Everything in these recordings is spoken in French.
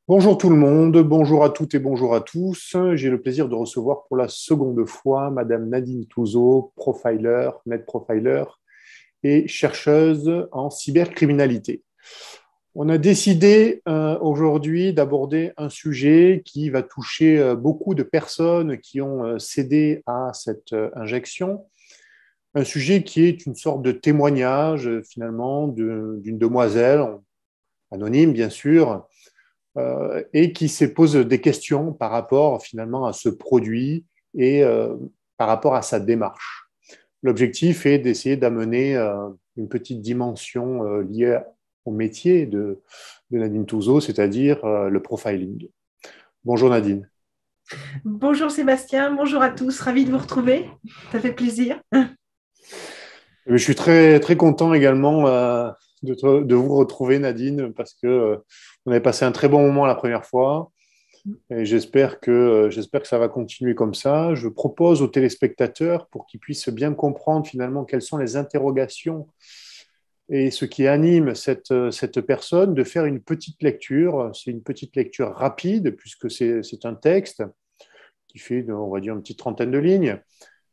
Bonjour tout le monde, bonjour à toutes et bonjour à tous. J'ai le plaisir de recevoir pour la seconde fois Madame Nadine Touzeau, profiler, net profiler et chercheuse en cybercriminalité. On a décidé aujourd'hui d'aborder un sujet qui va toucher beaucoup de personnes qui ont cédé à cette injection. Un sujet qui est une sorte de témoignage finalement d'une demoiselle, anonyme bien sûr, et qui se pose des questions par rapport finalement à ce produit et par rapport à sa démarche. L'objectif est d'essayer d'amener une petite dimension liée au métier de Nadine Touzeau, c'est-à-dire le profiling. Bonjour Nadine. Bonjour Sébastien, bonjour à tous, ravi de vous retrouver, ça fait plaisir. Je suis très, très content également de vous retrouver Nadine parce que on avait passé un très bon moment la première fois. Et j'espère que ça va continuer comme ça. Je propose aux téléspectateurs, pour qu'ils puissent bien comprendre finalement quelles sont les interrogations et ce qui anime cette personne, de faire une petite lecture. C'est une petite lecture rapide, puisque c'est un texte qui fait, on va dire, une petite trentaine de lignes.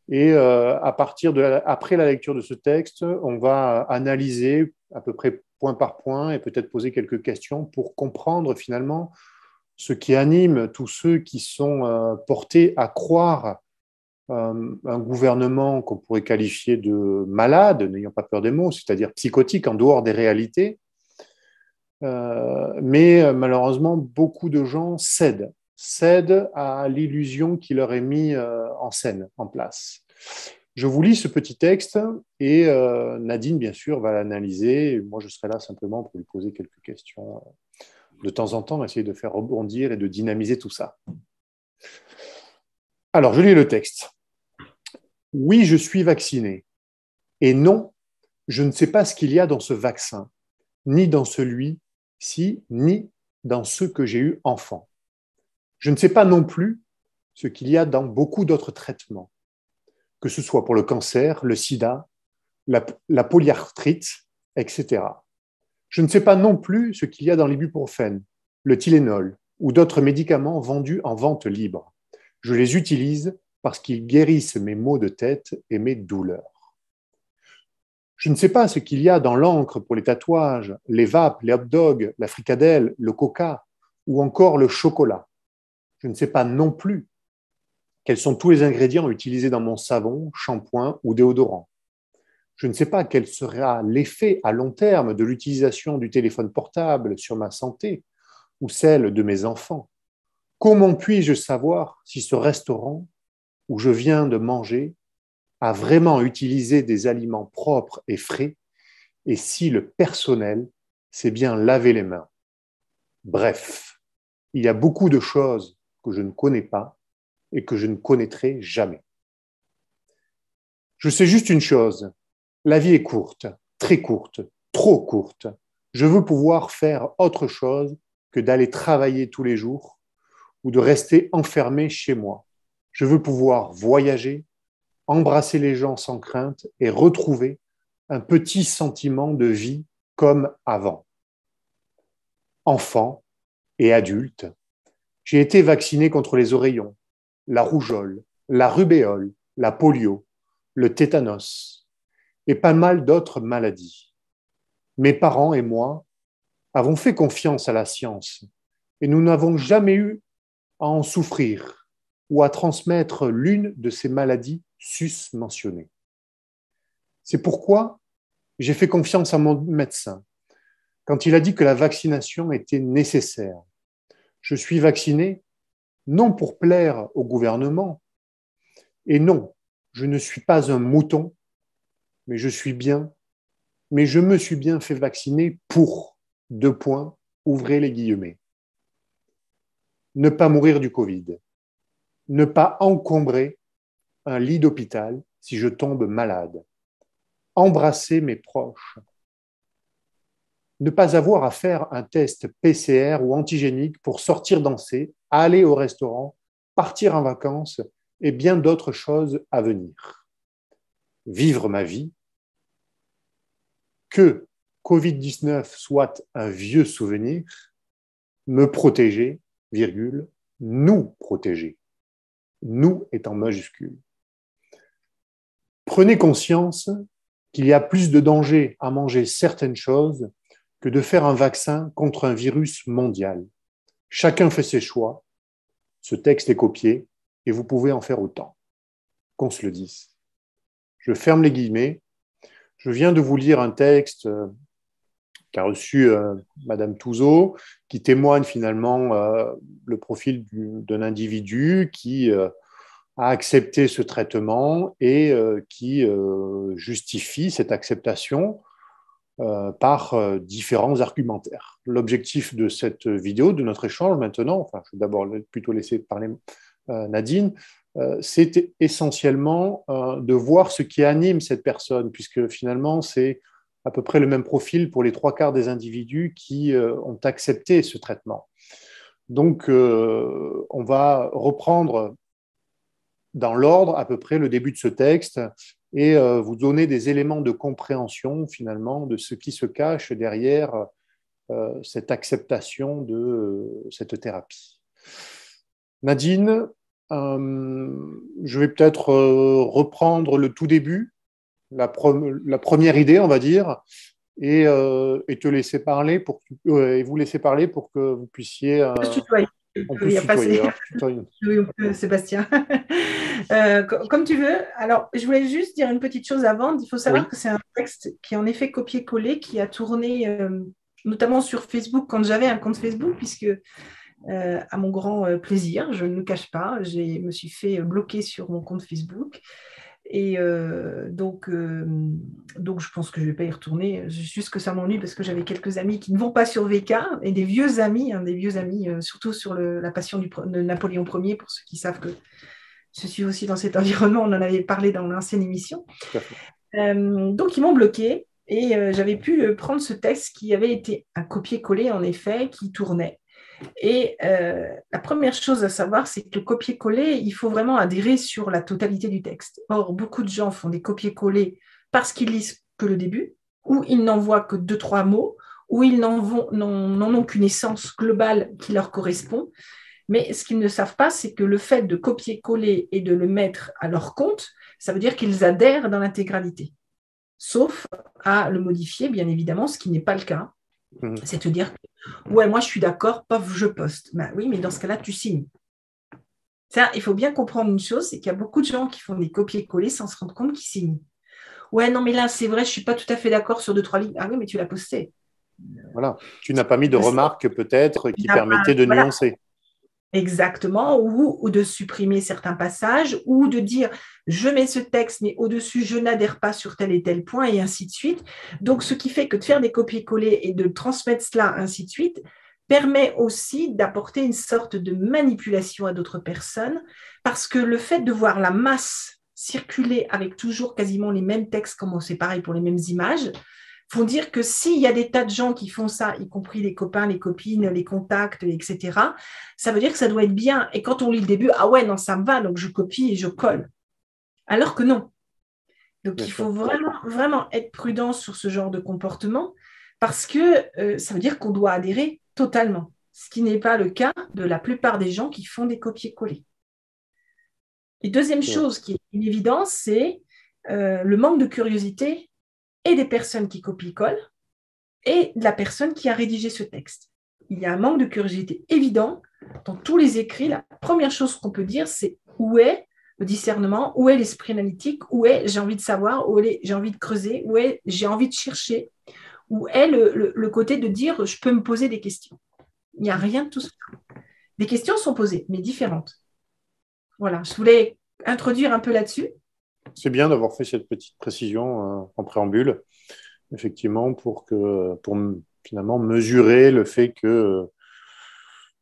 Et après la lecture de ce texte, on va analyser à peu près point par point et peut-être poser quelques questions pour comprendre finalement ce qui anime tous ceux qui sont portés à croire un gouvernement qu'on pourrait qualifier de malade, n'ayant pas peur des mots, c'est-à-dire psychotique en dehors des réalités. Mais malheureusement, beaucoup de gens cèdent à l'illusion qui leur est mise en scène, en place. Je vous lis ce petit texte et Nadine, bien sûr, va l'analyser. Moi, je serai là simplement pour lui poser quelques questions de temps en temps, essayer de faire rebondir et de dynamiser tout ça. Alors, je lis le texte. Oui, je suis vacciné. Et non, je ne sais pas ce qu'il y a dans ce vaccin, ni dans celui-ci, ni dans ceux que j'ai eus enfant. Je ne sais pas non plus ce qu'il y a dans beaucoup d'autres traitements, que ce soit pour le cancer, le sida, la polyarthrite, etc. Je ne sais pas non plus ce qu'il y a dans l'ibuprofène, le Tylenol ou d'autres médicaments vendus en vente libre. Je les utilise parce qu'ils guérissent mes maux de tête et mes douleurs. Je ne sais pas ce qu'il y a dans l'encre pour les tatouages, les vapes, les hot dogs, la fricadelle, le coca ou encore le chocolat. Je ne sais pas non plus quels sont tous les ingrédients utilisés dans mon savon, shampoing ou déodorant. Je ne sais pas quel sera l'effet à long terme de l'utilisation du téléphone portable sur ma santé ou celle de mes enfants. Comment puis-je savoir si ce restaurant où je viens de manger a vraiment utilisé des aliments propres et frais et si le personnel s'est bien lavé les mains? Bref, il y a beaucoup de choses que je ne connais pas et que je ne connaîtrai jamais. Je sais juste une chose, la vie est courte, très courte, trop courte. Je veux pouvoir faire autre chose que d'aller travailler tous les jours ou de rester enfermé chez moi. Je veux pouvoir voyager, embrasser les gens sans crainte et retrouver un petit sentiment de vie comme avant. Enfant et adulte, j'ai été vacciné contre les oreillons, la rougeole, la rubéole, la polio, le tétanos et pas mal d'autres maladies. Mes parents et moi avons fait confiance à la science et nous n'avons jamais eu à en souffrir ou à transmettre l'une de ces maladies sus-mentionnées. C'est pourquoi j'ai fait confiance à mon médecin quand il a dit que la vaccination était nécessaire. Je suis vacciné non pour plaire au gouvernement, et non, je ne suis pas un mouton, mais je me suis bien fait vacciner pour, deux points, ouvrez les guillemets, ne pas mourir du Covid, ne pas encombrer un lit d'hôpital si je tombe malade, embrasser mes proches, ne pas avoir à faire un test PCR ou antigénique pour sortir danser, aller au restaurant, partir en vacances et bien d'autres choses à venir. Vivre ma vie, que Covid-19 soit un vieux souvenir, me protéger, virgule, nous protéger. Nous est en majuscule. Prenez conscience qu'il y a plus de danger à manger certaines choses que de faire un vaccin contre un virus mondial. Chacun fait ses choix. Ce texte est copié et vous pouvez en faire autant. Qu'on se le dise. Je ferme les guillemets. Je viens de vous lire un texte qu'a reçu Madame Touzeau, qui témoigne finalement le profil d'un individu qui a accepté ce traitement et qui justifie cette acceptation par différents argumentaires. L'objectif de cette vidéo, de notre échange maintenant, enfin, je vais d'abord plutôt laisser parler Nadine, c'est essentiellement de voir ce qui anime cette personne, puisque finalement, c'est à peu près le même profil pour les 3/4 des individus qui ont accepté ce traitement. Donc, on va reprendre dans l'ordre à peu près le début de ce texte et vous donner des éléments de compréhension finalement de ce qui se cache derrière cette acceptation de cette thérapie. Nadine, je vais peut-être reprendre le tout début, la première idée, on va dire, et te laisser parler et vous laisser parler pour que vous puissiez. On peut se tutoyer. Oui, on peut, Sébastien. Comme tu veux. Alors, je voulais juste dire une petite chose avant. Il faut savoir que c'est un texte qui est en effet copié-collé, qui a tourné notamment sur Facebook quand j'avais un compte Facebook, puisque à mon grand plaisir, je ne le cache pas, je me suis fait bloquer sur mon compte Facebook. Et donc, je pense que je ne vais pas y retourner. Juste que ça m'ennuie parce que j'avais quelques amis qui ne vont pas sur VK et des vieux amis, surtout sur la passion de Napoléon Ier, pour ceux qui savent que je suis aussi dans cet environnement. On en avait parlé dans l'ancienne émission. Donc, ils m'ont bloqué et j'avais pu prendre ce texte qui avait été un copier-coller, en effet, qui tournait. Et la première chose à savoir, c'est que le copier-coller, il faut vraiment adhérer sur la totalité du texte. Or, beaucoup de gens font des copier-coller parce qu'ils lisent que le début, ou ils n'en voient que 2-3 mots, ou ils n'en ont qu'une essence globale qui leur correspond. Mais ce qu'ils ne savent pas, c'est que le fait de copier-coller et de le mettre à leur compte, ça veut dire qu'ils adhèrent dans l'intégralité. Sauf à le modifier, bien évidemment, ce qui n'est pas le cas. C'est de dire, ouais, moi je suis d'accord, pof, je poste. Ben oui, mais dans ce cas-là, tu signes. Ça, il faut bien comprendre une chose, c'est qu'il y a beaucoup de gens qui font des copier-coller sans se rendre compte qu'ils signent. Ouais, non, mais là, c'est vrai, je ne suis pas tout à fait d'accord sur 2-3 lignes. Ah oui, mais tu l'as posté. Voilà. Tu n'as pas mis de remarques peut-être qui permettaient de nuancer. Exactement, ou de supprimer certains passages, ou de dire je mets ce texte, mais au-dessus, je n'adhère pas sur tel et tel point, et ainsi de suite. Donc, ce qui fait que de faire des copier-coller et de transmettre cela, ainsi de suite, permet aussi d'apporter une sorte de manipulation à d'autres personnes, parce que le fait de voir la masse circuler avec toujours quasiment les mêmes textes, comme c'est pareil pour les mêmes images, font dire que s'il y a des tas de gens qui font ça, y compris les copains, les copines, les contacts, etc., ça veut dire que ça doit être bien. Et quand on lit le début, ah ouais, non, ça me va, donc je copie et je colle. Alors que non. Donc, il faut vraiment, vraiment être prudent sur ce genre de comportement parce que ça veut dire qu'on doit adhérer totalement, ce qui n'est pas le cas de la plupart des gens qui font des copier-coller. Et deuxième chose qui est une évidence, c'est le manque de curiosité et des personnes qui copient-collent et de la personne qui a rédigé ce texte. Il y a un manque de curiosité évident dans tous les écrits. La première chose qu'on peut dire, c'est où est le discernement, où est l'esprit analytique, où est j'ai envie de savoir, où est j'ai envie de creuser, où est j'ai envie de chercher, où est le côté de dire je peux me poser des questions. Il n'y a rien de tout ça. Les questions sont posées, mais différentes. Voilà, je voulais introduire un peu là-dessus. C'est bien d'avoir fait cette petite précision en préambule, effectivement, pour finalement mesurer le fait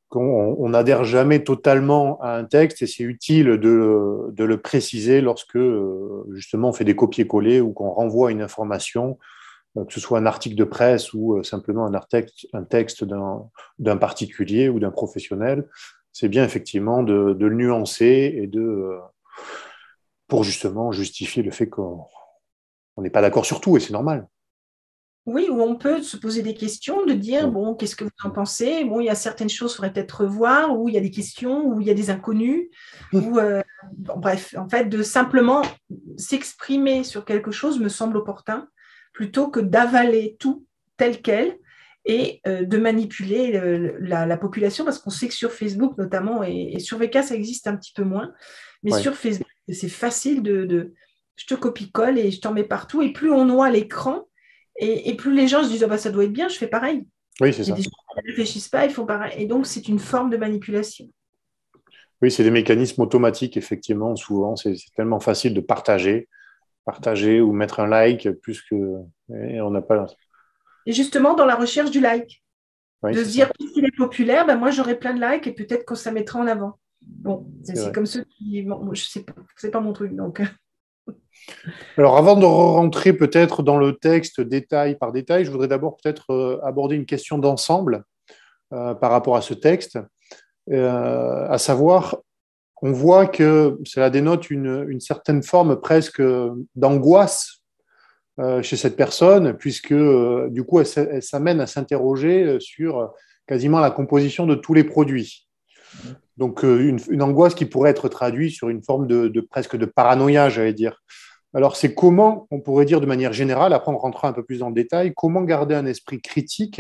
qu'on n'adhère jamais totalement à un texte et c'est utile de le préciser lorsque justement on fait des copier-coller ou qu'on renvoie une information, que ce soit un article de presse ou simplement un texte d'un particulier ou d'un professionnel. C'est bien effectivement de le nuancer et pour justement justifier le fait qu'on n'est pas d'accord sur tout, et c'est normal. Oui, où on peut se poser des questions, de dire, bon, qu'est-ce que vous en pensez? Bon, il y a certaines choses qu'il faudrait peut-être revoir, ou il y a des questions, ou il y a des inconnus, ou bon, bref, en fait, de simplement s'exprimer sur quelque chose me semble opportun, plutôt que d'avaler tout tel quel et de manipuler la population, parce qu'on sait que sur Facebook notamment, et sur VK, ça existe un petit peu moins, mais Ouais. sur Facebook, c'est facile je te copie-colle et je t'en mets partout, et plus on noie l'écran, et plus les gens se disent, ah bah, ça doit être bien, je fais pareil. Oui, c'est Il y a ça. des gens qui ne réfléchissent pas, ils font pareil. Et donc, c'est une forme de manipulation. Oui, c'est des mécanismes automatiques, effectivement. Souvent, c'est tellement facile de partager ou mettre un like, plus que. Et on n'a pas. Et justement, dans la recherche du like, Oui, de c'est se ça. dire, puisqu'il est populaire, ben moi, j'aurai plein de likes et peut-être que ça mettra en avant. Bon, C'est c'est vrai. comme ceux qui. Bon, je sais pas, c'est pas mon truc. Donc, Alors, avant de rentrer peut-être dans le texte détail par détail, je voudrais d'abord peut-être aborder une question d'ensemble par rapport à ce texte, à savoir, on voit que cela dénote une certaine forme presque d'angoisse chez cette personne, puisque du coup, elle s'amène à s'interroger sur quasiment la composition de tous les produits. Donc, une angoisse qui pourrait être traduite sur une forme de presque de paranoïa, j'allais dire. Alors, c'est comment, on pourrait dire de manière générale, après on rentrera un peu plus dans le détail, comment garder un esprit critique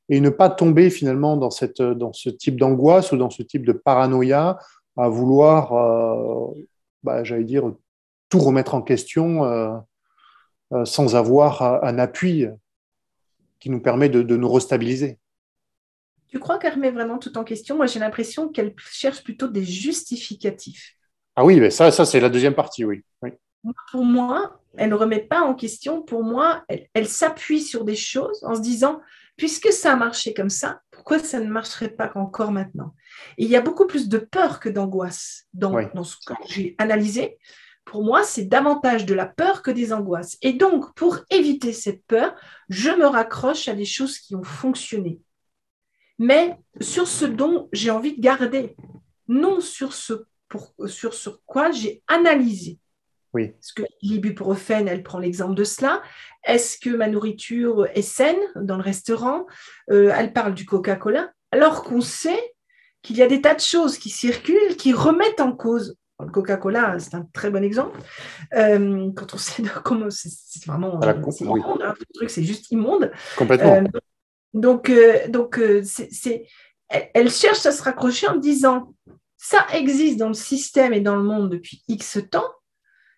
et ne pas tomber finalement dans ce type d'angoisse ou dans ce type de paranoïa à vouloir, j'allais dire, tout remettre en question sans avoir un appui qui nous permet de nous restabiliser. tu crois qu'elle remet vraiment tout en question? Moi, j'ai l'impression qu'elle cherche plutôt des justificatifs. Ah oui, mais ça c'est la deuxième partie, oui. Oui, Pour moi, elle ne remet pas en question. Pour moi, elle s'appuie sur des choses en se disant, puisque ça a marché comme ça, pourquoi ça ne marcherait pas encore maintenant? Et il y a beaucoup plus de peur que d'angoisse oui, dans ce que j'ai analysé. Pour moi, c'est davantage de la peur que des angoisses. Et donc, pour éviter cette peur, je me raccroche à des choses qui ont fonctionné. Mais sur ce dont j'ai envie de garder, non sur ce quoi j'ai analysé. oui. Est-ce que l'ibuprofène, elle prend l'exemple de cela? Est-ce que ma nourriture est saine dans le restaurant? Elle parle du Coca-Cola, alors qu'on sait qu'il y a des tas de choses qui circulent, qui remettent en cause. Le Coca-Cola, c'est un très bon exemple. Quand on sait comment c'est vraiment c'est Oui, immonde, hein, le truc, c'est juste immonde. Euh, complètement. elle cherche à se raccrocher en disant, ça existe dans le système et dans le monde depuis X temps,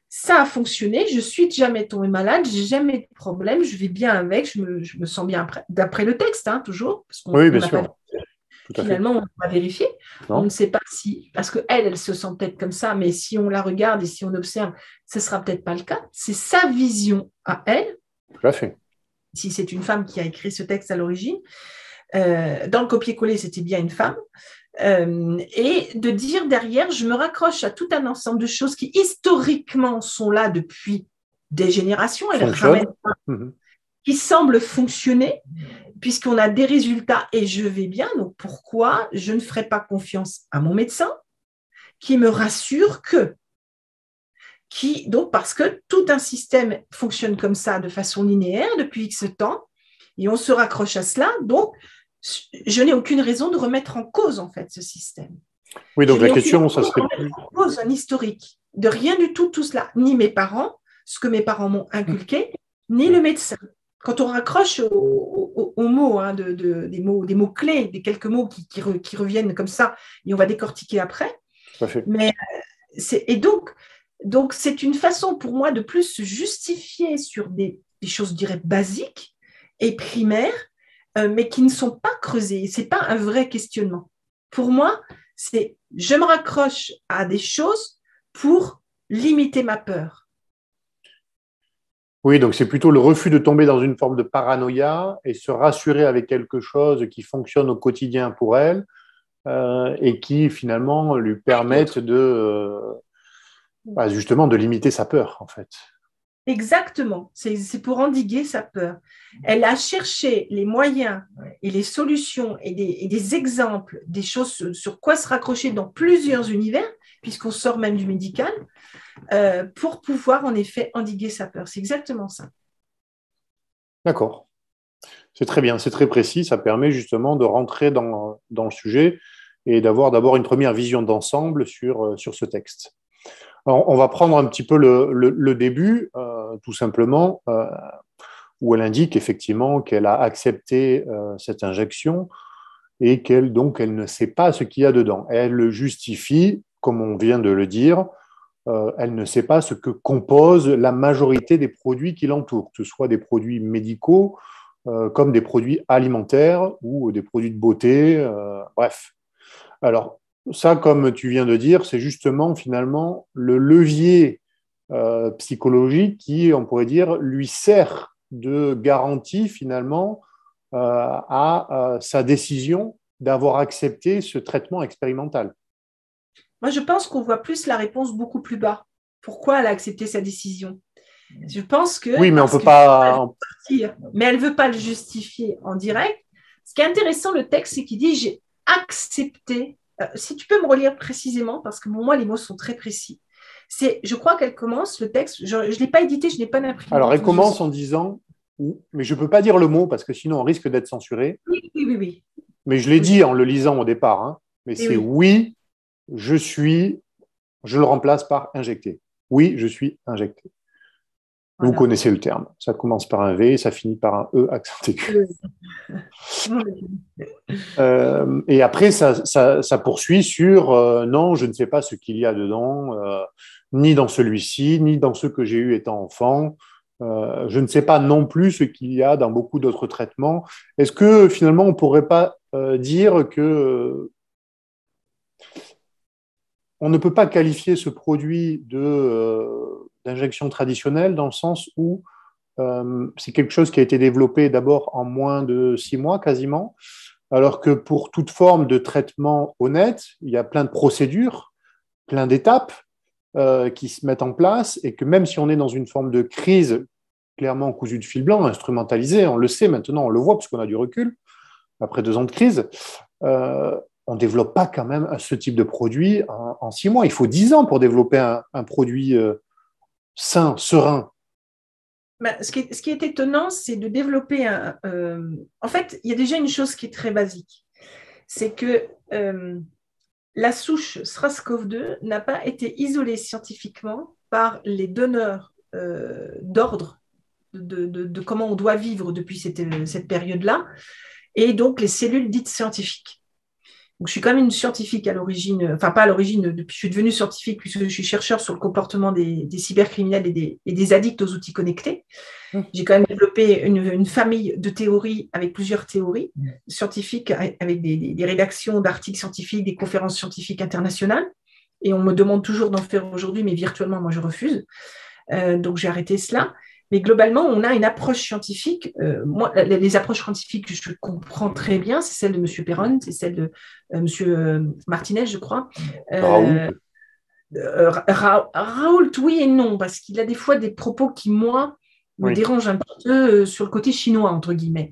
ça a fonctionné, je suis jamais tombée malade, j'ai jamais de problème, je vais bien avec, je me sens bien après, d'après le texte, hein, toujours, parce qu'on Oui, bien n'a pas, sûr, tout à fait. finalement, on n'a pas vérifié. On ne Non, sait pas si, parce qu'elle se sent peut-être comme ça, mais si on la regarde et si on observe, ce ne sera peut-être pas le cas. C'est sa vision à elle, tout à fait. si c'est une femme qui a écrit ce texte à l'origine. Dans le copier-coller, c'était bien une femme. Et de dire derrière, je me raccroche à tout un ensemble de choses qui historiquement sont là depuis des générations, elles ramènent, Fonctionne. Mhm. qui semblent fonctionner, puisqu'on a des résultats et je vais bien. Donc pourquoi je ne ferai pas confiance à mon médecin qui me rassure donc parce que tout un système fonctionne comme ça de façon linéaire depuis X temps, et on se raccroche à cela, donc je n'ai aucune raison de remettre en cause en fait ce système. Oui, Je donc la n'ai aucune question, raison ça de serait remettre plus. en cause un historique, de rien du tout cela, ni mes parents, ce que mes parents m'ont inculqué, ni le médecin. Quand on raccroche aux mots, hein, des mots clés, des quelques mots qui reviennent comme ça, et on va décortiquer après. Tout à fait. Mais et donc, c'est une façon pour moi de plus se justifier sur des choses, je dirais, basiques et primaires, mais qui ne sont pas creusées. Ce n'est pas un vrai questionnement. Pour moi, c'est je me raccroche à des choses pour limiter ma peur. Oui, donc c'est plutôt le refus de tomber dans une forme de paranoïa et se rassurer avec quelque chose qui fonctionne au quotidien pour elle et qui finalement lui permettent justement de limiter sa peur, en fait. Exactement, c'est pour endiguer sa peur. Elle a cherché les moyens et les solutions et des exemples, des choses sur quoi se raccrocher dans plusieurs univers, puisqu'on sort même du médical, pour pouvoir en effet endiguer sa peur. C'est exactement ça. D'accord. C'est très bien, c'est très précis. Ça permet justement de rentrer dans le sujet et d'avoir d'abord une première vision d'ensemble sur ce texte. Alors, on va prendre un petit peu le début, tout simplement, où elle indique effectivement qu'elle a accepté cette injection et qu'elle donc elle ne sait pas ce qu'il y a dedans. Elle le justifie, comme on vient de le dire, elle ne sait pas ce que compose la majorité des produits qui l'entourent, que ce soit des produits médicaux, comme des produits alimentaires ou des produits de beauté, bref. Alors, ça, comme tu viens de dire, c'est justement finalement le levier psychologique qui, on pourrait dire, lui sert de garantie finalement à sa décision d'avoir accepté ce traitement expérimental. Moi, je pense qu'on voit plus la réponse beaucoup plus bas. Pourquoi elle a accepté sa décision? Je pense que Oui, mais on parce peut que pas. partir, mais elle ne veut pas le justifier en direct. Ce qui est intéressant, le texte, c'est qu'il dit j'ai accepté. Si tu peux me relire précisément, parce que pour moi, les mots sont très précis. Je crois qu'elle commence le texte. Je ne l'ai pas édité, je n'ai pas Alors, d'imprimante. elle commence en disant, mais je ne peux pas dire le mot parce que sinon on risque d'être censuré. Oui, oui, oui, oui. Mais je l'ai Oui, dit en le lisant au départ, hein, mais oui, c'est oui. oui, je le remplace par injecté. Oui, je suis injecté. Vous Voilà. connaissez le terme. Ça commence par un V et ça finit par un E accent aigu. Et après, ça poursuit sur non, je ne sais pas ce qu'il y a dedans, ni dans celui-ci, ni dans ceux que j'ai eus étant enfant. Je ne sais pas non plus ce qu'il y a dans beaucoup d'autres traitements. Est-ce que finalement, on ne pourrait pas dire que on ne peut pas qualifier ce produit d'injection traditionnelle dans le sens où c'est quelque chose qui a été développé d'abord en moins de 6 mois quasiment, alors que pour toute forme de traitement honnête, il y a plein de procédures, plein d'étapes qui se mettent en place et que même si on est dans une forme de crise clairement cousue de fil blanc, instrumentalisée, on le sait maintenant, on le voit parce qu'on a du recul après 2 ans de crise, on ne développe pas quand même ce type de produit en 6 mois. Il faut 10 ans pour développer un produit sain, serein. Ben, ce qui est étonnant, c'est de développer en fait, il y a déjà une chose qui est très basique. C'est que la souche SRAS-CoV-2 n'a pas été isolée scientifiquement par les donneurs d'ordre de comment on doit vivre depuis cette période-là, et donc les cellules dites scientifiques. Donc, je suis quand même une scientifique à l'origine, enfin pas à l'origine, depuis je suis devenue scientifique puisque je suis chercheur sur le comportement des cybercriminels et des addicts aux outils connectés. J'ai quand même développé une famille de théories avec plusieurs théories scientifiques, avec des rédactions d'articles scientifiques, des conférences scientifiques internationales. Et on me demande toujours d'en faire aujourd'hui, mais virtuellement, moi, je refuse. Donc, j'ai arrêté cela. Mais globalement, on a une approche scientifique. Moi, les approches scientifiques que je comprends très bien, c'est celle de M. Perron, c'est celle de M. Martinez, je crois. Raoult. Raoult, oui et non, parce qu'il a des fois des propos qui, moi, me dérangent un petit peu sur le côté chinois, entre guillemets,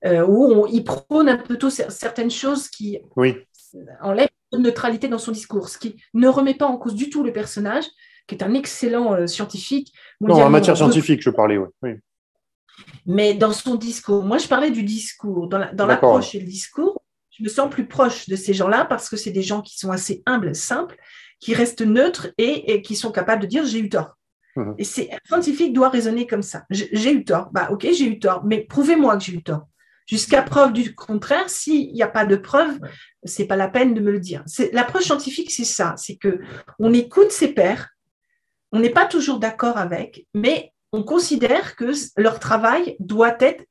où il prône un peu tôt certaines choses qui enlèvent de neutralité dans son discours, ce qui ne remet pas en cause du tout le personnage, qui est un excellent scientifique. Non, en matière scientifique, je parlais, oui. Mais dans son discours, moi je parlais du discours, dans l'approche et le discours, je me sens plus proche de ces gens-là parce que c'est des gens qui sont assez humbles, simples, qui restent neutres et qui sont capables de dire j'ai eu tort. Et un scientifique doit raisonner comme ça. J'ai eu tort. Bah, ok, j'ai eu tort, mais prouvez-moi que j'ai eu tort. Jusqu'à preuve du contraire, s'il n'y a pas de preuve, ce n'est pas la peine de me le dire. L'approche scientifique, c'est ça, c'est qu'on écoute ses pairs, on n'est pas toujours d'accord avec, mais on considère que leur travail doit être,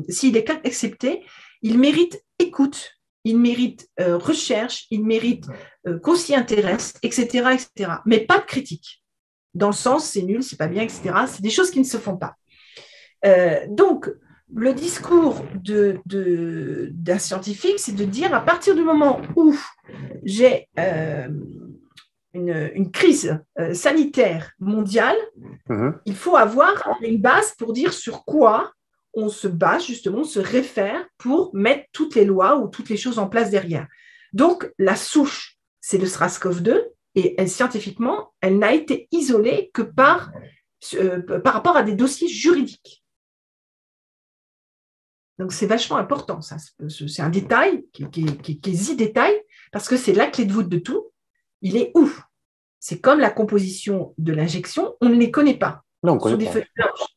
s'il est accepté, il mérite écoute, il mérite recherche, il mérite qu'on s'y intéresse, etc., etc. Mais pas de critique. Dans le sens, c'est nul, c'est pas bien, etc. C'est des choses qui ne se font pas. Donc, le discours d'un scientifique, c'est de dire à partir du moment où j'ai une crise sanitaire mondiale, il faut avoir une base pour dire sur quoi on se base, justement, on se réfère pour mettre toutes les lois ou toutes les choses en place derrière. Donc, la souche, c'est le SRAS-CoV-2, et scientifiquement, elle n'a été isolée que par rapport à des dossiers juridiques. Donc, c'est vachement important, ça. C'est un détail qui est quasi-détail, parce que c'est la clé de voûte de tout. Il est où? C'est comme la composition de l'injection, on ne les connaît pas. Non, on connaît des pas. feuilles blanches.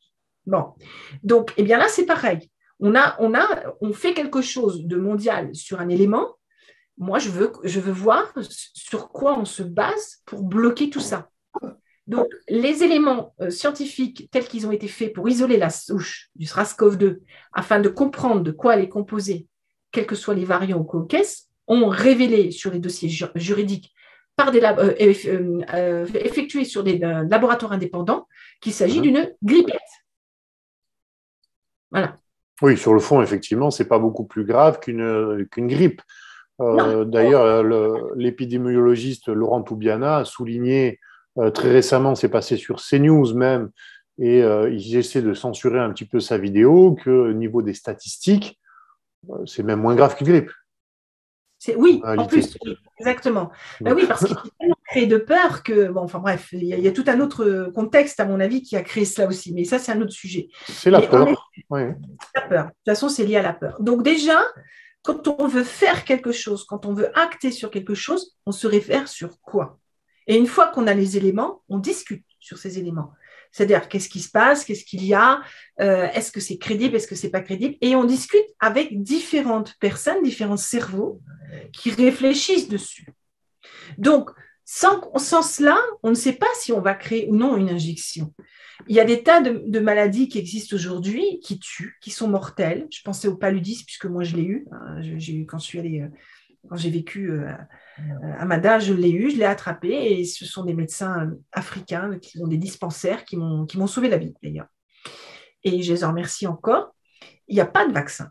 Bon. Donc, eh bien là, c'est pareil. On fait quelque chose de mondial sur un élément. Moi, je veux voir sur quoi on se base pour bloquer tout ça. Donc, les éléments scientifiques tels qu'ils ont été faits pour isoler la souche du SRAS-CoV-2 afin de comprendre de quoi elle est composée, quels que soient les variants ou co-caisses, ont révélé sur les dossiers juridiques effectués sur des laboratoires indépendants qu'il s'agit d'une grippette. Voilà. Oui, sur le fond, effectivement, ce n'est pas beaucoup plus grave qu'une grippe. D'ailleurs, l'épidémiologiste Laurent Toubiana a souligné très récemment, c'est passé sur CNews même, et il essaie de censurer un petit peu sa vidéo, qu'au niveau des statistiques, c'est même moins grave qu'une grippe. Oui, en plus, oui, exactement. Ben oui, parce qu'il a tellement créé de peur que, bon, enfin bref, il y a tout un autre contexte, à mon avis, qui a créé cela aussi. Mais ça, c'est un autre sujet. C'est la peur. Oui. La peur. De toute façon, c'est lié à la peur. Donc déjà, quand on veut faire quelque chose, quand on veut acter sur quelque chose, on se réfère sur quoi? Et une fois qu'on a les éléments, on discute sur ces éléments. C'est-à-dire, qu'est-ce qui se passe, qu'est-ce qu'il y a, est-ce que c'est crédible, est-ce que c'est pas crédible? Et on discute avec différentes personnes, différents cerveaux qui réfléchissent dessus. Donc, sans cela, on ne sait pas si on va créer ou non une injection. Il y a des tas de maladies qui existent aujourd'hui, qui tuent, qui sont mortelles. Je pensais au paludisme, puisque moi, je l'ai eu. Quand j'ai vécu à Mada, je l'ai eu, je l'ai attrapé, et ce sont des médecins africains qui ont des dispensaires qui m'ont sauvé la vie, d'ailleurs. Et je les en remercie encore. Il n'y a pas de vaccin.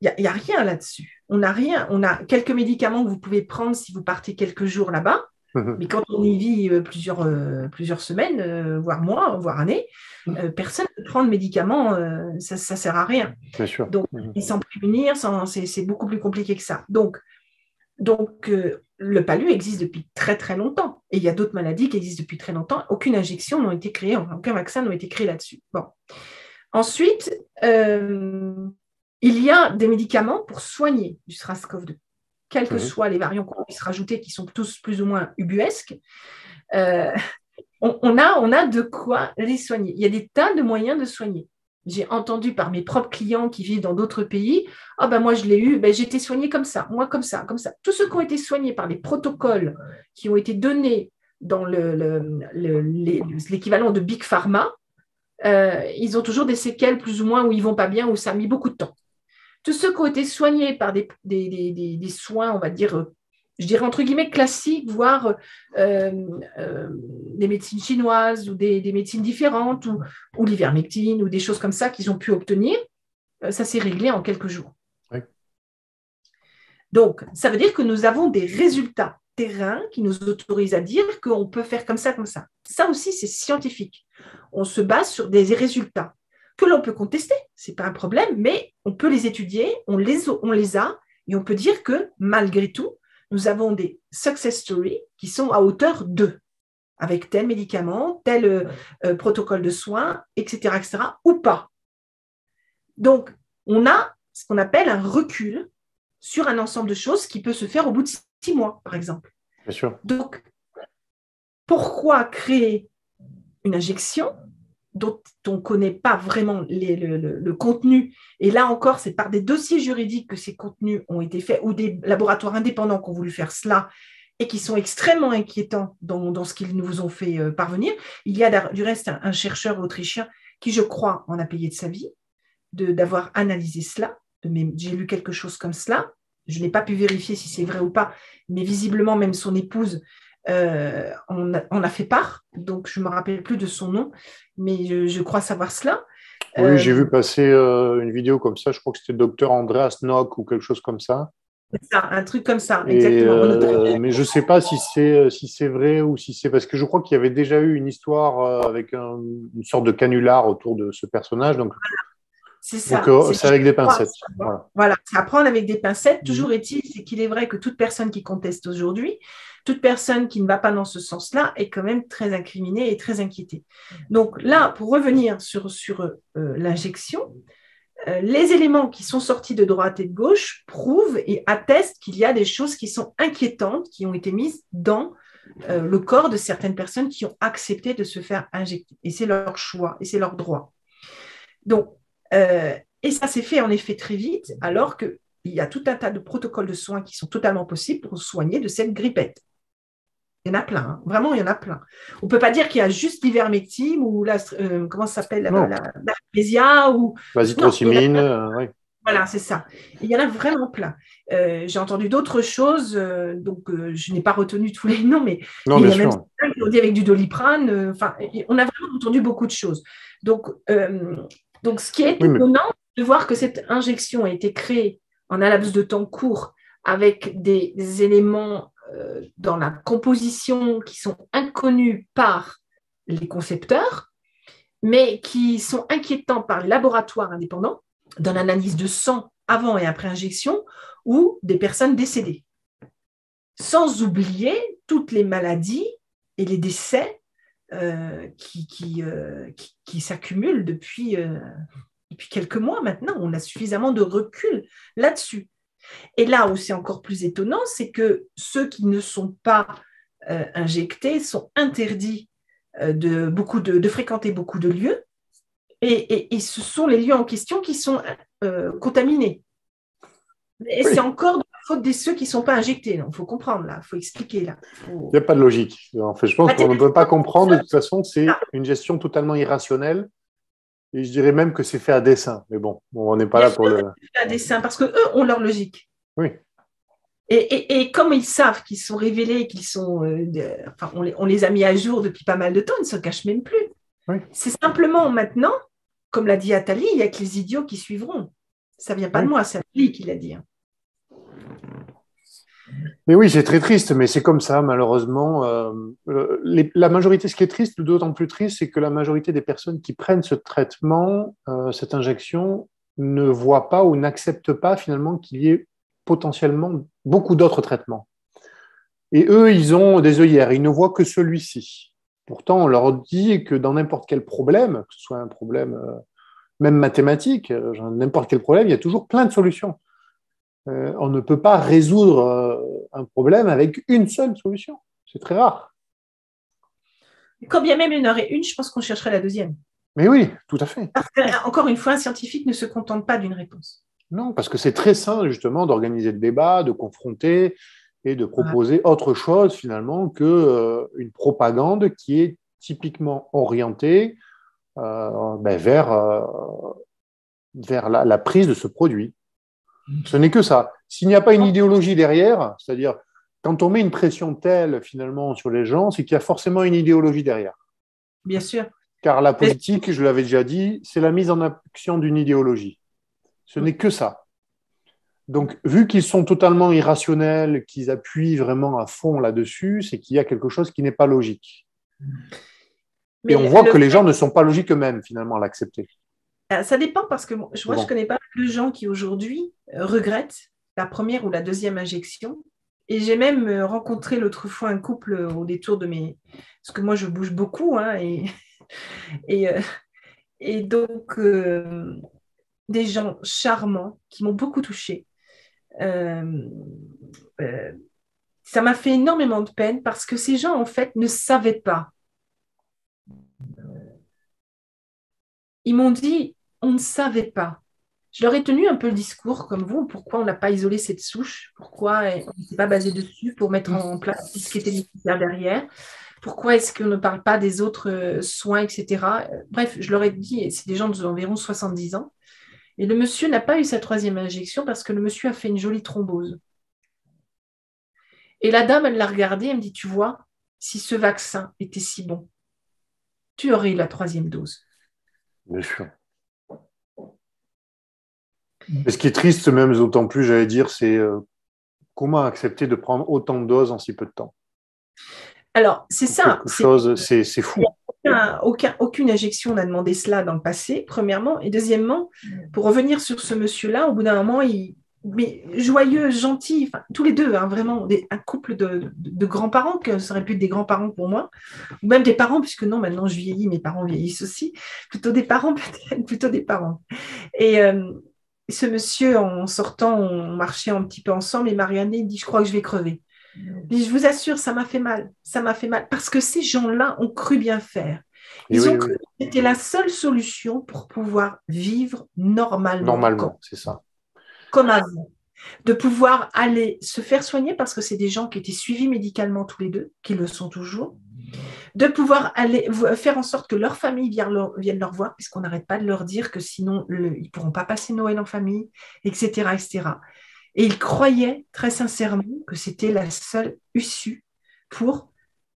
Il n'y a rien là-dessus. On n'a rien. On a quelques médicaments que vous pouvez prendre si vous partez quelques jours là-bas. Mais quand on y vit plusieurs semaines, voire mois, voire années, personne ne prend de médicaments, ça ne sert à rien. Bien sûr. Donc, et sans prémunir, c'est beaucoup plus compliqué que ça. Donc le palu existe depuis très très longtemps. Et il y a d'autres maladies qui existent depuis très longtemps. Aucune injection n'a été créée, enfin, aucun vaccin n'a été créé là-dessus. Bon. Ensuite, il y a des médicaments pour soigner du SRAS-CoV-2. Quels que soient les variants qu'on puisse rajouter, qui sont tous plus ou moins ubuesques, on a de quoi les soigner. Il y a des tas de moyens de soigner. J'ai entendu par mes propres clients qui vivent dans d'autres pays, « Ah ben moi je l'ai eu, ben j'ai été soignée comme ça, moi comme ça, comme ça. » Tous ceux qui ont été soignés par les protocoles qui ont été donnés dans l'équivalent de Big Pharma, ils ont toujours des séquelles plus ou moins où ils ne vont pas bien, où ça a mis beaucoup de temps. Tous ceux qui ont été soignés par des soins, on va dire, je dirais entre guillemets classiques, voire des médecines chinoises ou des médecines différentes, ou l'ivermectine, ou des choses comme ça qu'ils ont pu obtenir, ça s'est réglé en quelques jours. Oui. Donc, ça veut dire que nous avons des résultats terrain qui nous autorisent à dire qu'on peut faire comme ça, comme ça. Ça aussi, c'est scientifique. On se base sur des résultats que l'on peut contester, ce n'est pas un problème, mais on peut les étudier, on les a, et on peut dire que malgré tout, nous avons des success stories qui sont à hauteur de, avec tel médicament, tel protocole de soins, etc., ou pas. Donc, on a ce qu'on appelle un recul sur un ensemble de choses qui peut se faire au bout de 6 mois, par exemple. Bien sûr. Donc, pourquoi créer une injection dont on ne connaît pas vraiment le contenu, et là encore, c'est par des dossiers juridiques que ces contenus ont été faits, ou des laboratoires indépendants qui ont voulu faire cela, et qui sont extrêmement inquiétants dans ce qu'ils nous ont fait parvenir. Il y a du reste un chercheur autrichien qui, je crois, en a payé de sa vie, d'avoir analysé cela. J'ai lu quelque chose comme cela. Je n'ai pas pu vérifier si c'est vrai ou pas, mais visiblement, même son épouse on a fait part, donc je ne me rappelle plus de son nom, mais je crois savoir cela. Oui, j'ai vu passer une vidéo comme ça, je crois que c'était le docteur Andreas Nock ou quelque chose comme ça. C'est ça, un truc comme ça, exactement. Mais je ne sais pas si c'est vrai ou si c'est... Parce que je crois qu'il y avait déjà eu une histoire avec une sorte de canular autour de ce personnage, donc... C'est ça. C'est avec des pincettes. Voilà, c'est à prendre avec des pincettes. Toujours est-il, c'est qu'il est vrai que toute personne qui conteste aujourd'hui, toute personne qui ne va pas dans ce sens-là est quand même très incriminée et très inquiétée. Donc là, pour revenir sur l'injection, les éléments qui sont sortis de droite et de gauche prouvent et attestent qu'il y a des choses qui sont inquiétantes qui ont été mises dans le corps de certaines personnes qui ont accepté de se faire injecter. Et c'est leur choix et c'est leur droit. Donc, et ça s'est fait en effet très vite, alors qu'il y a tout un tas de protocoles de soins qui sont totalement possibles pour soigner de cette grippette. Il y en a plein, hein. Vraiment, il y en a plein. On ne peut pas dire qu'il y a juste l'ivermectine ou comment ça s'appelle, l'Artésia ou l'azithromycine. Oui. Voilà, c'est ça. Il y en a vraiment plein. J'ai entendu d'autres choses, donc je n'ai pas retenu tous les noms, mais non, il y bien a même sûr. certains qui l'ont dit avec du Doliprane. On a vraiment entendu beaucoup de choses. Donc ce qui est étonnant, de voir que cette injection a été créée en un laps de temps court avec des éléments dans la composition qui sont inconnus par les concepteurs, mais qui sont inquiétants par les laboratoires indépendants, dans l'analyse de sang avant et après injection, ou des personnes décédées. Sans oublier toutes les maladies et les décès qui s'accumulent depuis quelques mois maintenant. On a suffisamment de recul là-dessus. Et là où c'est encore plus étonnant, c'est que ceux qui ne sont pas injectés sont interdits de fréquenter beaucoup de lieux, et ce sont les lieux en question qui sont contaminés. Et c'est encore de la faute de ceux qui ne sont pas injectés. Il faut comprendre, là, il faut expliquer. Là. Il n'y a pas de logique. En fait, je pense qu'on ne peut pas comprendre. De toute façon, c'est une gestion totalement irrationnelle. Et je dirais même que c'est fait à dessein. Mais bon, on n'est pas là pour le... C'est fait à dessein, parce qu'eux ont leur logique. Oui. Et comme ils savent qu'ils sont révélés, qu'ils sont, on les a mis à jour depuis pas mal de temps, ils ne se cachent même plus. Oui. C'est simplement maintenant, comme l'a dit Attali, il n'y a que les idiots qui suivront. Ça ne vient pas de moi, c'est Attali qui l'a dit. Mais oui, c'est très triste, mais c'est comme ça, malheureusement. La majorité, ce qui est triste, d'autant plus triste, c'est que la majorité des personnes qui prennent ce traitement, cette injection, ne voient pas ou n'acceptent pas finalement qu'il y ait potentiellement beaucoup d'autres traitements. Et eux, ils ont des œillères, ils ne voient que celui-ci. Pourtant, on leur dit que dans n'importe quel problème, que ce soit un problème même mathématique, n'importe quel problème, il y a toujours plein de solutions. On ne peut pas résoudre un problème avec une seule solution. C'est très rare. Quand bien même il y en aurait une, je pense qu'on chercherait la deuxième. Mais oui, tout à fait. Parce que, encore une fois, un scientifique ne se contente pas d'une réponse. Non, parce que c'est très sain, justement, d'organiser le débat, de confronter et de proposer autre chose, finalement, qu'une propagande qui est typiquement orientée vers la prise de ce produit. Ce n'est que ça. S'il n'y a pas une idéologie derrière, c'est-à-dire quand on met une pression telle finalement sur les gens, c'est qu'il y a forcément une idéologie derrière. Bien sûr. Car la politique, je l'avais déjà dit, c'est la mise en action d'une idéologie. Ce n'est que ça. Donc, vu qu'ils sont totalement irrationnels, qu'ils appuient vraiment à fond là-dessus, c'est qu'il y a quelque chose qui n'est pas logique. Et on voit que les gens ne sont pas logiques eux-mêmes finalement à l'accepter. Ça dépend parce que moi, je connais pas mal de gens qui aujourd'hui regrettent la première ou la deuxième injection. Et j'ai même rencontré l'autre fois un couple au détour de mes... Parce que moi, je bouge beaucoup. Hein, et donc, des gens charmants qui m'ont beaucoup touchée. Ça m'a fait énormément de peine parce que ces gens, en fait, ne savaient pas. Ils m'ont dit... On ne savait pas. Je leur ai tenu un peu le discours comme vous. Pourquoi on n'a pas isolé cette souche? Pourquoi on ne s'est pas basé dessus pour mettre en place tout ce qui était nécessaire derrière? Pourquoi est-ce qu'on ne parle pas des autres soins, etc. Bref, je leur ai dit, c'est des gens d'environ 70 ans. Et le monsieur n'a pas eu sa troisième injection parce que le monsieur a fait une jolie thrombose. Et la dame, elle l'a regardé, elle me dit, tu vois, si ce vaccin était si bon, tu aurais eu la troisième dose. Bien sûr. Et ce qui est triste, même d'autant plus, j'allais dire, c'est comment accepter de prendre autant de doses en si peu de temps. Alors, c'est ça. C'est fou. Aucune injection n'a demandé cela dans le passé, premièrement. Et deuxièmement, pour revenir sur ce monsieur-là, au bout d'un moment, il mais joyeux, gentils, enfin, tous les deux, hein, vraiment, un couple de grands-parents, que ça aurait pu être des grands-parents pour moi, ou même des parents, puisque non, maintenant je vieillis, mes parents vieillissent aussi, plutôt des parents, peut-être, plutôt des parents. Et ce monsieur, en sortant, on marchait un petit peu ensemble, et Marianne, il dit, je crois que je vais crever. Je vous assure, ça m'a fait mal, parce que ces gens-là ont cru bien faire. Et Ils oui, ont oui, cru que c'était la seule solution pour pouvoir vivre normalement, normalement, c'est ça. comme avant. De pouvoir aller se faire soigner, parce que c'est des gens qui étaient suivis médicalement tous les deux, qui le sont toujours, de pouvoir aller faire en sorte que leur famille vienne leur voir, puisqu'on n'arrête pas de leur dire que sinon, ils ne pourront pas passer Noël en famille, etc., etc. Et ils croyaient très sincèrement que c'était la seule issue pour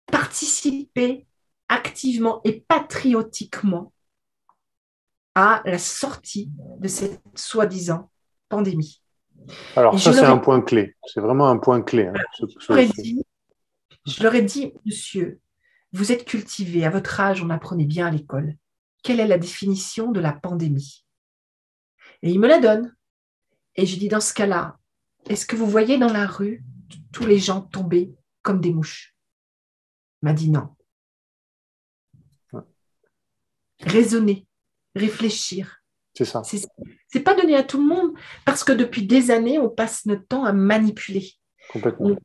participer activement et patriotiquement à la sortie de cette soi-disant pandémie. Alors Et ça, c'est un point clé. C'est vraiment un point clé. Hein, je leur ai dit, monsieur, vous êtes cultivé, à votre âge, on apprenait bien à l'école. Quelle est la définition de la pandémie? Et il me la donne. Et je dis, dans ce cas-là, est-ce que vous voyez dans la rue tous les gens tomber comme des mouches? Il m'a dit non. Raisonner, réfléchir. C'est ça. C'est pas donné à tout le monde, parce que depuis des années, on passe notre temps à manipuler. Complètement.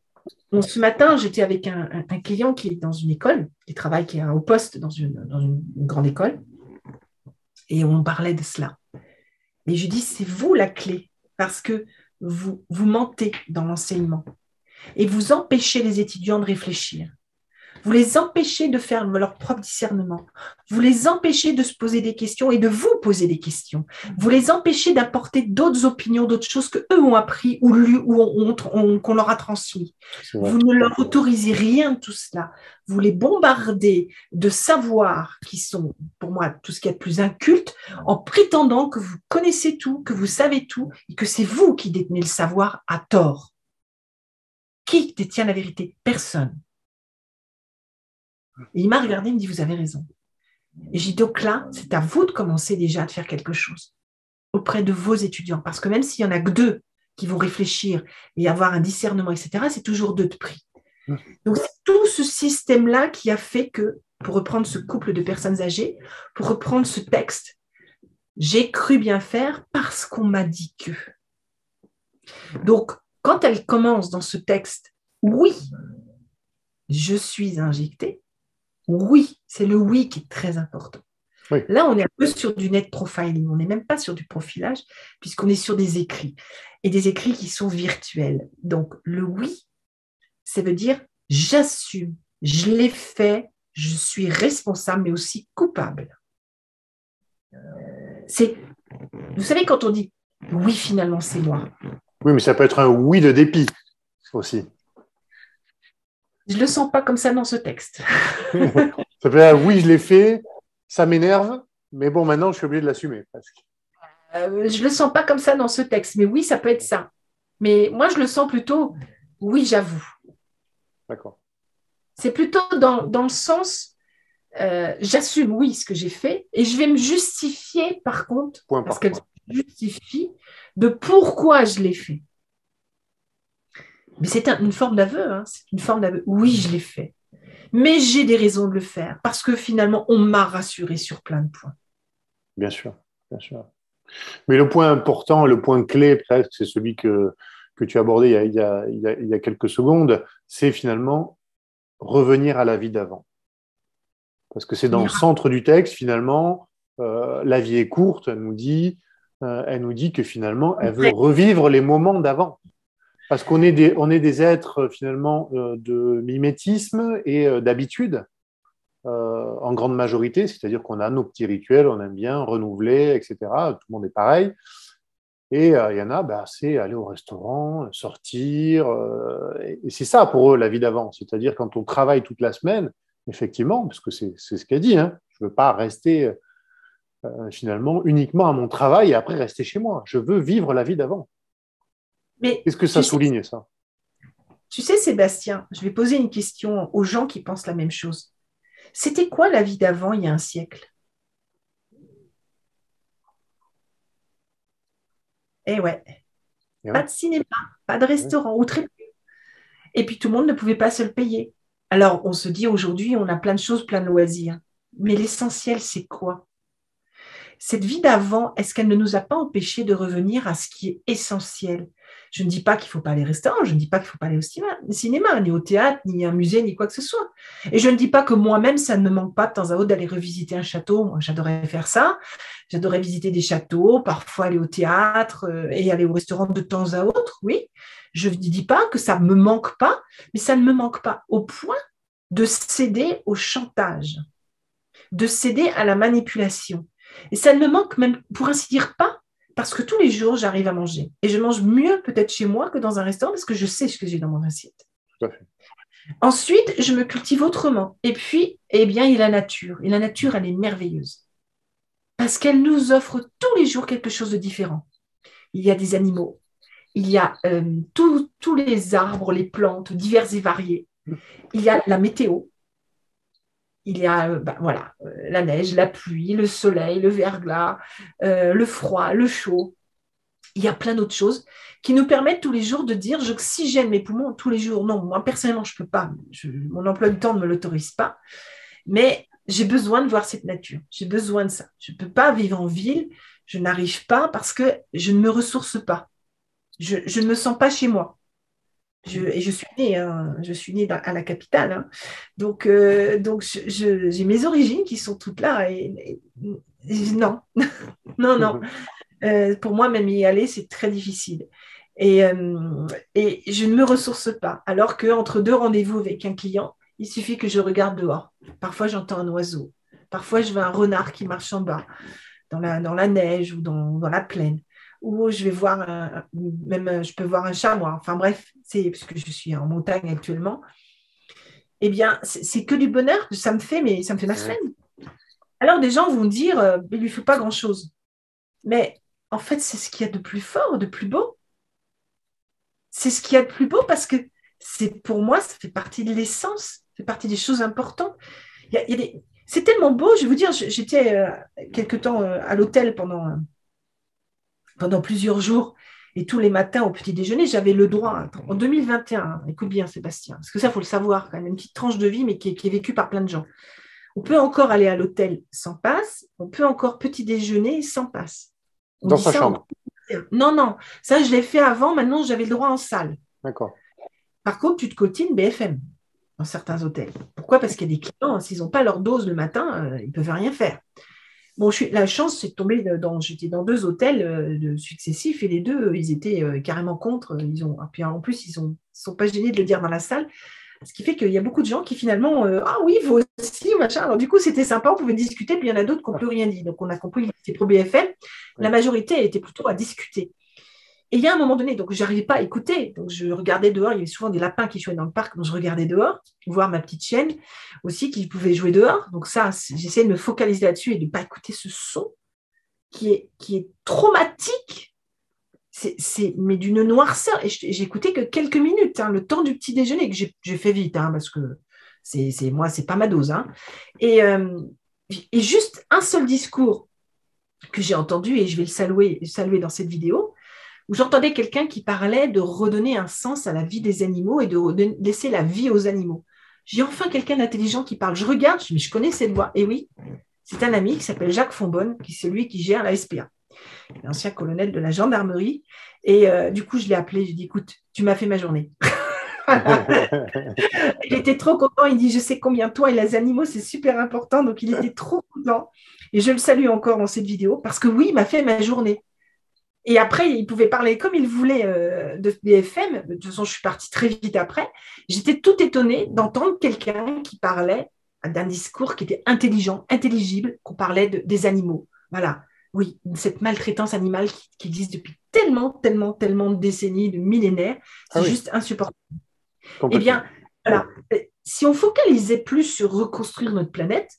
Ce matin, j'étais avec un client qui est dans une école, qui travaille, qui est au poste dans une grande école, et on parlait de cela. Et je dis, c'est vous la clé, parce que vous mentez dans l'enseignement et vous empêchez les étudiants de réfléchir. Vous les empêchez de faire leur propre discernement. Vous les empêchez de se poser des questions et de vous poser des questions. Vous les empêchez d'apporter d'autres opinions, d'autres choses qu'eux ont appris ou lu ou qu'on leur a transmis. Vous ne leur autorisez rien de tout cela. Vous les bombardez de savoirs qui sont, pour moi, tout ce qui est de plus inculte, en prétendant que vous connaissez tout, que vous savez tout et que c'est vous qui détenez le savoir à tort. Qui détient la vérité? Personne. Et il m'a regardé, il me dit, vous avez raison. Et j'ai dit, donc là, c'est à vous de commencer déjà à faire quelque chose auprès de vos étudiants. Parce que même s'il n'y en a que 2 qui vont réfléchir et avoir un discernement, etc., c'est toujours 2 de prix. Donc, c'est tout ce système-là qui a fait que, pour reprendre ce couple de personnes âgées, pour reprendre ce texte, j'ai cru bien faire parce qu'on m'a dit que. Donc, quand elle commence dans ce texte, oui, je suis injectée. Oui, c'est le oui qui est très important. Oui. Là, on est un peu sur du net profiling. On n'est même pas sur du profilage, puisqu'on est sur des écrits. Et des écrits qui sont virtuels. Donc, le oui, ça veut dire j'assume, je l'ai fait, je suis responsable, mais aussi coupable. Vous savez, quand on dit oui, finalement, c'est moi. Oui, mais ça peut être un oui de dépit aussi. Je ne le sens pas comme ça dans ce texte. Ça peut être oui, je l'ai fait, ça m'énerve, mais bon, maintenant, je suis obligé de l'assumer presque. Je ne le sens pas comme ça dans ce texte, mais oui, ça peut être ça. Mais moi, je le sens plutôt, oui, j'avoue. D'accord. C'est plutôt dans le sens, j'assume, oui, ce que j'ai fait, et je vais me justifier, par contre, parce qu'elle justifie de pourquoi je l'ai fait. Mais c'est une forme d'aveu, hein, c'est une forme d'aveu. Oui, je l'ai fait. Mais j'ai des raisons de le faire, parce que finalement, on m'a rassuré sur plein de points. Bien sûr, bien sûr. Mais le point important, le point clé, presque, c'est celui que tu as abordé il y a quelques secondes, c'est finalement revenir à la vie d'avant. Parce que c'est dans le centre du texte, finalement, la vie est courte, elle nous dit que finalement, elle veut revivre les moments d'avant. Parce qu'on est des êtres, finalement, de mimétisme et d'habitude, en grande majorité, c'est-à-dire qu'on a nos petits rituels, on aime bien renouveler, etc. Tout le monde est pareil. Et il y en a, c'est aller au restaurant, sortir. Et c'est ça pour eux, la vie d'avant. C'est-à-dire quand on travaille toute la semaine, effectivement, parce que c'est ce qu'elle dit, hein, je ne veux pas rester finalement uniquement à mon travail et après rester chez moi. Je veux vivre la vie d'avant. Qu'est-ce que ça souligne, ça? Tu sais, Sébastien, je vais poser une question aux gens qui pensent la même chose. C'était quoi la vie d'avant il y a un siècle? Eh ouais. pas de cinéma, pas de restaurant, ou très peu. Et puis tout le monde ne pouvait pas se le payer. Alors on se dit aujourd'hui, on a plein de choses, plein de loisirs. Mais l'essentiel, c'est quoi? Cette vie d'avant, est-ce qu'elle ne nous a pas empêchés de revenir à ce qui est essentiel? Je ne dis pas qu'il ne faut pas aller au restaurant, je ne dis pas qu'il ne faut pas aller au cinéma, ni au théâtre, ni à un musée, ni quoi que ce soit. Et je ne dis pas que moi-même, ça ne me manque pas de temps à autre d'aller revisiter un château. Moi, j'adorais faire ça. J'adorais visiter des châteaux, parfois aller au théâtre et aller au restaurant de temps à autre, oui. Je ne dis pas que ça ne me manque pas, mais ça ne me manque pas au point de céder au chantage, de céder à la manipulation. Et ça ne me manque même, pour ainsi dire, pas, parce que tous les jours, j'arrive à manger. Et je mange mieux peut-être chez moi que dans un restaurant parce que je sais ce que j'ai dans mon assiette. Tout à fait. Ensuite, je me cultive autrement. Et puis, eh bien, il y a la nature. Et la nature, elle est merveilleuse. Parce qu'elle nous offre tous les jours quelque chose de différent. Il y a des animaux. Il y a tous les arbres, les plantes divers et variés. Il y a la météo. Il y a la neige, la pluie, le soleil, le verglas, le froid, le chaud. Il y a plein d'autres choses qui nous permettent tous les jours de dire j'oxygène mes poumons tous les jours. Non, moi personnellement, je ne peux pas. Mon emploi du temps ne me l'autorise pas. Mais j'ai besoin de voir cette nature. J'ai besoin de ça. Je ne peux pas vivre en ville. Je n'arrive pas parce que je ne me ressource pas. Je ne me sens pas chez moi. Je suis née à la capitale. Hein. Donc j'ai mes origines qui sont toutes là. Et non, non. Pour moi, même y aller, c'est très difficile. Et je ne me ressource pas. Alors qu'entre deux rendez-vous avec un client, il suffit que je regarde dehors. Parfois, j'entends un oiseau. Parfois, je vois un renard qui marche en bas, dans la neige ou dans la plaine. Ou je vais voir, je peux voir un chamois. Enfin bref, puisque je suis en montagne actuellement. Eh bien, c'est que du bonheur. Ça me fait ma semaine. Alors, des gens vont me dire, il ne lui faut pas grand-chose. Mais en fait, c'est ce qu'il y a de plus fort, de plus beau. C'est ce qu'il y a de plus beau parce que pour moi, ça fait partie de l'essence, ça fait partie des choses importantes. C'est tellement beau, je vais vous dire, j'étais quelque temps à l'hôtel pendant plusieurs jours et tous les matins au petit déjeuner, j'avais le droit, en 2021, écoute bien Sébastien, parce que ça, il faut le savoir quand même, une petite tranche de vie, mais qui est vécue par plein de gens. On peut encore aller à l'hôtel sans passe, on peut encore petit déjeuner sans passe. Dans sa chambre. Non, ça je l'ai fait avant, maintenant j'avais le droit en salle. D'accord. Par contre, tu te cotines BFM dans certains hôtels. Pourquoi? Parce qu'il y a des clients, s'ils n'ont pas leur dose le matin, ils ne peuvent rien faire. Bon, la chance, c'est de tomber j'étais dans 2 hôtels successifs et les 2, ils étaient carrément contre. Puis en plus, ils ne sont pas gênés de le dire dans la salle. Ce qui fait qu'il y a beaucoup de gens qui finalement, ah oui, vous aussi, machin. Alors du coup, c'était sympa, on pouvait discuter, puis il y en a d'autres qui n'ont plus rien dit. Donc on a compris que c'était pro BFM. La majorité était plutôt à discuter. Et il y a un moment donné, donc je n'arrivais pas à écouter. Donc je regardais dehors, il y avait souvent des lapins qui jouaient dans le parc, donc je regardais dehors, voir ma petite chienne aussi qui pouvait jouer dehors. Donc ça, j'essayais de me focaliser là-dessus et de ne pas écouter ce son qui est traumatique. Mais d'une noirceur. Et j'ai écouté que quelques minutes, le temps du petit déjeuner, que j'ai fait vite, parce que moi, c'est pas ma dose. Et juste un seul discours que j'ai entendu, et je vais le saluer dans cette vidéo, où j'entendais quelqu'un qui parlait de redonner un sens à la vie des animaux et de laisser la vie aux animaux. J'ai enfin quelqu'un d'intelligent qui parle. Je regarde, mais je connais cette voix. Et oui, c'est un ami qui s'appelle Jacques Fonbonne, qui est celui qui gère la SPA. L'ancien colonel de la gendarmerie. Et du coup, je l'ai appelé, je lui ai dit, écoute, tu m'as fait ma journée. Il était trop content, il dit, je sais combien toi et les animaux, c'est super important. Donc, il était trop content. Et je le salue encore dans cette vidéo parce que oui, il m'a fait ma journée. Et après, il pouvait parler comme il voulait de BFM. De toute façon, je suis partie très vite après. J'étais tout étonnée d'entendre quelqu'un qui parlait d'un discours qui était intelligent, intelligible, qu'on parlait des animaux. Voilà. Oui, cette maltraitance animale qui existe depuis tellement de décennies, de millénaires, c'est juste insupportable. Eh bien, voilà, si on focalisait plus sur reconstruire notre planète,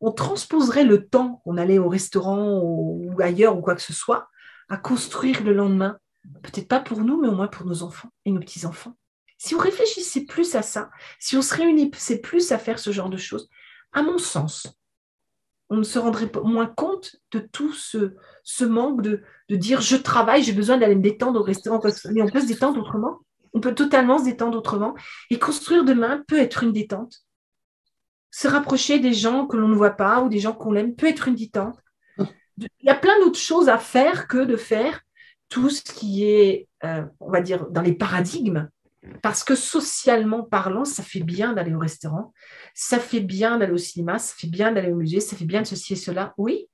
on transposerait le temps qu'on allait au restaurant ou ailleurs ou quoi que ce soit à construire le lendemain. Peut-être pas pour nous, mais au moins pour nos enfants et nos petits-enfants. Si on réfléchissait plus à ça, si on se réunissait plus à faire ce genre de choses, à mon sens, on ne se rendrait moins compte de tout ce manque de dire je travaille, j'ai besoin d'aller me détendre au restaurant. Mais on peut se détendre autrement. On peut totalement se détendre autrement. Et construire demain peut être une détente. Se rapprocher des gens que l'on ne voit pas ou des gens qu'on aime peut être une détente. Il y a plein d'autres choses à faire que de faire tout ce qui est, on va dire, dans les paradigmes. Parce que socialement parlant, ça fait bien d'aller au restaurant, ça fait bien d'aller au cinéma, ça fait bien d'aller au musée, ça fait bien de ceci et cela, oui.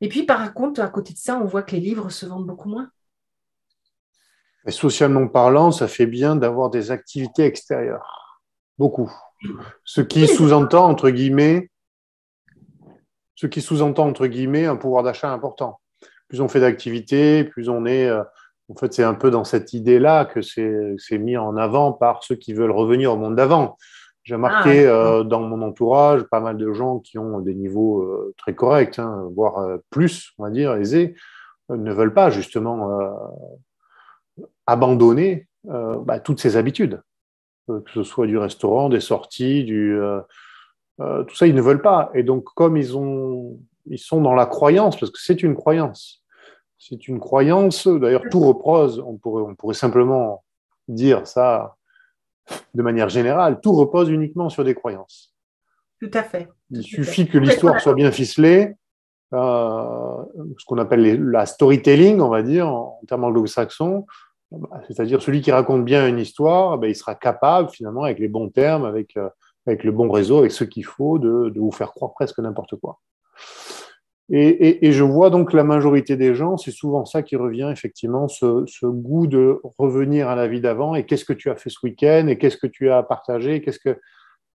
Et puis, par contre, à côté de ça, on voit que les livres se vendent beaucoup moins. Et socialement parlant, ça fait bien d'avoir des activités extérieures. Beaucoup. Ce qui sous-entend, entre guillemets, un pouvoir d'achat important. Plus on fait d'activités, plus on est... en fait, c'est un peu dans cette idée-là que c'est mis en avant par ceux qui veulent revenir au monde d'avant. J'ai remarqué dans mon entourage pas mal de gens qui ont des niveaux très corrects, hein, voire plus, on va dire, aisés, ne veulent pas justement abandonner toutes ces habitudes, que ce soit du restaurant, des sorties, tout ça, ils ne veulent pas. Et donc, comme ils sont dans la croyance, parce que c'est une croyance, d'ailleurs, tout repose, on pourrait simplement dire ça de manière générale, tout repose uniquement sur des croyances. Tout à fait. Il suffit que l'histoire soit bien ficelée, ce qu'on appelle la storytelling, on va dire, en termes anglo-saxons, c'est-à-dire celui qui raconte bien une histoire, il sera capable, finalement, avec les bons termes, avec le bon réseau, avec ce qu'il faut, de vous faire croire presque n'importe quoi. Et je vois donc la majorité des gens, c'est souvent ça qui revient, effectivement, ce goût de revenir à la vie d'avant, et qu'est-ce que tu as fait ce week-end, et qu'est-ce que tu as partagé,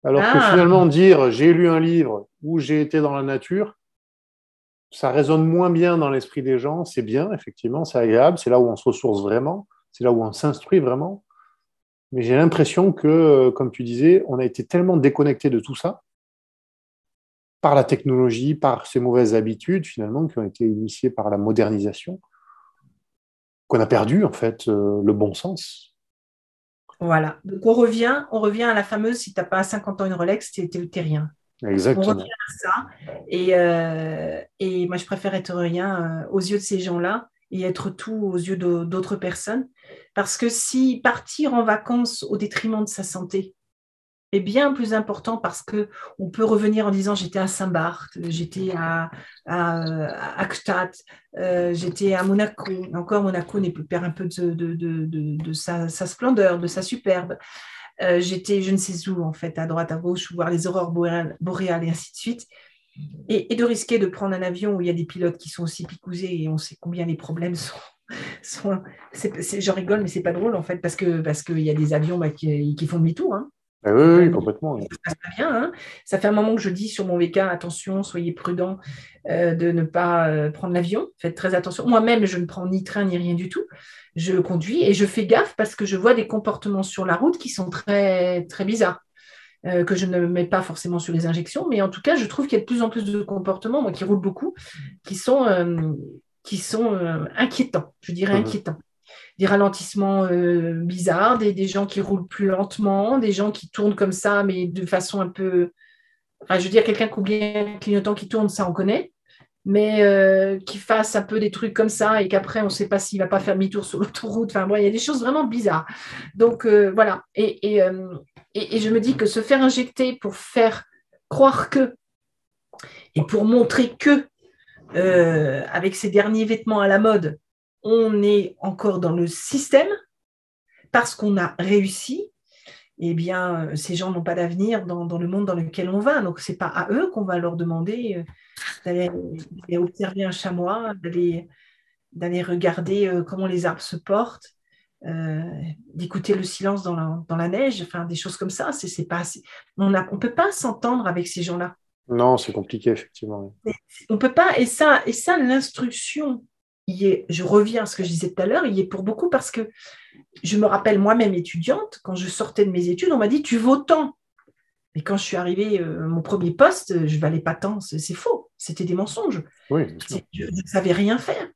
alors que finalement dire j'ai lu un livre ou j'ai été dans la nature, ça résonne moins bien dans l'esprit des gens, c'est bien, effectivement, c'est agréable, c'est là où on se ressource vraiment, c'est là où on s'instruit vraiment, mais j'ai l'impression que, comme tu disais, on a été tellement déconnecté de tout ça, par la technologie, par ces mauvaises habitudes, finalement, qui ont été initiées par la modernisation, qu'on a perdu, en fait, le bon sens. Voilà. Donc, on revient à la fameuse, si tu n'as pas 50 ans une Rolex, tu n'es rien. Exactement. On revient à ça. Et moi, je préfère être rien aux yeux de ces gens-là et être tout aux yeux d'autres personnes. Parce que si partir en vacances au détriment de sa santé est bien plus important, parce qu'on peut revenir en disant j'étais à Saint-Barth, j'étais à Gstaad, j'étais à Monaco. Encore, Monaco perd un peu de sa splendeur, de sa superbe. J'étais je ne sais où, en fait, à droite, à gauche, voir les aurores boréales et ainsi de suite. Et de risquer de prendre un avion où il y a des pilotes qui sont aussi picousés et on sait combien les problèmes sont j'en rigole, mais c'est pas drôle, en fait, parce qu'il y a des avions qui font demi-tour. Hein. Oui, complètement. Ça se passe bien, hein. Ça fait un moment que je dis sur mon VK, attention, soyez prudents de ne pas prendre l'avion. Faites très attention. Moi-même, je ne prends ni train ni rien du tout. Je conduis et je fais gaffe parce que je vois des comportements sur la route qui sont très, très bizarres, que je ne mets pas forcément sur les injections. Mais en tout cas, je trouve qu'il y a de plus en plus de comportements, moi qui roule beaucoup, qui sont inquiétants, je dirais inquiétants. Des ralentissements bizarres, des gens qui roulent plus lentement, des gens qui tournent comme ça, mais de façon un peu... Enfin, je veux dire, quelqu'un qui oublie un clignotant qui tourne, ça on connaît, mais qui fasse un peu des trucs comme ça et qu'après, on ne sait pas s'il ne va pas faire demi-tour sur l'autoroute. Enfin, bon, il y a des choses vraiment bizarres. Donc, voilà. Et je me dis que se faire injecter pour faire croire que, et pour montrer que, avec ces derniers vêtements à la mode, on est encore dans le système parce qu'on a réussi, eh bien, ces gens n'ont pas d'avenir dans le monde dans lequel on va. Donc, ce n'est pas à eux qu'on va leur demander d'aller observer un chamois, d'aller regarder comment les arbres se portent, d'écouter le silence dans la neige, enfin, des choses comme ça. C'est pas assez. On ne peut pas s'entendre avec ces gens-là. Non, c'est compliqué, effectivement. On ne peut pas. Et ça l'instruction, je reviens à ce que je disais tout à l'heure, il y est pour beaucoup parce que je me rappelle moi-même étudiante, quand je sortais de mes études, on m'a dit tu vaux tant. Mais quand je suis arrivée à mon premier poste, je ne valais pas tant. C'est faux. C'était des mensonges. Oui, je ne savais rien faire.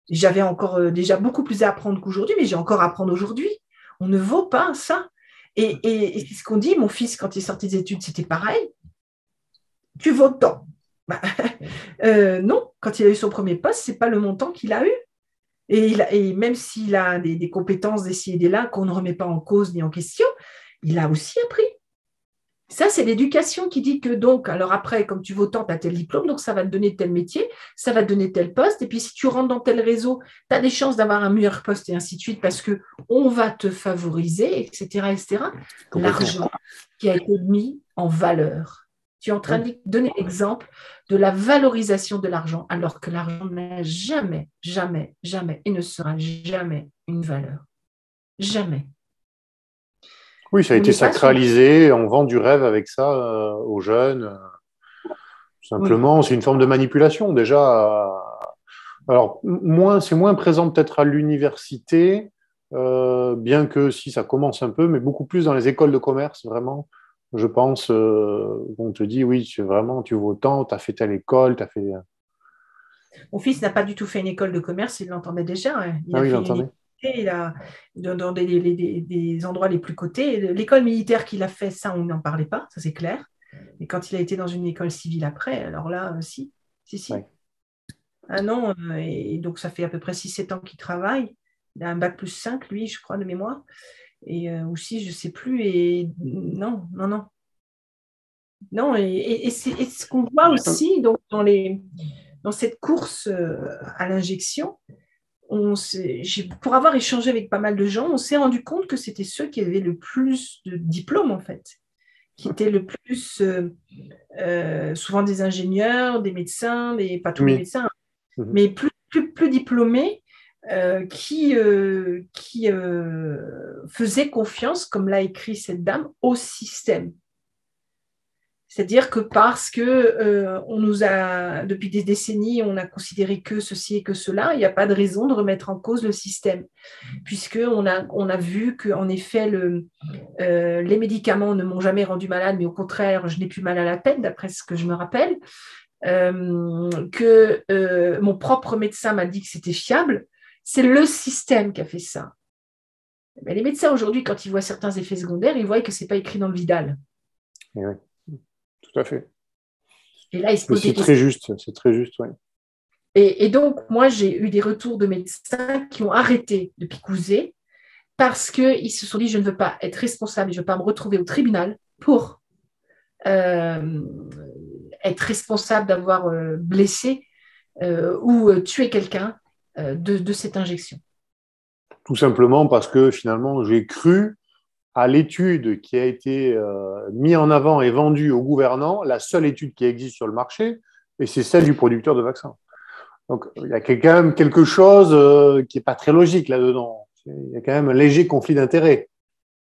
J'avais encore déjà beaucoup plus à apprendre qu'aujourd'hui, mais j'ai encore à apprendre aujourd'hui. On ne vaut pas ça. Et c'est ce qu'on dit, mon fils, quand il sortait des études, c'était pareil. Tu vaux tant. Bah, non, quand il a eu son premier poste, ce n'est pas le montant qu'il a eu. Et même s'il a des compétences d'ici et là qu'on ne remet pas en cause ni en question, il a aussi appris. Ça, c'est l'éducation qui dit que donc, alors après, comme tu vaux tant, tu as tel diplôme, donc ça va te donner tel métier, ça va te donner tel poste, et puis si tu rentres dans tel réseau, tu as des chances d'avoir un meilleur poste et ainsi de suite, parce qu'on va te favoriser, etc., etc. L'argent qui a été mis en valeur. Tu es en train de donner l'exemple de la valorisation de l'argent, alors que l'argent n'a jamais, jamais, jamais, et ne sera jamais une valeur. Jamais. Oui, ça a été sacralisé, on vend du rêve avec ça aux jeunes. Simplement, oui. C'est une forme de manipulation déjà. Alors, c'est moins présent peut-être à l'université, bien que si ça commence un peu, mais beaucoup plus dans les écoles de commerce, vraiment. Je pense on te dit, oui, vraiment, tu vaux tant, tu as fait telle école, tu as fait… Mon fils n'a pas du tout fait une école de commerce, il l'entendait déjà. Hein. Il a fait une il a dans des endroits les plus cotés. L'école militaire qu'il a fait, ça, on n'en parlait pas, ça c'est clair. Et quand il a été dans une école civile après, alors là, si. Ouais. Un an, et donc ça fait à peu près 6-7 ans qu'il travaille. Il a un bac plus 5, lui, je crois, de mémoire. Et aussi, je ne sais plus. Et non. Non, et ce qu'on voit aussi donc, dans cette course à l'injection, pour avoir échangé avec pas mal de gens, on s'est rendu compte que c'était ceux qui avaient le plus de diplômes, en fait, qui étaient le plus, souvent des ingénieurs, des médecins, pas tous les médecins, mais plus diplômés, qui faisaient confiance, comme l'a écrit cette dame, au système. C'est-à-dire que parce que on nous a, depuis des décennies, on a considéré que ceci et que cela, il n'y a pas de raison de remettre en cause le système, puisqu'on a vu qu'en effet, les médicaments ne m'ont jamais rendu malade, mais au contraire, je n'ai plus mal à la tête, d'après ce que je me rappelle, que mon propre médecin m'a dit que c'était fiable. C'est le système qui a fait ça. Mais les médecins, aujourd'hui, quand ils voient certains effets secondaires, ils voient que ce n'est pas écrit dans le Vidal. Oui. Tout à fait. Et là, c'est très juste, oui. Et donc, moi, j'ai eu des retours de médecins qui ont arrêté de picouser parce qu'ils se sont dit, je ne veux pas être responsable et je ne veux pas me retrouver au tribunal pour être responsable d'avoir blessé ou tué quelqu'un de cette injection. Tout simplement parce que finalement, j'ai cru à l'étude qui a été mise en avant et vendue aux gouvernants, la seule étude qui existe sur le marché, et c'est celle du producteur de vaccins. Donc, il y a quand même quelque chose qui n'est pas très logique là-dedans. Il y a quand même un léger conflit d'intérêts.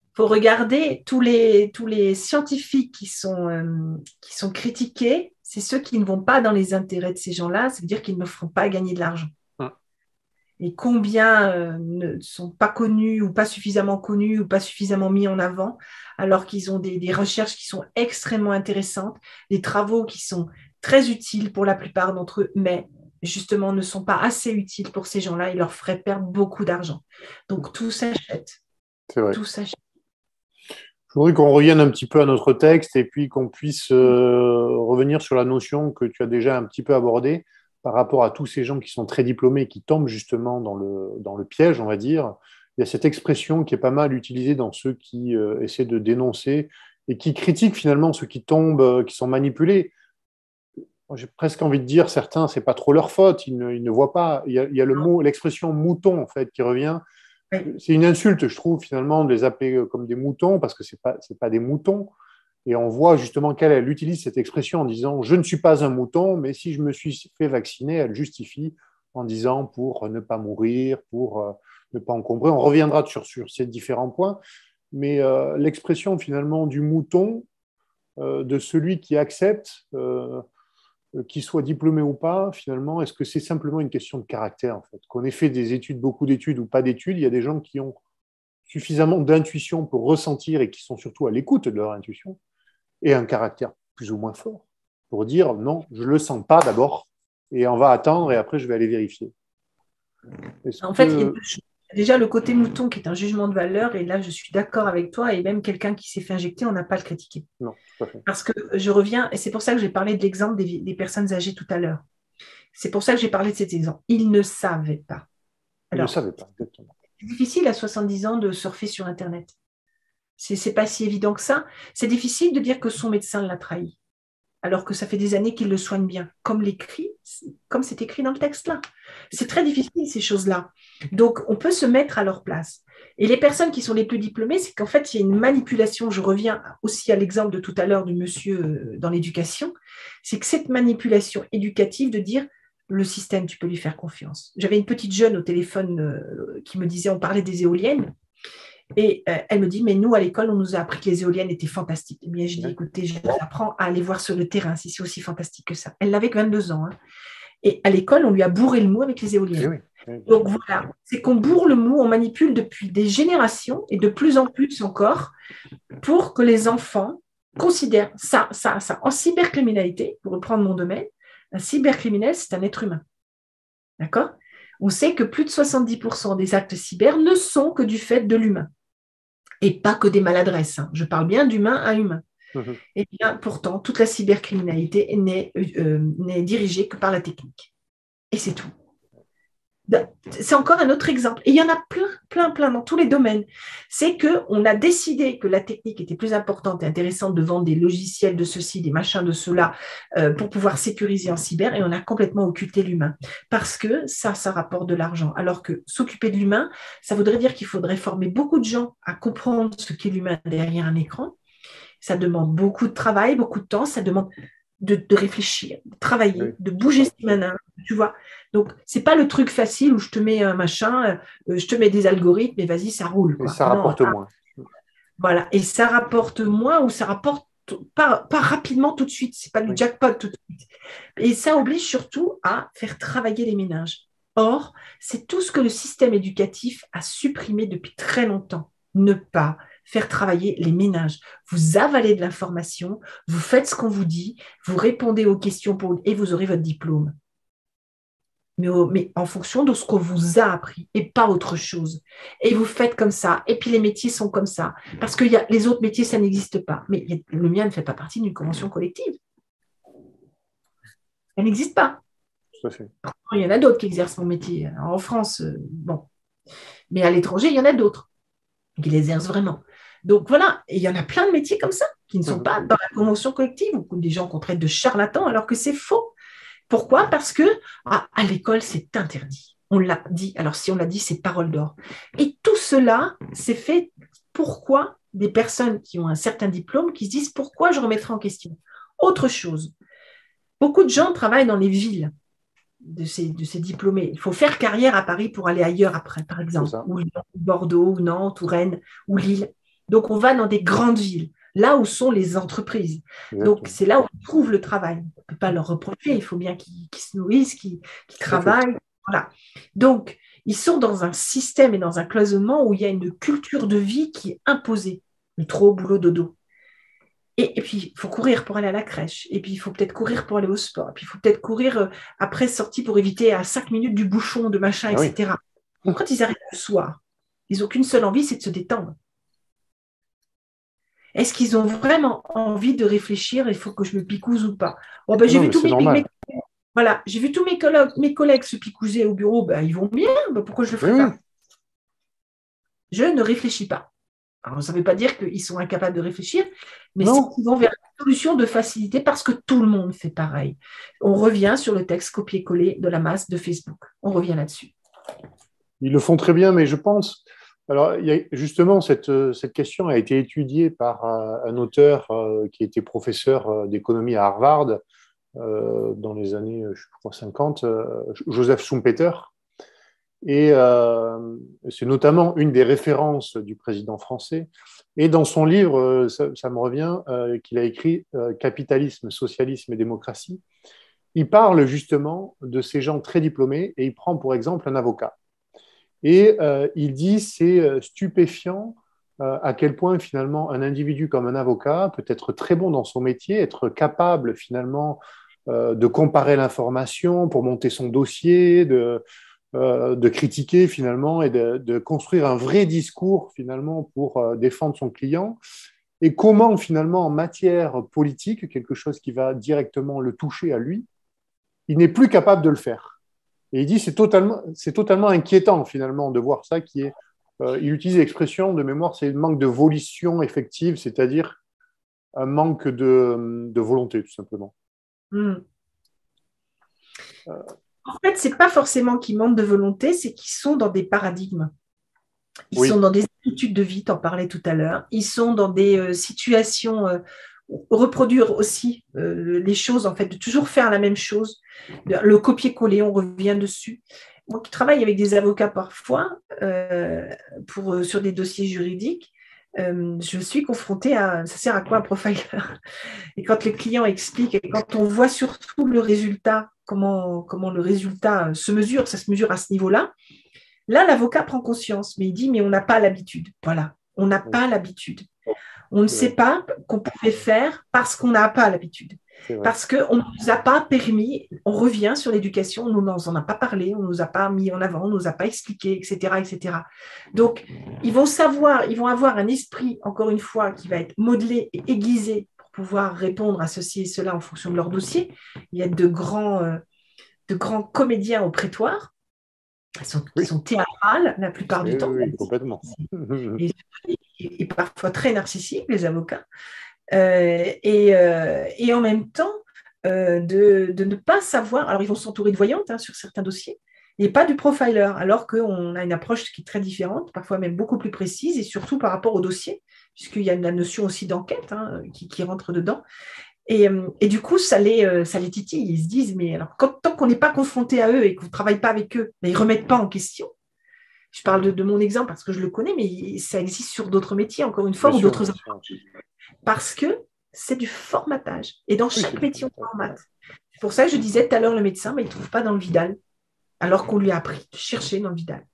Il faut regarder tous les scientifiques qui sont critiqués, c'est ceux qui ne vont pas dans les intérêts de ces gens-là, ça veut dire qu'ils ne feront pas gagner de l'argent. Et combien ne sont pas connus ou pas suffisamment connus ou pas suffisamment mis en avant, alors qu'ils ont des recherches qui sont extrêmement intéressantes, des travaux qui sont très utiles pour la plupart d'entre eux, mais justement ne sont pas assez utiles pour ces gens-là et leur feraient perdre beaucoup d'argent. Donc tout s'achète. C'est vrai. Tout s'achète. Je voudrais qu'on revienne un petit peu à notre texte et puis qu'on puisse revenir sur la notion que tu as déjà un petit peu abordée par rapport à tous ces gens qui sont très diplômés et qui tombent justement dans le piège, on va dire. Il y a cette expression qui est pas mal utilisée dans ceux qui essaient de dénoncer et qui critiquent finalement ceux qui tombent, qui sont manipulés. J'ai presque envie de dire, certains, c'est pas trop leur faute, ils ne voient pas. Il y a l'expression mouton, en fait, qui revient. C'est une insulte, je trouve, finalement, de les appeler comme des moutons, parce que c'est pas des moutons. Et on voit justement qu'elle utilise cette expression en disant « je ne suis pas un mouton, mais si je me suis fait vacciner », elle justifie en disant pour ne pas mourir, pour ne pas encombrer. On reviendra sur ces différents points, mais l'expression finalement du mouton, de celui qui accepte, qu'il soit diplômé ou pas, finalement, est-ce que c'est simplement une question de caractère, en fait ? Qu'on ait fait des études, beaucoup d'études ou pas d'études, il y a des gens qui ont suffisamment d'intuition pour ressentir et qui sont surtout à l'écoute de leur intuition, et un caractère plus ou moins fort pour dire non, je ne le sens pas d'abord, et on va attendre, et après je vais aller vérifier. En fait, il y a deux choses. déjà le côté mouton qui est un jugement de valeur, et là je suis d'accord avec toi, et même quelqu'un qui s'est fait injecter, on n'a pas à le critiquer. Non, tout à fait. Parce que je reviens, et c'est pour ça que j'ai parlé de l'exemple des personnes âgées tout à l'heure. C'est pour ça que j'ai parlé de cet exemple. Ils ne savaient pas. Ils ne Alors, savaient pas, exactement. c'est difficile à 70 ans de surfer sur Internet. C'est pas si évident que ça. C'est difficile de dire que son médecin l'a trahi, alors que ça fait des années qu'il le soigne bien, comme c'est écrit dans le texte là. C'est très difficile ces choses-là. Donc, on peut se mettre à leur place. Et les personnes qui sont les plus diplômées, c'est qu'en fait, il y a une manipulation. Je reviens aussi à l'exemple de tout à l'heure du monsieur dans l'éducation. C'est que cette manipulation éducative de dire le système, tu peux lui faire confiance. J'avais une petite jeune au téléphone qui me disait, on parlait des éoliennes. Et elle me dit, mais nous, à l'école, on nous a appris que les éoliennes étaient fantastiques. Et bien, je dis, écoutez, je vous apprends à aller voir sur le terrain si c'est aussi fantastique que ça. Elle n'avait que 22 ans. Hein. Et à l'école, on lui a bourré le mou avec les éoliennes. Oui. Donc voilà, c'est qu'on bourre le mou, on manipule depuis des générations et de plus en plus encore pour que les enfants considèrent ça. En cybercriminalité, pour reprendre mon domaine, un cybercriminel, c'est un être humain. D'accord ? On sait que plus de 70% des actes cyber ne sont que du fait de l'humain. Et pas que des maladresses. Hein. Je parle bien d'humain à humain. Et bien, pourtant, toute la cybercriminalité n'est dirigée que par la technique. Et c'est tout. C'est encore un autre exemple. Et il y en a plein dans tous les domaines. C'est qu'on a décidé que la technique était plus importante et intéressante de vendre des logiciels de ceci, des machins de cela, pour pouvoir sécuriser en cyber, et on a complètement occulté l'humain. Parce que ça rapporte de l'argent. Alors que s'occuper de l'humain, ça voudrait dire qu'il faudrait former beaucoup de gens à comprendre ce qu'est l'humain derrière un écran. Ça demande beaucoup de travail, beaucoup de temps, ça demande de réfléchir, de travailler, de bouger ses mains, tu vois. Donc, c'est pas le truc facile où je te mets un machin, je te mets des algorithmes et vas-y, ça roule. Quoi. Et ça rapporte moins. Voilà, et ça rapporte moins ou ça rapporte pas rapidement tout de suite, c'est pas du jackpot tout de suite. Et ça oblige surtout à faire travailler les ménages. Or, c'est tout ce que le système éducatif a supprimé depuis très longtemps. Ne pas faire travailler les ménages. Vous avalez de l'information, vous faites ce qu'on vous dit, vous répondez aux questions et vous aurez votre diplôme. Mais en fonction de ce qu'on vous a appris et pas autre chose. Et vous faites comme ça. Et puis les métiers sont comme ça. Parce que les autres métiers, ça n'existe pas. Mais le mien ne fait pas partie d'une convention collective. Elle n'existe pas. Tout à fait. Il y en a d'autres qui exercent mon métier. Alors, en France, bon. Mais à l'étranger, il y en a d'autres qui l'exercent vraiment. Donc voilà, et il y en a plein de métiers comme ça qui ne sont pas dans la convention collective, ou des gens qu'on traite de charlatans alors que c'est faux. Pourquoi ? Parce que à l'école, c'est interdit. On l'a dit. Alors si on l'a dit, c'est parole d'or. Et tout cela, c'est fait pourquoi des personnes qui ont un certain diplôme qui se disent pourquoi je remettrai en question. Autre chose, beaucoup de gens travaillent dans les villes de ces diplômés. Il faut faire carrière à Paris pour aller ailleurs après, par exemple, ou Bordeaux, ou Nantes, ou Rennes, ou Lille. Donc, on va dans des grandes villes, là où sont les entreprises. Exactement. Donc, c'est là où on trouve le travail. On ne peut pas leur reprocher, il faut bien qu'ils se nourrissent, qu'ils travaillent. Voilà. Donc, ils sont dans un système et dans un cloisonnement où il y a une culture de vie qui est imposée. Métro, boulot, dodo. Et puis, il faut courir pour aller à la crèche. Et puis, il faut peut-être courir pour aller au sport. Et puis, il faut peut-être courir après sortie pour éviter à 5 minutes du bouchon, de machin, etc. Donc, quand ils arrivent le soir, ils n'ont qu'une seule envie, c'est de se détendre. Est-ce qu'ils ont vraiment envie de réfléchir, il faut que je me picouse ou pas ? J'ai vu tous mes collègues se picouser au bureau, ils vont bien, pourquoi je ne le ferai pas ? Je ne réfléchis pas. Alors, ça ne veut pas dire qu'ils sont incapables de réfléchir, mais c'est qu'ils vont vers une solution de facilité parce que tout le monde fait pareil. On revient sur le texte copié-collé de la masse de Facebook. On revient là-dessus. Ils le font très bien, mais je pense... Alors, justement, cette question a été étudiée par un auteur qui était professeur d'économie à Harvard dans les années, je crois, 50, Joseph Schumpeter. Et c'est notamment une des références du président français. Et dans son livre, ça me revient, qu'il a écrit « Capitalisme, socialisme et démocratie », il parle justement de ces gens très diplômés et il prend pour exemple un avocat. Et il dit c'est stupéfiant à quel point finalement un individu comme un avocat peut être très bon dans son métier, être capable finalement de comparer l'information pour monter son dossier, de critiquer finalement et de construire un vrai discours finalement pour défendre son client. Et comment finalement en matière politique, quelque chose qui va directement le toucher à lui, il n'est plus capable de le faire. Et il dit c'est totalement inquiétant finalement de voir ça qui est. Il utilise l'expression de mémoire, c'est le manque de volition effective, c'est-à-dire un manque de volonté tout simplement. Mm. En fait, c'est pas forcément qu'ils manquent de volonté, c'est qu'ils sont dans des paradigmes. Ils Oui. sont dans des habitudes de vie, tu en parlais tout à l'heure. Ils sont dans des situations, reproduire aussi les choses, en fait, de toujours faire la même chose. Le copier-coller, on revient dessus. Moi qui travaille avec des avocats parfois sur des dossiers juridiques, je suis confrontée à ça sert à quoi un profiler? Et quand les clients expliquent, et quand on voit surtout le résultat, comment le résultat se mesure, ça se mesure à ce niveau-là, là, l'avocat prend conscience, mais il dit, mais on n'a pas l'habitude. Voilà, on n'a pas l'habitude. On ne sait pas qu'on pouvait faire parce qu'on n'a pas l'habitude. Parce qu'on ne nous a pas permis, on revient sur l'éducation, on ne nous en a pas parlé, on ne nous a pas mis en avant, on ne nous a pas expliqué, etc., etc. Donc, ils vont avoir un esprit, encore une fois, qui va être modelé et aiguisé pour pouvoir répondre à ceci et cela en fonction de leur dossier. Il y a de grands comédiens au prétoire qui sont théâtrales la plupart du temps. Oui, complètement. Et parfois très narcissiques, les avocats. Et en même temps, de ne pas savoir. Alors, ils vont s'entourer de voyantes sur certains dossiers, et pas du profiler, alors qu'on a une approche qui est très différente, parfois même beaucoup plus précise, et surtout par rapport au dossier, puisqu'il y a la notion aussi d'enquête qui rentre dedans. Et du coup, ça les titille. Ils se disent, mais alors, tant qu'on n'est pas confronté à eux et qu'on ne travaille pas avec eux, mais ils ne remettent pas en question. Je parle de mon exemple parce que je le connais, mais ça existe sur d'autres métiers, encore une fois, ou d'autres approches. Parce que c'est du formatage. Et dans chaque métier, on formate. C'est pour ça que je disais tout à l'heure, le médecin, mais il ne trouve pas dans le Vidal, alors qu'on lui a appris de chercher dans le Vidal.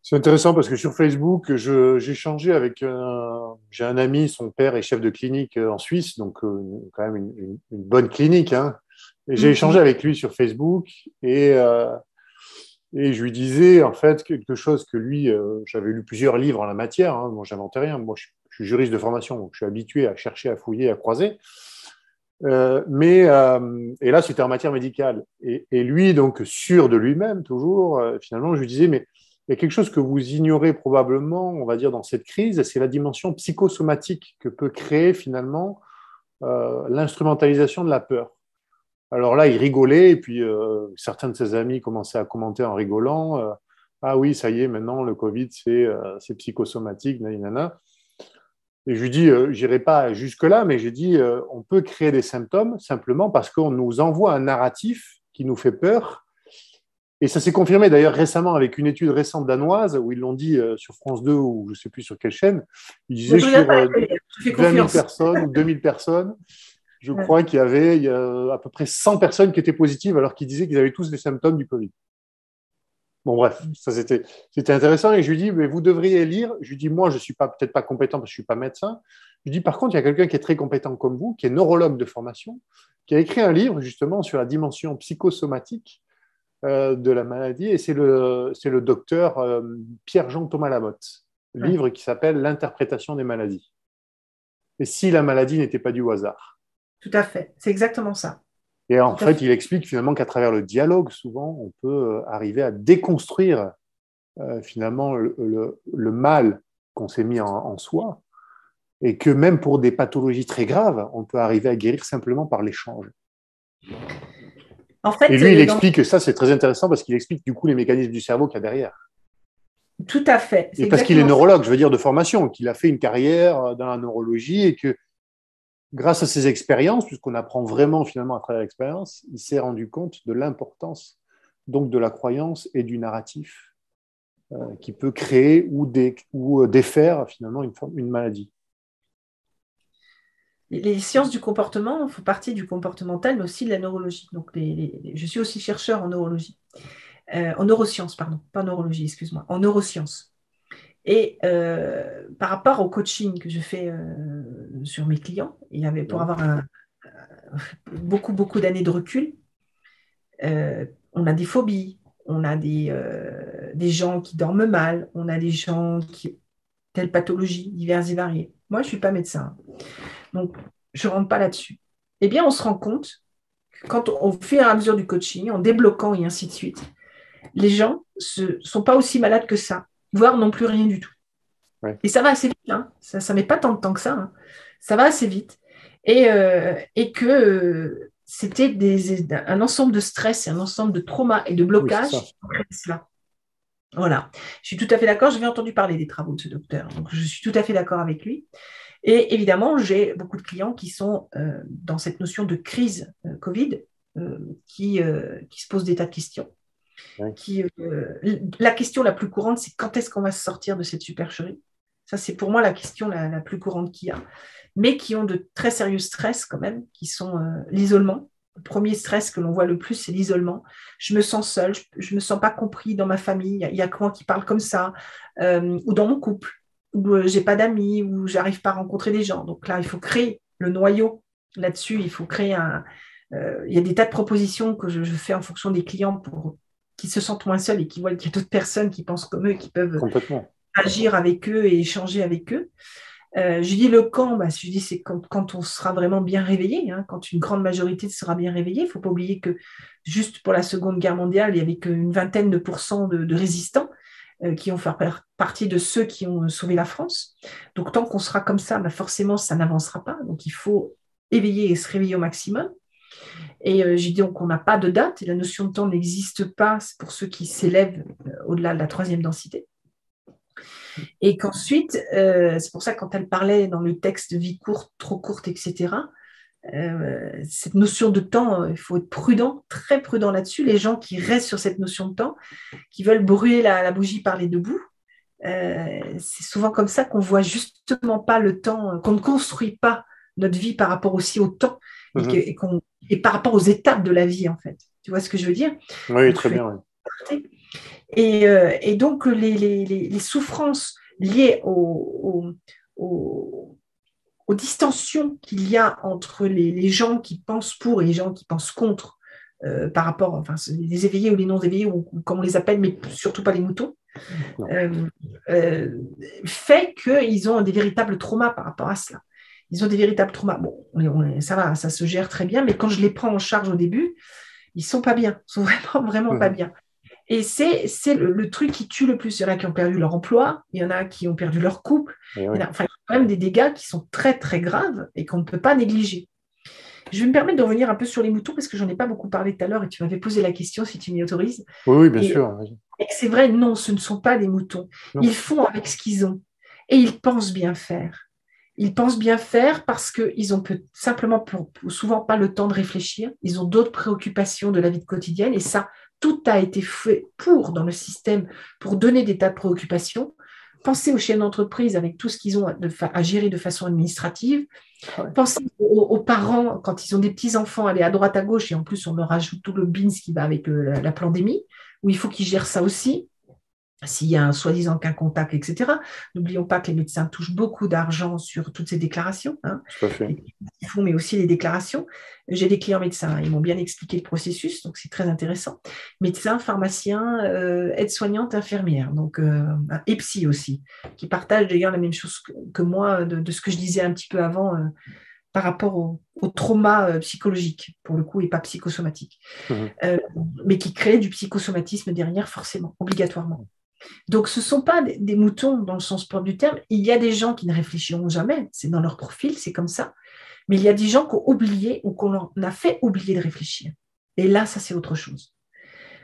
C'est intéressant parce que sur Facebook, j'ai échangé avec j'ai un ami, son père est chef de clinique en Suisse, donc quand même une bonne clinique. Hein. Et j'ai échangé avec lui sur Facebook et je lui disais en fait quelque chose que lui, j'avais lu plusieurs livres en la matière, hein, moi j'inventais rien, moi je suis juriste de formation, donc je suis habitué à chercher, à fouiller, à croiser. Et là, c'était en matière médicale. Et lui, donc sûr de lui-même toujours, finalement, je lui disais, mais il y a quelque chose que vous ignorez probablement, on va dire, dans cette crise, c'est la dimension psychosomatique que peut créer finalement l'instrumentalisation de la peur. Alors là, il rigolait, et puis certains de ses amis commençaient à commenter en rigolant. Ah oui, ça y est, maintenant, le Covid, c'est psychosomatique, nanana. Et je lui dis, j'irai pas jusque-là, mais j'ai dit, on peut créer des symptômes simplement parce qu'on nous envoie un narratif qui nous fait peur. Et ça s'est confirmé d'ailleurs récemment avec une étude récente danoise où ils l'ont dit sur France 2 ou je ne sais plus sur quelle chaîne. Ils disaient sur 20 000 personnes ou 2000 personnes, je crois qu'il y avait à peu près 100 personnes qui étaient positives alors qu'ils disaient qu'ils avaient tous les symptômes du Covid. Bon, bref, ça c'était intéressant. Et je lui dis, mais vous devriez lire. Je lui dis, moi, je ne suis peut-être pas compétent parce que je ne suis pas médecin. Je lui dis, par contre, il y a quelqu'un qui est très compétent comme vous, qui est neurologue de formation, qui a écrit un livre justement sur la dimension psychosomatique de la maladie. Et c'est le docteur Pierre-Jean Thomas Lamotte, livre qui s'appelle L'interprétation des maladies. Et si la maladie n'était pas due au hasard. Tout à fait, c'est exactement ça. Et en fait, il explique finalement qu'à travers le dialogue, souvent, on peut arriver à déconstruire finalement le mal qu'on s'est mis en soi et que même pour des pathologies très graves, on peut arriver à guérir simplement par l'échange. En fait, et lui, il explique que ça, c'est très intéressant parce qu'il explique du coup les mécanismes du cerveau qu'il y a derrière. Tout à fait. Et parce qu'il est neurologue, je veux dire, de formation, qu'il a fait une carrière dans la neurologie et que grâce à ses expériences, puisqu'on apprend vraiment finalement à travers l'expérience, il s'est rendu compte de l'importance donc de la croyance et du narratif qui peut créer ou défaire finalement une maladie. Les sciences du comportement font partie du comportemental, mais aussi de la neurologie. Donc, je suis aussi chercheur en neurologie, en neurosciences, pardon, pas en neurologie, excuse-moi, en neurosciences. Et par rapport au coaching que je fais sur mes clients, pour avoir beaucoup d'années de recul, on a des phobies, on a des gens qui dorment mal, on a des gens qui ont telle pathologie diverses et variées. Moi, je ne suis pas médecin, donc je ne rentre pas là-dessus. Eh bien, on se rend compte que quand on fait à mesure du coaching, en débloquant et ainsi de suite, les gens ne sont pas aussi malades que ça, voire non plus rien du tout. Ouais. Et ça va assez vite, hein. Ça ne met pas tant de temps que ça. Hein. Ça va assez vite. Et que c'était un ensemble de stress, un ensemble de traumas et de blocages qui ont créé cela. Voilà. Je suis tout à fait d'accord. J'avais entendu parler des travaux de ce docteur. Donc, je suis tout à fait d'accord avec lui. Et évidemment, j'ai beaucoup de clients qui sont dans cette notion de crise Covid, qui se posent des tas de questions. Ouais. La question la plus courante, c'est quand est-ce qu'on va se sortir de cette supercherie? Ça, c'est pour moi la question la plus courante qu'il y a. Mais qui ont de très sérieux stress quand même, qui sont l'isolement. Le premier stress que l'on voit le plus, c'est l'isolement. Je me sens seule, je ne me sens pas compris dans ma famille. Il y a que moi qui parle comme ça, ou dans mon couple, où je n'ai pas d'amis, où je n'arrive pas à rencontrer des gens. Donc là, il faut créer le noyau là-dessus. Il faut créer il y a des tas de propositions que je fais en fonction des clients pour qu'ils se sentent moins seuls et qu'ils voient qu'il y a d'autres personnes qui pensent comme eux, qui peuvent agir avec eux et échanger avec eux. Je dis le quand, je dis c'est quand on sera vraiment bien réveillé, hein, quand une grande majorité sera bien réveillée. Il ne faut pas oublier que juste pour la Seconde Guerre mondiale, il y avait qu'une vingtaine de pourcents de résistants qui ont fait partie de ceux qui ont sauvé la France. Donc tant qu'on sera comme ça, forcément ça n'avancera pas. Donc il faut éveiller et se réveiller au maximum. Et j'ai dit donc on n'a pas de date et la notion de temps n'existe pas pour ceux qui s'élèvent au-delà de la 3e densité. Et qu'ensuite, c'est pour ça que quand elle parlait dans le texte de vie courte, trop courte, etc., cette notion de temps, il faut être prudent, très prudent là-dessus. Les gens qui restent sur cette notion de temps, qui veulent brûler la bougie par les deux bouts, c'est souvent comme ça qu'on ne voit justement pas le temps, qu'on ne construit pas notre vie par rapport aussi au temps et par rapport aux étapes de la vie, en fait. Tu vois ce que je veux dire? Oui, très bien. Oui. Et donc, les souffrances liées aux distensions qu'il y a entre les gens qui pensent pour et les gens qui pensent contre par rapport, enfin, les éveillés ou les non-éveillés, ou comme on les appelle, mais surtout pas les moutons, fait qu'ils ont des véritables traumas par rapport à cela. Ils ont des véritables traumas. Bon, ça va, ça se gère très bien, mais quand je les prends en charge au début, ils ne sont pas bien, ils sont vraiment pas bien. Et c'est le truc qui tue le plus. Il y en a qui ont perdu leur emploi, il y en a qui ont perdu leur couple. Il y a quand même des dégâts qui sont très, très graves et qu'on ne peut pas négliger. Je vais me permettre de revenir un peu sur les moutons parce que je n'en ai pas beaucoup parlé tout à l'heure et tu m'avais posé la question si tu m'y autorises. Oui, bien sûr. Et c'est vrai, non, ce ne sont pas des moutons. Non. Ils font avec ce qu'ils ont et ils pensent bien faire. Ils pensent bien faire parce qu'ils n'ont simplement souvent pas le temps de réfléchir. Ils ont d'autres préoccupations de la vie quotidienne et ça, tout a été fait dans le système pour donner des tas de préoccupations. Pensez aux chefs d'entreprise avec tout ce qu'ils ont à gérer de façon administrative. Ouais. Pensez aux parents quand ils ont des petits-enfants, aller à droite, à gauche et en plus, on leur ajoute tout le bins qui va avec la pandémie, où il faut qu'ils gèrent ça aussi. S'il y a un soi-disant qu'un contact, etc. N'oublions pas que les médecins touchent beaucoup d'argent sur toutes ces déclarations. Hein. Tout à fait. Ils font, mais aussi les déclarations. J'ai des clients médecins, ils m'ont bien expliqué le processus, donc c'est très intéressant. Médecins, pharmaciens, aides-soignantes, infirmières, donc, et psy aussi, qui partagent d'ailleurs la même chose que moi de ce que je disais un petit peu avant par rapport au trauma psychologique, pour le coup, et pas psychosomatique, mais qui crée du psychosomatisme derrière, forcément, obligatoirement. Donc, ce ne sont pas des moutons dans le sens propre du terme. Il y a des gens qui ne réfléchiront jamais, c'est dans leur profil, c'est comme ça. Mais il y a des gens qui ont oublié ou qu'on a fait oublier de réfléchir. Et là, ça, c'est autre chose.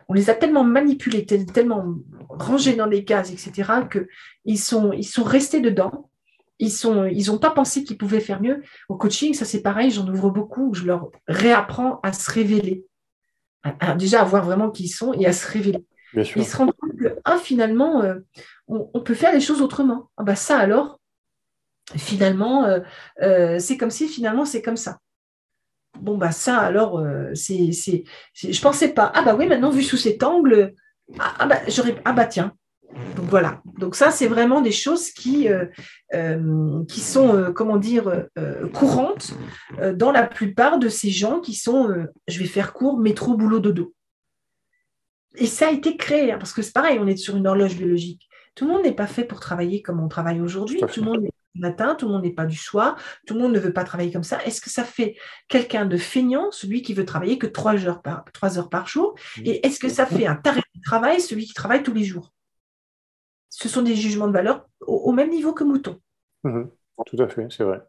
On les a tellement manipulés, tellement rangés dans des cases, etc., qu'ils sont restés dedans. Ils n'ont pas pensé qu'ils pouvaient faire mieux. Au coaching, ça, c'est pareil, j'en ouvre beaucoup, où je leur réapprends à se révéler. Déjà, à voir vraiment qui ils sont et à se révéler. Ils se rendent compte que finalement, on peut faire les choses autrement. Ça alors, finalement, c'est comme si finalement c'est comme ça. Bon, ça alors, je ne pensais pas. Oui, maintenant, vu sous cet angle, tiens. Donc voilà. Donc ça, c'est vraiment des choses qui sont, courantes dans la plupart de ces gens qui sont, je vais faire court, métro, boulot, dodo. Et ça a été créé, hein, parce que c'est pareil, on est sur une horloge biologique. Tout le monde n'est pas fait pour travailler comme on travaille aujourd'hui. Tout le monde n'est pas du matin, tout le monde n'est pas du soir, tout le monde ne veut pas travailler comme ça. Est-ce que ça fait quelqu'un de feignant, celui qui veut travailler que 3 heures par jour? Et est-ce que ça fait un taré de travail, celui qui travaille tous les jours? Ce sont des jugements de valeur au même niveau que mouton. Tout à fait, c'est vrai.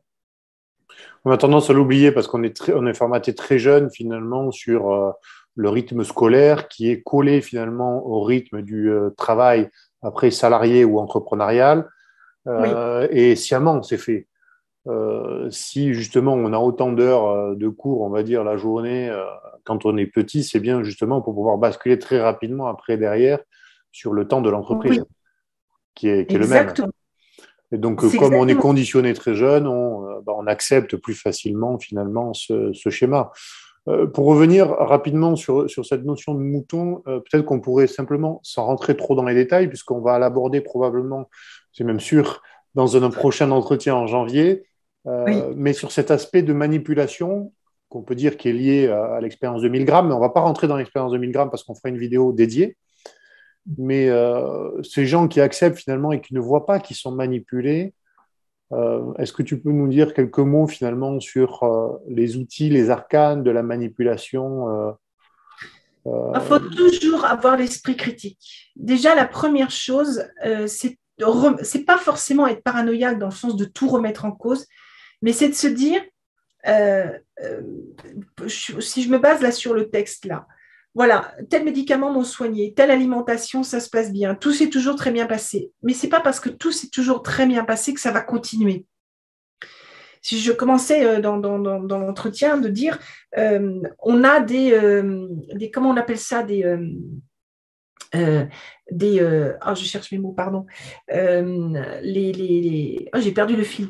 On a tendance à l'oublier parce qu'on est formaté très jeune finalement sur le rythme scolaire qui est collé finalement au rythme du travail après salarié ou entrepreneurial. Et sciemment, c'est fait. Si justement on a autant d'heures de cours, on va dire, la journée, quand on est petit, c'est bien justement pour pouvoir basculer très rapidement après derrière sur le temps de l'entreprise, qui est le même. Et donc, comme on est conditionné très jeune, on accepte plus facilement finalement ce schéma. Pour revenir rapidement sur cette notion de mouton, peut-être qu'on pourrait simplement, sans rentrer trop dans les détails, puisqu'on va l'aborder probablement, c'est même sûr, dans un prochain entretien en janvier, mais sur cet aspect de manipulation qu'on peut dire qui est lié à l'expérience de 1000 grammes, mais on ne va pas rentrer dans l'expérience de 1000 grammes parce qu'on fera une vidéo dédiée. Mais ces gens qui acceptent finalement et qui ne voient pas qu'ils sont manipulés, est-ce que tu peux nous dire quelques mots finalement sur les outils, les arcanes de la manipulation Il faut toujours avoir l'esprit critique. Déjà, la première chose, c'est pas forcément être paranoïaque dans le sens de tout remettre en cause, mais c'est de se dire, si je me base là sur le texte là, voilà, tel médicament m'ont soigné, telle alimentation, ça se passe bien, tout s'est toujours très bien passé. Mais c'est pas parce que tout s'est toujours très bien passé que ça va continuer. Si je commençais dans l'entretien de dire, on a des comment on appelle ça, je cherche mes mots, pardon. J'ai perdu le fil.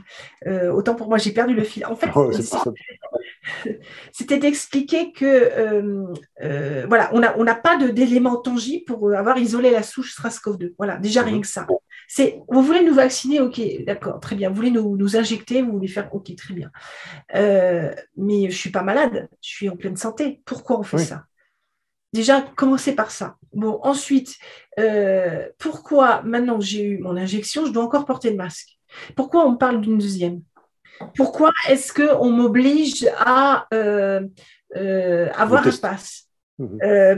Autant pour moi, j'ai perdu le fil. En fait, c'était d'expliquer que voilà, on n'a pas d'éléments tangibles pour avoir isolé la souche SRAS-CoV-2. Voilà, déjà rien que ça. Vous voulez nous vacciner, ok, d'accord, très bien. Vous voulez nous injecter, vous voulez faire, ok, très bien. Mais je ne suis pas malade, je suis en pleine santé. Pourquoi on fait ça? Déjà, commencez par ça. Bon, ensuite, pourquoi maintenant que j'ai eu mon injection, je dois encore porter le masque? Pourquoi on parle d'une deuxième? Pourquoi est-ce qu'on m'oblige à avoir un pass?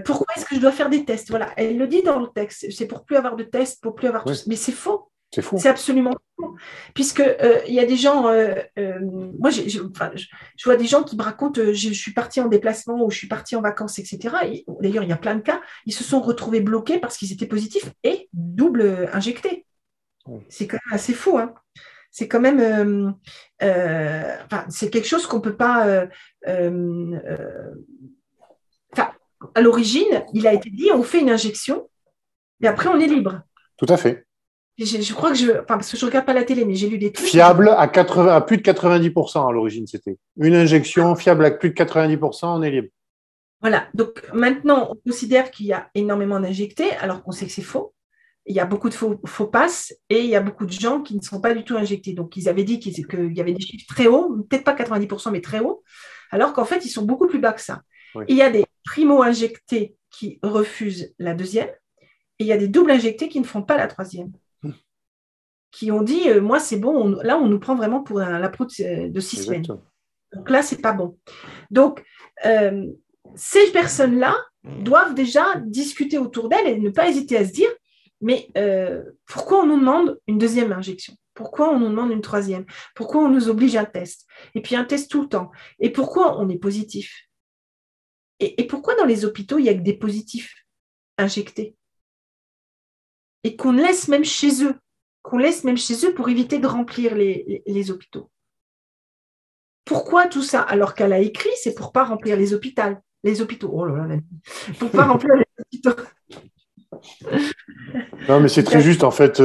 Pourquoi est-ce que je dois faire des tests? Voilà, elle le dit dans le texte, c'est pour plus avoir de tests, pour plus avoir tout ça. Mais c'est faux. C'est faux. C'est absolument faux. Puisque il y a des gens, moi je vois des gens qui me racontent, je suis partie en déplacement ou je suis partie en vacances, etc. D'ailleurs, il y a plein de cas, ils se sont retrouvés bloqués parce qu'ils étaient positifs et double injectés. C'est quand même assez fou, hein. C'est quand même, c'est quelque chose qu'on ne peut pas. À l'origine, il a été dit, on fait une injection et après on est libre. Tout à fait. Je crois que parce que je ne regarde pas la télé, mais j'ai lu des trucs. Fiable à plus de 90% à l'origine, c'était. Une injection fiable à plus de 90%, on est libre. Voilà. Donc maintenant, on considère qu'il y a énormément d'injectés, alors qu'on sait que c'est faux. Il y a beaucoup de faux passes et il y a beaucoup de gens qui ne sont pas du tout injectés. Donc, ils avaient dit qu'il y avait des chiffres très hauts, peut-être pas 90%, mais très hauts, alors qu'en fait, ils sont beaucoup plus bas que ça. Oui. Il y a des primo-injectés qui refusent la deuxième et il y a des doubles injectés qui ne font pas la troisième. Qui ont dit, moi, c'est bon, là, on nous prend vraiment pour la proue de 6 semaines. Donc là, c'est pas bon. Donc, ces personnes-là doivent déjà discuter autour d'elles et ne pas hésiter à se dire, mais pourquoi on nous demande une deuxième injection? Pourquoi on nous demande une troisième? Pourquoi on nous oblige à un test? Et puis un test tout le temps. Et pourquoi on est positif? Et pourquoi dans les hôpitaux, il n'y a que des positifs injectés? Et qu'on laisse même chez eux. Pour éviter de remplir les hôpitaux. Pourquoi tout ça? Alors qu'elle a écrit, c'est pour ne pas remplir les hôpitaux. Oh là là, pour ne pas remplir les hôpitaux. Non, mais c'est très juste, en fait.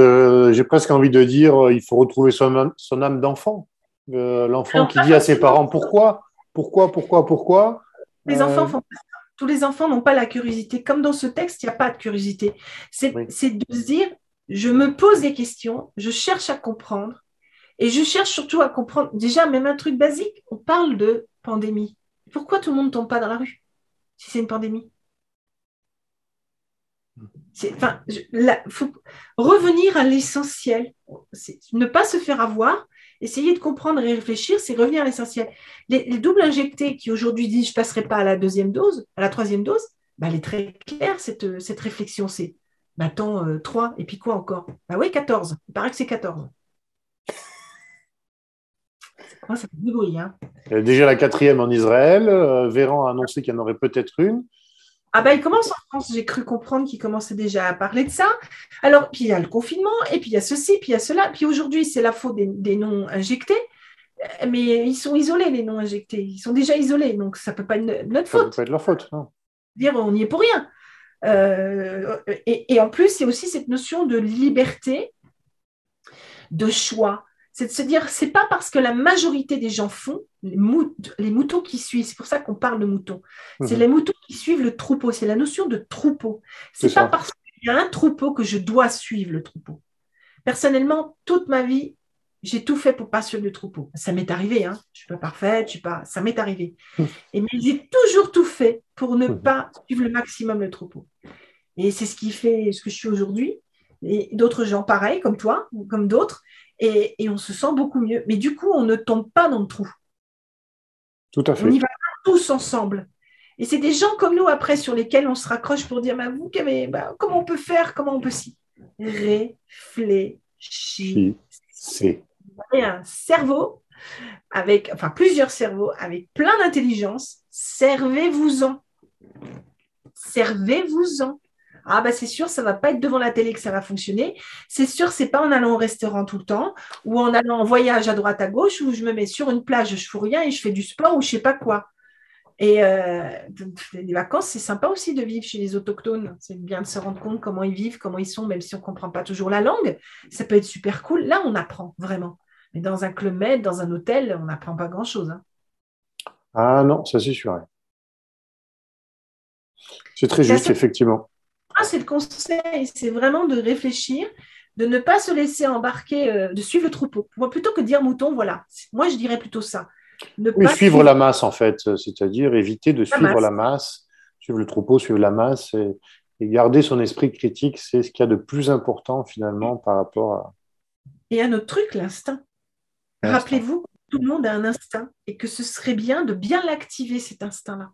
J'ai presque envie de dire, il faut retrouver son âme d'enfant. L'enfant qui dit à ses parents, pourquoi? Les enfants font ça. Tous les enfants n'ont pas la curiosité. Comme dans ce texte, il n'y a pas de curiosité. C'est de se dire, je me pose des questions, je cherche à comprendre, et je cherche surtout à comprendre, déjà, même un truc basique, on parle de pandémie. Pourquoi tout le monde ne tombe pas dans la rue si c'est une pandémie? Enfin, faut revenir à l'essentiel. Ne pas se faire avoir, essayer de comprendre et réfléchir, c'est revenir à l'essentiel. Les doubles injectés qui aujourd'hui disent je ne passerai pas à la deuxième dose, à la troisième dose, bah, elle est très claire, cette réflexion. C'est, bah, attends, 3, et puis quoi encore? Bah oui, 14. Il paraît que c'est 14. Moi, ça fait du bruit, hein. Il y a déjà la quatrième en Israël. Véran a annoncé qu'il y en aurait peut-être une. Ah bah, il commence en France, j'ai cru comprendre qu'il commençait déjà à parler de ça. Alors, puis il y a le confinement, et puis il y a ceci, puis il y a cela. Puis aujourd'hui, c'est la faute des non injectés, mais ils sont isolés, les non injectés. Ils sont déjà isolés, donc ça ne peut pas être notre Ça ne peut faute. pas être leur faute, non. Dire on n'y est pour rien. Et en plus, il y a aussi cette notion de liberté, de choix. C'est de se dire, c'est pas parce que la majorité des gens font, les moutons qui suivent, c'est pour ça qu'on parle de moutons, c'est les moutons qui suivent le troupeau, c'est la notion de troupeau. C'est pas parce qu'il y a un troupeau que je dois suivre le troupeau. Personnellement, toute ma vie, j'ai tout fait pour pas suivre le troupeau. Ça m'est arrivé, hein. Je suis pas parfaite, ça m'est arrivé. Mais j'ai toujours tout fait pour ne pas suivre le maximum le troupeau. Et c'est ce qui fait ce que je suis aujourd'hui. Et d'autres gens pareils, comme toi, ou comme d'autres, et on se sent beaucoup mieux. Mais du coup, on ne tombe pas dans le trou. Tout à fait. On y va tous ensemble. Et c'est des gens comme nous, après, sur lesquels on se raccroche pour dire, comment on peut faire, comment on peut s'y réfléchir. C'est. Vous avez un cerveau, plusieurs cerveaux, avec plein d'intelligence. Servez-vous-en. Servez-vous-en. Ah bah c'est sûr, ça ne va pas être devant la télé que ça va fonctionner. C'est sûr, c'est pas en allant au restaurant tout le temps ou en allant en voyage à droite à gauche où je me mets sur une plage, je fous rien et je fais du sport ou je sais pas quoi. Et les vacances, c'est sympa aussi de vivre chez les autochtones. C'est bien de se rendre compte comment ils vivent, comment ils sont, même si on ne comprend pas toujours la langue. Ça peut être super cool. Là, on apprend vraiment. Mais dans un Club Med, dans un hôtel, on n'apprend pas grand-chose, hein. Ah non, ça c'est sûr. C'est très juste, effectivement. C'est le conseil, c'est vraiment de réfléchir, de ne pas se laisser embarquer, de suivre le troupeau. Moi, plutôt que de dire mouton, voilà. Moi, je dirais plutôt ça. Oui, suivre la masse, en fait, c'est-à-dire éviter de suivre la masse, suivre le troupeau, suivre la masse et garder son esprit critique, c'est ce qu'il y a de plus important finalement par rapport à... Et un autre truc, l'instinct. Rappelez-vous, tout le monde a un instinct et que ce serait bien de bien l'activer, cet instinct-là.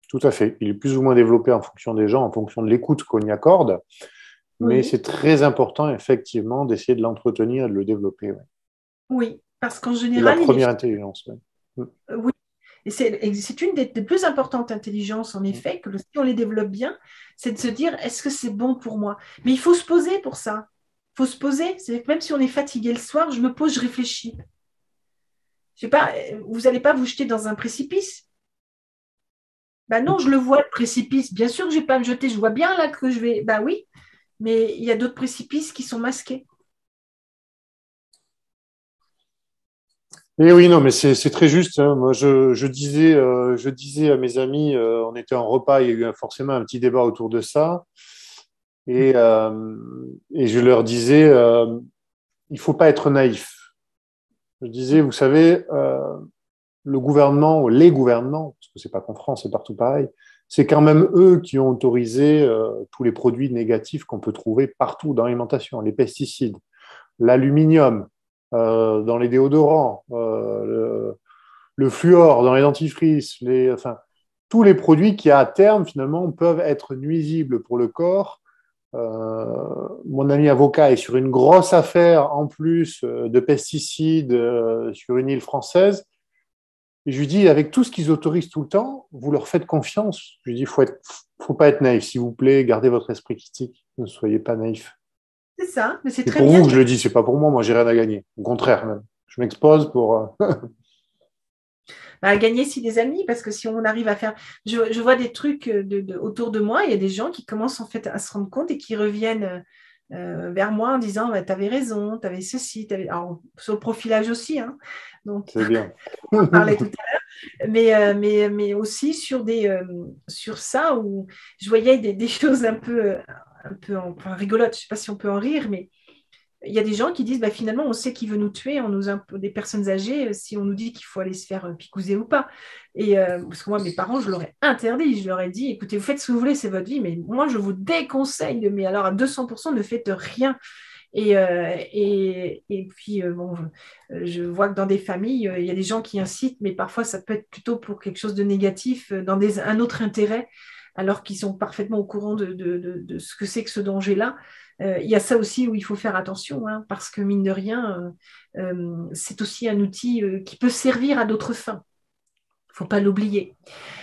Tout à fait. Il est plus ou moins développé en fonction des gens, en fonction de l'écoute qu'on y accorde, mais c'est très important, effectivement, d'essayer de l'entretenir et de le développer. Oui, parce qu'en général... C'est la première intelligence. Oui, et c'est une des plus importantes intelligences, en effet, que si on les développe bien, c'est de se dire, est-ce que c'est bon pour moi? Mais il faut se poser pour ça. Il faut se poser. C'est que même si on est fatigué le soir, je me pose, je réfléchis. Je sais pas, vous n'allez pas vous jeter dans un précipice. Ben non, je le vois, le précipice. Bien sûr que je ne vais pas me jeter, je vois bien là que je vais... Ben oui, mais il y a d'autres précipices qui sont masqués. Et oui, non, mais c'est très juste, hein. Moi, je disais à mes amis, on était en repas, il y a eu forcément un petit débat autour de ça, et je leur disais, il faut pas être naïf. Je disais, vous savez, le gouvernement, ou les gouvernements, parce que c'est pas qu'en France, c'est partout pareil, c'est quand même eux qui ont autorisé tous les produits négatifs qu'on peut trouver partout dans l'alimentation, les pesticides, l'aluminium, dans les déodorants, le fluor dans les dentifrices, tous les produits qui à terme finalement peuvent être nuisibles pour le corps. Mon ami avocat est sur une grosse affaire en plus de pesticides sur une île française. Et je lui dis, avec tout ce qu'ils autorisent tout le temps, vous leur faites confiance. Je lui dis, faut pas être naïf, s'il vous plaît, gardez votre esprit critique, ne soyez pas naïf. C'est ça, mais c'est très bien. C'est pour vous que je le dis, c'est pas pour moi j'ai rien à gagner. Au contraire, même. Je m'expose pour... À gagner si des amis, parce que si on arrive à faire... Je vois des trucs autour de moi, il y a des gens qui commencent en fait à se rendre compte et qui reviennent vers moi en disant tu avais raison, tu avais ceci, alors, sur le profilage aussi, hein. Donc, c'est bien. On parlait tout à l'heure, mais aussi sur ça où je voyais des choses un peu rigolotes, je ne sais pas si on peut en rire, mais il y a des gens qui disent, bah, finalement, on sait qui veut nous tuer, des personnes âgées, si on nous dit qu'il faut aller se faire picouser ou pas. Et parce que moi, mes parents, je leur ai interdit, je leur ai dit, écoutez, vous faites ce que vous voulez, c'est votre vie, mais moi, je vous déconseille, mais alors à 200%, ne faites rien. Et puis, bon, je vois que dans des familles, il y a des gens qui incitent, mais parfois, ça peut être plutôt pour quelque chose de négatif, dans un autre intérêt, alors qu'ils sont parfaitement au courant de ce que c'est que ce danger-là. Il y a ça aussi où il faut faire attention, hein, parce que mine de rien, c'est aussi un outil qui peut servir à d'autres fins. Il ne faut pas l'oublier.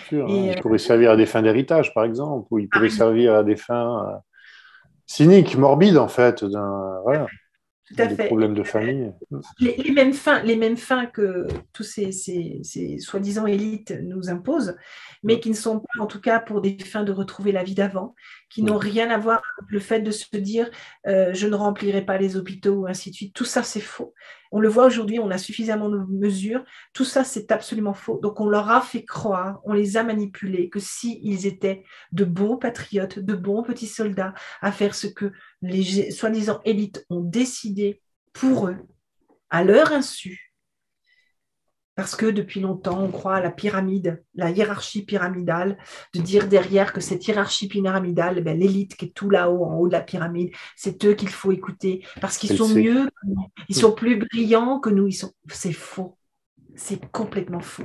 Sûr, hein. Et, Il pourrait servir à des fins d'héritage, par exemple, ou il pourrait Paris, servir à des fins cyniques, morbides, en fait, voilà, tout à des fait. problèmes de famille. Les mêmes fins que tous ces soi-disant élites nous imposent, mais qui ne sont pas en tout cas pour des fins de retrouver la vie d'avant, qui n'ont rien à voir avec le fait de se dire je ne remplirai pas les hôpitaux ou ainsi de suite. Tout ça, c'est faux. On le voit aujourd'hui, on a suffisamment de mesures. Tout ça, c'est absolument faux. Donc, on leur a fait croire, on les a manipulés, que s'ils étaient de bons patriotes, de bons petits soldats, à faire ce que les soi-disant élites ont décidé pour eux, à leur insu, parce que depuis longtemps, on croit à la pyramide, la hiérarchie pyramidale, de dire derrière que cette hiérarchie pyramidale, ben, l'élite qui est tout là-haut, en haut de la pyramide, c'est eux qu'il faut écouter, parce qu'ils sont mieux que nous, ils sont plus brillants que nous. C'est faux, c'est complètement faux.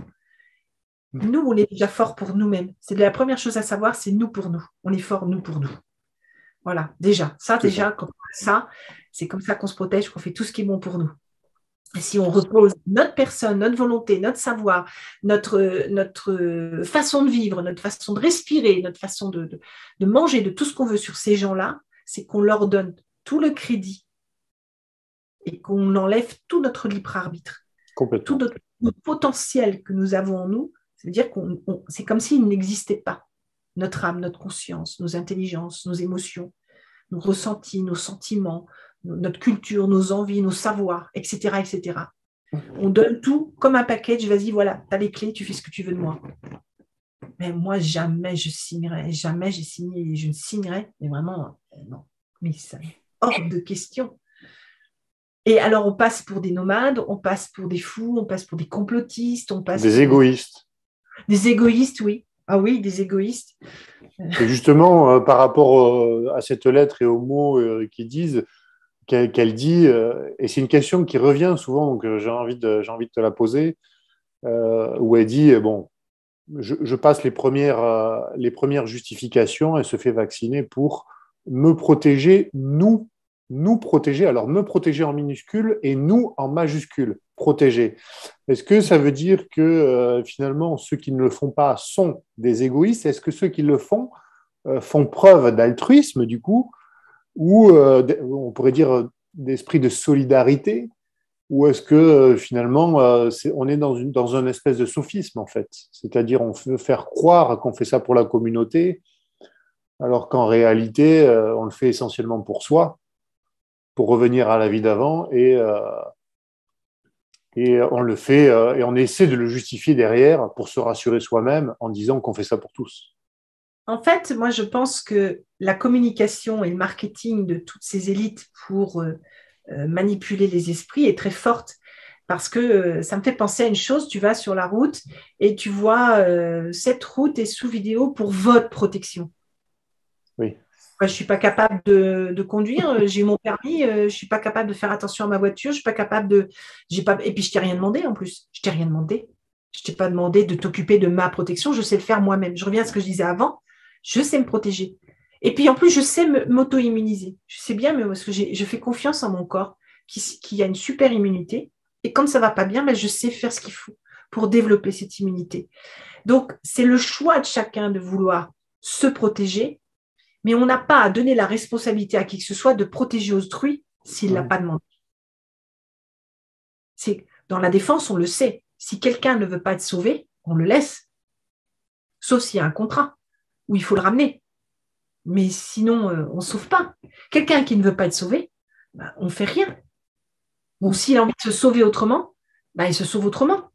Nous, on est déjà fort pour nous-mêmes. C'est la première chose à savoir, c'est nous pour nous. On est fort, nous pour nous. Voilà, déjà, c'est comme ça qu'on se protège, qu'on fait tout ce qui est bon pour nous. Et si on repose notre personne, notre volonté, notre savoir, notre façon de vivre, notre façon de respirer, notre façon de manger, de tout ce qu'on veut sur ces gens-là, c'est qu'on leur donne tout le crédit et qu'on enlève tout notre libre arbitre, tout notre potentiel que nous avons en nous. C'est-à-dire c'est comme s'il n'existait pas. Notre âme, notre conscience, nos intelligences, nos émotions, nos ressentis, nos sentiments, notre culture, nos envies, nos savoirs, etc., etc. On donne tout comme un package, vas-y, voilà, tu as les clés, tu fais ce que tu veux de moi. Mais moi, jamais je signerai, jamais j'ai signé, je ne signerai, mais vraiment, non. Mais ça hors de question. Et alors, on passe pour des nomades, on passe pour des fous, on passe pour des complotistes, on passe des égoïstes. Des égoïstes, oui. Ah oui, des égoïstes. Et justement, par rapport à cette lettre et aux mots qu'ils disent, qu'elle dit, et c'est une question qui revient souvent, donc j'ai envie de te la poser, où elle dit, bon, je passe les premières justifications, elle se fait vacciner pour me protéger, nous protéger, alors me protéger en minuscule et nous en majuscule, protéger. Est-ce que ça veut dire que finalement ceux qui ne le font pas sont des égoïstes? Est-ce que ceux qui le font preuve d'altruisme du coup, ou on pourrait dire d'esprit de solidarité, ou est-ce que finalement on est dans un espèce de sophisme en fait, c'est-à-dire on veut faire croire qu'on fait ça pour la communauté alors qu'en réalité on le fait essentiellement pour soi, pour revenir à la vie d'avant, et on le fait et on essaie de le justifier derrière pour se rassurer soi-même en disant qu'on fait ça pour tous. En fait, moi, je pense que la communication et le marketing de toutes ces élites pour manipuler les esprits est très forte parce que ça me fait penser à une chose, tu vas sur la route et tu vois cette route est sous vidéo pour votre protection. Oui. Je ne suis pas capable de conduire, j'ai mon permis, je ne suis pas capable de faire attention à ma voiture, je ne suis pas capable de… Et puis, je ne t'ai rien demandé en plus. Je ne t'ai rien demandé. Je ne t'ai pas demandé de t'occuper de ma protection, je sais le faire moi-même. Je reviens à ce que je disais avant, je sais me protéger. Et puis, en plus, je sais m'auto-immuniser. Je sais bien, mais parce que je fais confiance en mon corps qui a une super immunité. Et quand ça ne va pas bien, je sais faire ce qu'il faut pour développer cette immunité. Donc, c'est le choix de chacun de vouloir se protéger. Mais on n'a pas à donner la responsabilité à qui que ce soit de protéger autrui s'il ne l'a pas demandé. Dans la défense, on le sait. Si quelqu'un ne veut pas être sauvé, on le laisse. Sauf s'il y a un contrat où il faut le ramener. Mais sinon, on ne sauve pas. Quelqu'un qui ne veut pas être sauvé, on ne fait rien. Bon, s'il a envie de se sauver autrement, il se sauve autrement.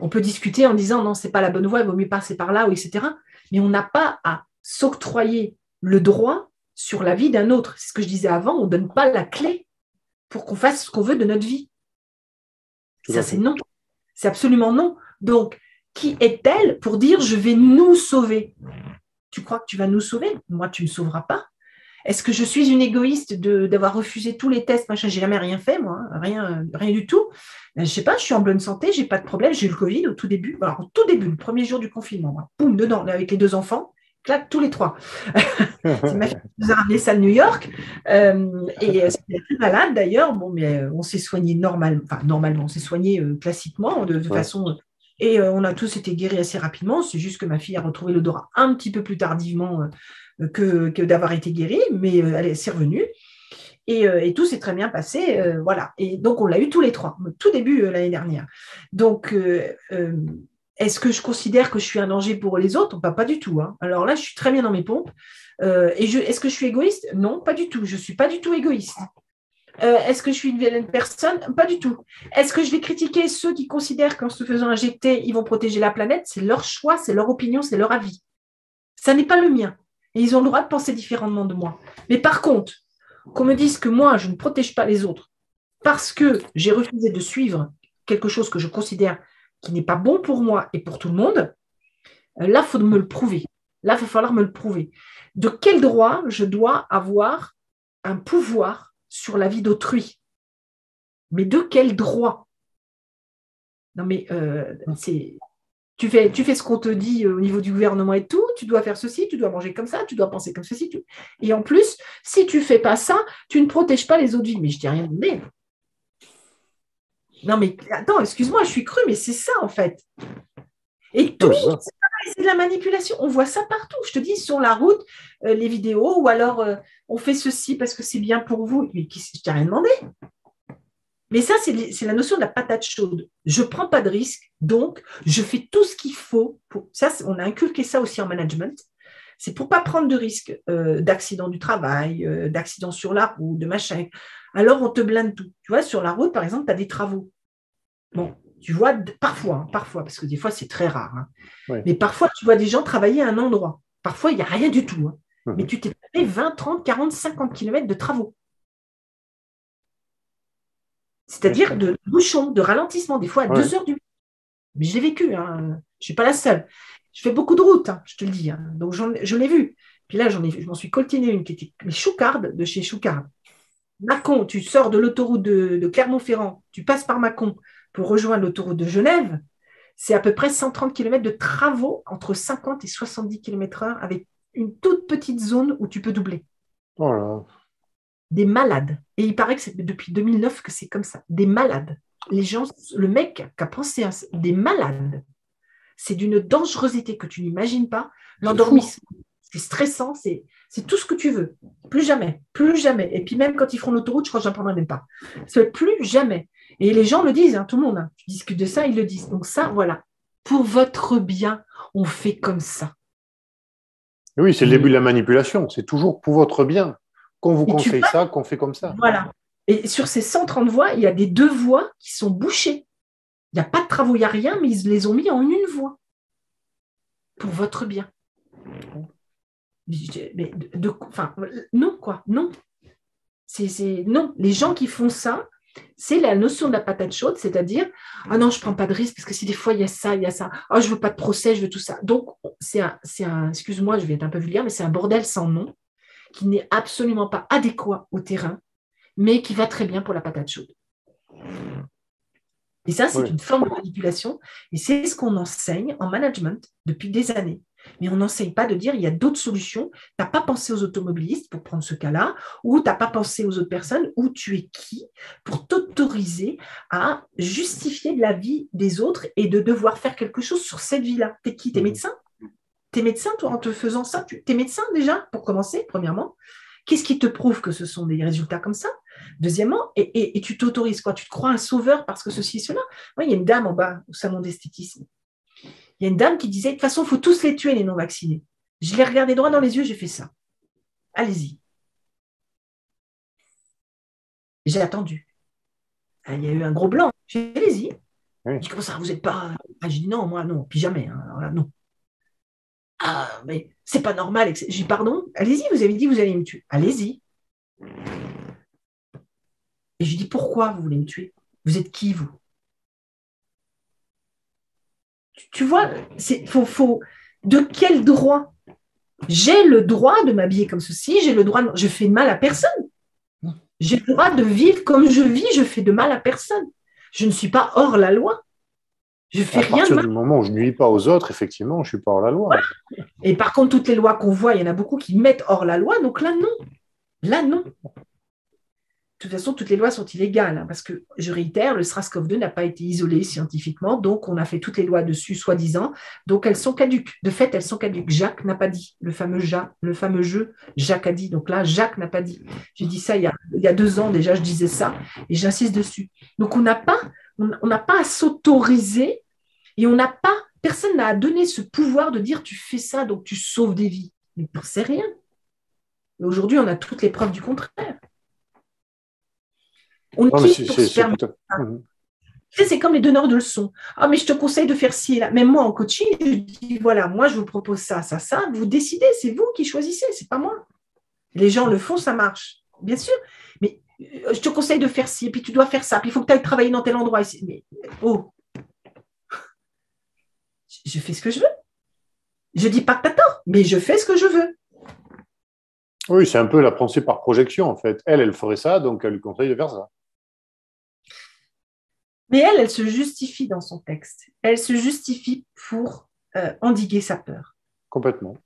On peut discuter en disant non, ce n'est pas la bonne voie, il vaut mieux passer par là, etc. Mais on n'a pas à s'octroyer le droit sur la vie d'un autre. C'est ce que je disais avant, on ne donne pas la clé pour qu'on fasse ce qu'on veut de notre vie. Tout Ça, à c'est fait. non. C'est absolument non. Donc, qui est-elle pour dire je vais nous sauver? Tu crois que tu vas nous sauver? Moi, tu ne me sauveras pas. Est-ce que je suis une égoïste d'avoir refusé tous les tests? Machin, j'ai jamais rien fait, moi, hein, rien du tout. Je ne sais pas, je suis en bonne santé, j'ai pas de problème. J'ai eu le Covid au tout début. Alors, au tout début, le premier jour du confinement, moi, boum, dedans, là, avec les 2 enfants, clac, tous les 3. C'est ma fille qui nous a ramené ça de New York. C'était la plus malade d'ailleurs. Bon, mais on s'est soigné normalement. Enfin, normalement, on s'est soigné classiquement, de Ouais. façon. Et on a tous été guéris assez rapidement. C'est juste que ma fille a retrouvé l'odorat un petit peu plus tardivement que d'avoir été guérie, mais elle s'est revenue. Et tout s'est très bien passé. Voilà. Et donc, on l'a eu tous les 3, au tout début l'année dernière. Donc, est-ce que je considère que je suis un danger pour les autres? Pas du tout. Hein. Alors là, je suis très bien dans mes pompes. Est-ce que je suis égoïste? Non, pas du tout. Je ne suis pas du tout égoïste. Est-ce que je suis une vilaine personne? Pas du tout. Est-ce que je vais critiquer ceux qui considèrent qu'en se faisant injecter, ils vont protéger la planète? C'est leur choix, c'est leur opinion, c'est leur avis. Ça n'est pas le mien. Et ils ont le droit de penser différemment de moi. Mais par contre, qu'on me dise que moi, je ne protège pas les autres parce que j'ai refusé de suivre quelque chose que je considère qui n'est pas bon pour moi et pour tout le monde, là, il faut me le prouver. Là, il va falloir me le prouver. De quel droit je dois avoir un pouvoir sur la vie d'autrui? Mais de quel droit? Non, mais tu fais ce qu'on te dit au niveau du gouvernement et tout, tu dois faire ceci, tu dois manger comme ça, tu dois penser comme ceci. Et en plus, si tu ne fais pas ça, tu ne protèges pas les autres vies. Mais je ne t'ai rien demandé. Non, mais attends, excuse-moi, je suis crue, mais c'est ça en fait. Et tout, c'est de la manipulation. On voit ça partout. Je te dis, sur la route, les vidéos, ou alors on fait ceci parce que c'est bien pour vous. Mais je t'ai rien demandé. Mais ça, c'est la notion de la patate chaude. Je ne prends pas de risque, donc je fais tout ce qu'il faut. Ça, on a inculqué ça aussi en management. C'est pour ne pas prendre de risque d'accident du travail, d'accident sur la route, de machin. Alors, on te blinde tout. Tu vois, sur la route, par exemple, tu as des travaux. Bon, tu vois, parfois, parce que des fois, c'est très rare. Hein. Ouais. Mais parfois, tu vois des gens travailler à un endroit. Parfois, il n'y a rien du tout. Hein. Mais tu t'es tapé 20, 30, 40, 50 km de travaux. C'est-à-dire de bouchons, de ralentissement, des fois à 2 heures du matin. Mais je l'ai vécu, hein. Je ne suis pas la seule. Je fais beaucoup de routes, hein, je te le dis. Hein. Donc, je l'ai vu. Puis là, je m'en suis coltiné une qui était Choucard, de chez Choucard. Mâcon, tu sors de l'autoroute de Clermont-Ferrand, tu passes par Mâcon pour rejoindre l'autoroute de Genève, c'est à peu près 130 km de travaux entre 50 et 70 km/h avec une toute petite zone où tu peux doubler. Voilà. Des malades. Et il paraît que c'est depuis 2009 que c'est comme ça. Des malades. Les gens, le mec qui a pensé à ça, des malades. C'est d'une dangerosité que tu n'imagines pas. L'endormissement, c'est stressant, c'est tout ce que tu veux. Plus jamais, plus jamais. Et puis même quand ils feront l'autoroute, je crois que j'en prendrai même pas. C'est plus jamais. Et les gens le disent, hein, tout le monde. Hein. Tu discutes de ça, ils le disent. Donc ça, voilà. Pour votre bien, on fait comme ça. Oui, c'est le début de la manipulation. C'est toujours pour votre bien. Qu'on vous conseille ça, qu'on fait comme ça. Voilà. Et sur ces 130 voies, il y a des 2 voies qui sont bouchées. Il n'y a pas de travaux, il n'y a rien, mais ils les ont mis en une voie. Pour votre bien. Mais non, quoi, non. Non. Les gens qui font ça, c'est la notion de la patate chaude, c'est-à-dire, ah non, je ne prends pas de risque parce que si des fois il y a ça, ah, je ne veux pas de procès, je veux tout ça. Donc, c'est un excuse-moi, je vais être un peu vulgaire, mais c'est un bordel sans nom qui n'est absolument pas adéquat au terrain, mais qui va très bien pour la patate chaude. Et ça, c'est une forme de manipulation, et c'est ce qu'on enseigne en management depuis des années. Mais on n'enseigne pas de dire il y a d'autres solutions. Tu n'as pas pensé aux automobilistes pour prendre ce cas-là, ou tu n'as pas pensé aux autres personnes, ou tu es qui pour t'autoriser à justifier de la vie des autres et de devoir faire quelque chose sur cette vie-là. Tu es qui? Tu es médecin? Tu es médecin, toi, en te faisant ça? Tu es médecin déjà, pour commencer, premièrement. Qu'est-ce qui te prouve que ce sont des résultats comme ça? Deuxièmement, et tu t'autorises quoi? Tu te crois un sauveur parce que ceci et cela? Moi, il y a une dame en bas au salon d'esthétisme. Il y a une dame qui disait, de toute façon, il faut tous les tuer, les non-vaccinés. Je l'ai regardé droit dans les yeux, j'ai fait ça. Allez-y. J'ai attendu. Il y a eu un gros blanc. J'ai dit, allez-y. Oui. Je dis, comment ça, vous n'êtes pas... J'ai dit, non, moi, non, puis jamais. Hein. Alors là, non. Ah, mais c'est pas normal. J'ai dit, pardon, allez-y, vous avez dit, vous allez me tuer. Allez-y. Et je lui dis, pourquoi vous voulez me tuer? Vous êtes qui, vous? Tu vois, de quel droit? J'ai le droit de m'habiller comme ceci, j'ai le droit, je fais de mal à personne. J'ai le droit de vivre comme je vis, je fais de mal à personne. Je ne suis pas hors la loi. Je fais À rien de partir mal. du moment où je ne nuis pas aux autres, effectivement, je ne suis pas hors la loi. Et par contre, toutes les lois qu'on voit, il y en a beaucoup qui mettent hors la loi. Donc là, non. Là, non. De toute façon, toutes les lois sont illégales, hein, parce que, je réitère, le SRAS-CoV-2 n'a pas été isolé scientifiquement, donc on a fait toutes les lois dessus, soi-disant, donc elles sont caduques. De fait, elles sont caduques. Jacques n'a pas dit, le fameux jeu, Jacques a dit, donc là, Jacques n'a pas dit. J'ai dit ça il y a 2 ans déjà, je disais ça, et j'insiste dessus. Donc on n'a pas à s'autoriser, et personne n'a à donner ce pouvoir de dire tu fais ça, donc tu sauves des vies. Mais tu n'en sais rien. Et aujourd'hui, on a toutes les preuves du contraire. On Non, mais quitte pour se permettre. Mhm. C'est comme les donneurs de leçons. Ah, mais je te conseille de faire ci et là. Même moi, en coaching, je dis voilà, moi, je vous propose ça, ça, ça. Vous décidez, c'est vous qui choisissez, c'est pas moi. Les gens le font, ça marche. Bien sûr. Mais je te conseille de faire ci, et puis tu dois faire ça. Puis il faut que tu ailles travailler dans tel endroit. Mais oh, je fais ce que je veux. Je dis pas que tu as tort, mais je fais ce que je veux. Oui, c'est un peu la pensée par projection, en fait. Elle ferait ça, donc elle lui conseille de faire ça. Mais elle se justifie dans son texte. Elle se justifie pour endiguer sa peur. Complètement.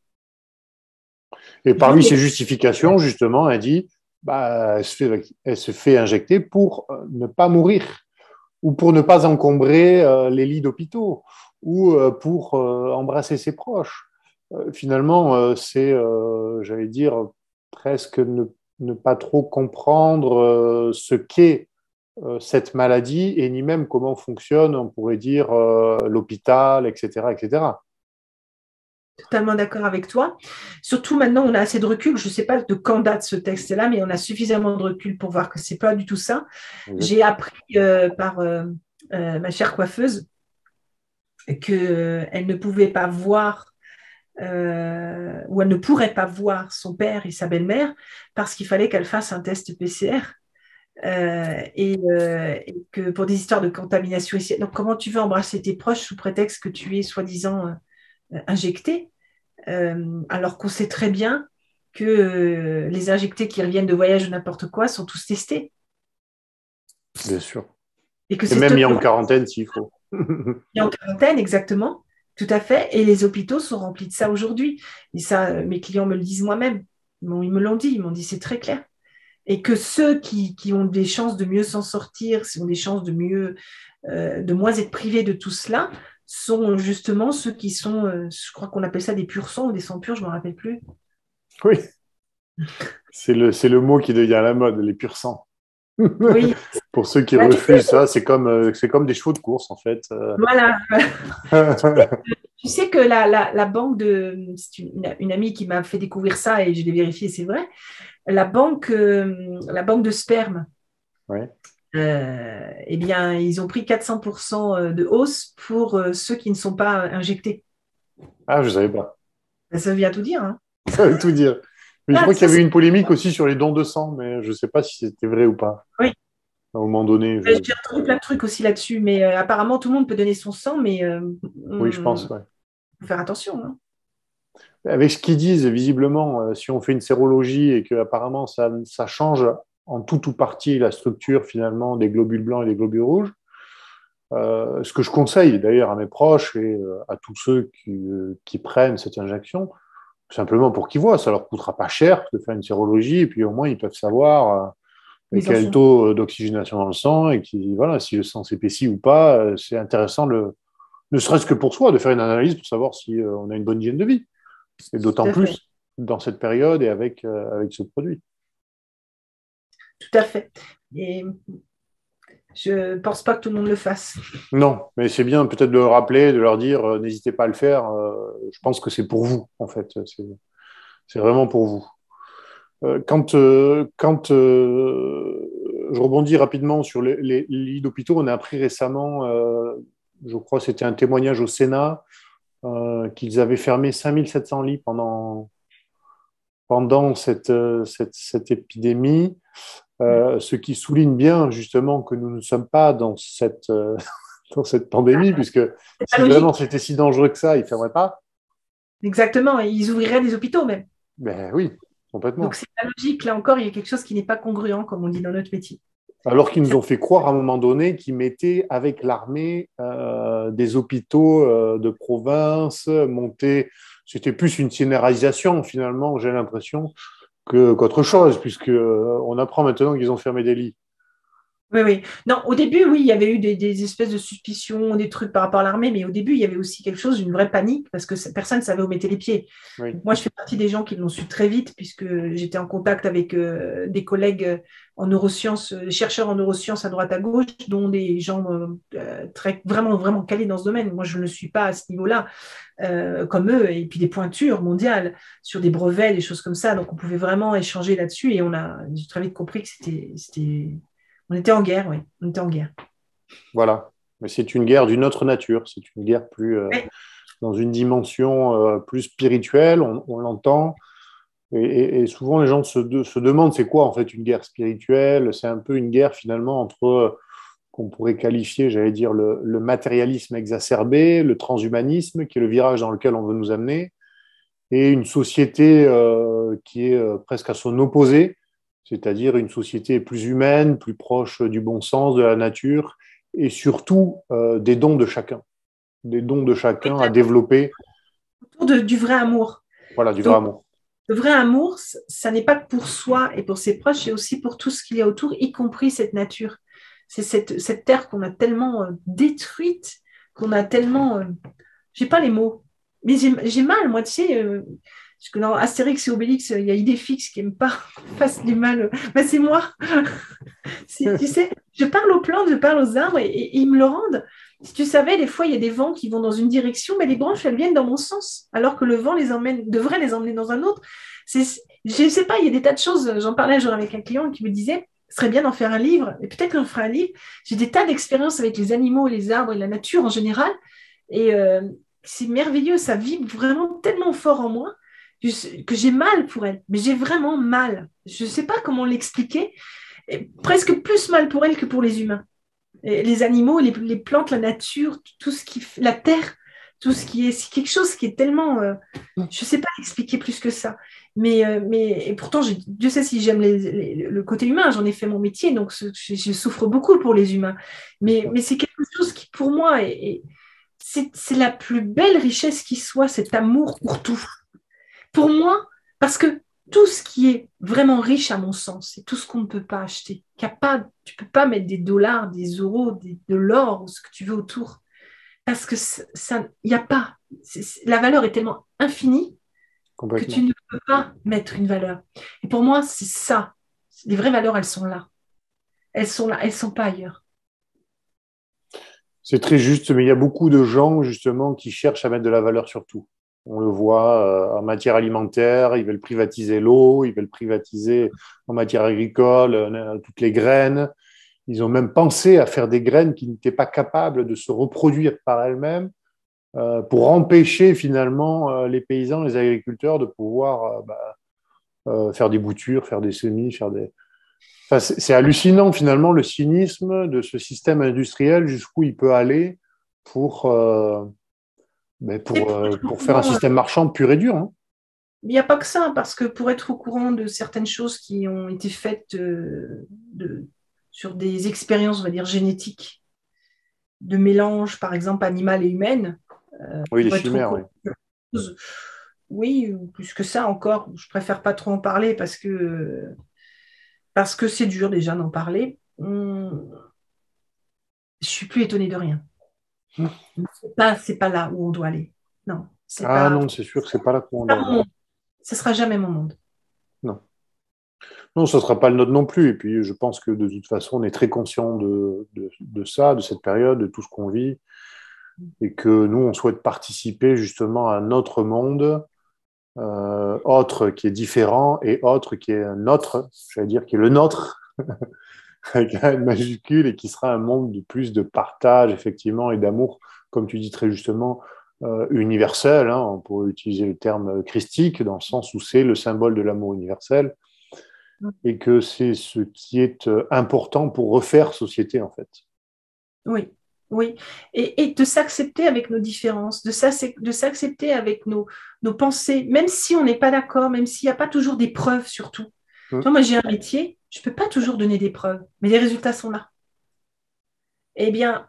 Et parmi ces justifications, justement, elle dit, bah, elle se fait injecter pour ne pas mourir, ou pour ne pas encombrer les lits d'hôpitaux, ou pour embrasser ses proches. Finalement, c'est, j'allais dire, presque ne pas trop comprendre ce qu'est cette maladie et ni même comment fonctionne, on pourrait dire, l'hôpital, etc., etc. Totalement d'accord avec toi. Surtout maintenant, on a assez de recul. Je ne sais pas de quand date ce texte-là, mais on a suffisamment de recul pour voir que ce n'est pas du tout ça. J'ai appris par ma chère coiffeuse qu'elle ne pouvait pas voir ou elle ne pourrait pas voir son père et sa belle-mère parce qu'il fallait qu'elle fasse un test PCR. Et que pour des histoires de contamination ici. Donc, comment tu veux embrasser tes proches sous prétexte que tu es soi-disant injecté, alors qu'on sait très bien que les injectés qui reviennent de voyage ou n'importe quoi sont tous testés. Bien sûr. Et que Et c'est même mis en quarantaine s'il faut. mis en quarantaine, exactement. Tout à fait. Et les hôpitaux sont remplis de ça aujourd'hui. Et ça, mes clients me le disent moi-même. Ils me l'ont dit. Ils m'ont dit, c'est très clair. Et que ceux qui ont des chances de mieux s'en sortir, qui ont des chances de moins être privés de tout cela, sont justement ceux qui sont, je crois qu'on appelle ça des pur sang ou des sangs purs, je ne me rappelle plus. Oui, c'est le mot qui devient à la mode, les pur sang. Oui. Pour ceux qui Là, refusent ça, c'est comme des chevaux de course, en fait. Voilà. Tu sais que la banque c'est une amie qui m'a fait découvrir ça et je l'ai vérifié, c'est vrai. La banque de sperme, Ouais. eh bien, ils ont pris 400% de hausse pour ceux qui ne sont pas injectés. Ah, je ne savais pas. Ça vient tout dire, hein. Ça veut tout dire. Mais je Ah, crois qu'il ça, y avait une polémique aussi sur les dons de sang, mais je ne sais pas si c'était vrai ou pas. oui. À un moment donné, J'ai entendu plein de trucs aussi là-dessus, mais apparemment tout le monde peut donner son sang, mais oui, je pense, faut ouais. faire attention, hein. Avec ce qu'ils disent, visiblement, si on fait une sérologie et que apparemment ça change en tout ou partie la structure finalement des globules blancs et des globules rouges, ce que je conseille d'ailleurs à mes proches et à tous ceux qui prennent cette injection, simplement pour qu'ils voient, ça leur coûtera pas cher de faire une sérologie et puis au moins ils peuvent savoir quel taux d'oxygénation dans le sang et voilà, si le sang s'épaissit ou pas. C'est intéressant, ne serait-ce que pour soi, de faire une analyse pour savoir si on a une bonne hygiène de vie. Et d'autant plus dans cette période et avec ce produit. Tout à fait. Et je ne pense pas que tout le monde le fasse. Non, mais c'est bien peut-être de le rappeler, de leur dire n'hésitez pas à le faire. Je pense que c'est pour vous, en fait. C'est vraiment pour vous. Quand je rebondis rapidement sur les lits d'hôpitaux, on a appris récemment, je crois que c'était un témoignage au Sénat, qu'ils avaient fermé 5700 lits pendant cette épidémie. ce qui souligne bien justement que nous ne sommes pas dans dans cette pandémie, puisque C'est pas si vraiment logique. c'était si dangereux que ça, ils ne fermeraient pas. Exactement. Et ils ouvriraient des hôpitaux même. Ben oui, Donc, complètement. c'est pas logique. Là encore, il y a quelque chose qui n'est pas congruent, comme on dit dans notre métier. Alors qu'ils nous C'est- ont fait croire à un moment donné qu'ils mettaient avec l'armée des hôpitaux de province montés. C'était plus une scénarisation finalement, j'ai l'impression, qu'autre chose, puisque on apprend maintenant qu'ils ont fermé des lits. Oui, oui. Non, au début, oui, il y avait eu des espèces de suspicions, des trucs par rapport à l'armée, mais au début, il y avait aussi quelque chose, une vraie panique, parce que personne ne savait où mettre les pieds. Oui, Donc, moi, je fais partie des gens qui l'ont su très vite, puisque j'étais en contact avec des collègues en neurosciences, chercheurs en neurosciences à droite à gauche, dont des gens vraiment, vraiment calés dans ce domaine. Moi, je ne le suis pas à ce niveau-là, comme eux, et puis des pointures mondiales sur des brevets, des choses comme ça. Donc, on pouvait vraiment échanger là-dessus, et j'ai très vite compris que on était en guerre, oui, on était en guerre. voilà. Mais c'est une guerre d'une autre nature. C'est une guerre plus Ouais. dans une dimension plus spirituelle. On l'entend. Et souvent, les gens se demandent c'est quoi en fait une guerre spirituelle. C'est un peu une guerre finalement entre qu'on pourrait qualifier, j'allais dire, le matérialisme exacerbé, le transhumanisme, qui est le virage dans lequel on veut nous amener, et une société qui est presque à son opposé, c'est-à-dire une société plus humaine, plus proche du bon sens, de la nature, et surtout des dons de chacun. Des dons de chacun à développer, Autour du vrai amour. voilà, du vrai Donc, amour. le vrai amour, ça n'est pas que pour soi et pour ses proches, c'est aussi pour tout ce qu'il y a autour, y compris cette nature. C'est cette terre qu'on a tellement détruite, qu'on a tellement. J'ai pas les mots, mais j'ai mal, moi, tu sais. Parce que dans Astérix et Obélix, il y a Idéfix qui n'aime pas qu'on fasse du mal. Ben, c'est moi. Tu sais, je parle aux plantes, je parle aux arbres et ils me le rendent. Si tu savais, des fois, il y a des vents qui vont dans une direction, mais les branches, elles viennent dans mon sens, alors que le vent devrait les emmener dans un autre. Je ne sais pas, il y a des tas de choses. J'en parlais un jour avec un client qui me disait, ce serait bien d'en faire un livre, et peut-être qu'on fera un livre. J'ai des tas d'expériences avec les animaux et les arbres et la nature en général, et c'est merveilleux, ça vibre vraiment tellement fort en moi que j'ai mal pour elle, mais j'ai vraiment mal. Je ne sais pas comment l'expliquer, et presque plus mal pour elle que pour les humains. Et les animaux, les plantes, la nature, tout ce qui, la terre, tout ce qui est, c'est quelque chose qui est tellement, je ne sais pas expliquer plus que ça. Mais et pourtant, Dieu sait si j'aime le côté humain, j'en ai fait mon métier, donc je souffre beaucoup pour les humains. Mais c'est quelque chose qui, pour moi, c'est la plus belle richesse qui soit, cet amour pour tout. Pour moi, parce que tout ce qui est vraiment riche à mon sens, c'est tout ce qu'on ne peut pas acheter. Tu ne peux pas mettre des dollars, des euros, de l'or ou ce que tu veux autour. Parce que ça, il n'y a pas. La valeur est tellement infinie que tu Complètement. ne peux pas mettre une valeur. Et pour moi, c'est ça. Les vraies valeurs, elles sont là. Elles sont là, elles ne sont pas ailleurs. C'est très juste, mais il y a beaucoup de gens justement qui cherchent à mettre de la valeur sur tout. On le voit en matière alimentaire, ils veulent privatiser l'eau, ils veulent privatiser en matière agricole toutes les graines. Ils ont même pensé à faire des graines qui n'étaient pas capables de se reproduire par elles-mêmes pour empêcher finalement les paysans, les agriculteurs de pouvoir faire des boutures, faire des semis, faire des... Enfin, c'est hallucinant finalement le cynisme de ce système industriel jusqu'où il peut aller pour, Et pour être au pour faire un courant, système marchand pur et dur. Hein. il n'y a pas que ça, parce que pour être au courant de certaines choses qui ont été faites sur des expériences, on va dire, génétiques, de mélange, par exemple, animal et humaine, Oui, les pour être au chimères, oui. courant de choses, oui, ou plus que ça encore, je préfère pas trop en parler parce que c'est dur déjà d'en parler. Je suis plus étonnée de rien. C'est pas là où on doit aller. Non, Ah non, c'est sûr que c'est pas là qu'on c'est doit pas mon aller. monde. Ce sera jamais mon monde. Non. Non, ce ne sera pas le nôtre non plus. Et puis, je pense que de toute façon, on est très conscient de ça, de cette période, de tout ce qu'on vit, et que nous, on souhaite participer justement à un autre monde, autre qui est différent et autre qui est notre, j'allais dire, qui est le nôtre, avec un N majuscule, et qui sera un monde de plus de partage, effectivement, et d'amour, comme tu dis très justement, universel. Hein, on pourrait utiliser le terme christique, dans le sens où c'est le symbole de l'amour universel. et que c'est ce qui est important pour refaire société, en fait. Oui, oui. Et de s'accepter avec nos différences, de s'accepter avec nos pensées, même si on n'est pas d'accord, même s'il n'y a pas toujours des preuves surtout. Tu vois, moi, j'ai un métier, je ne peux pas toujours donner des preuves, mais les résultats sont là. Eh bien,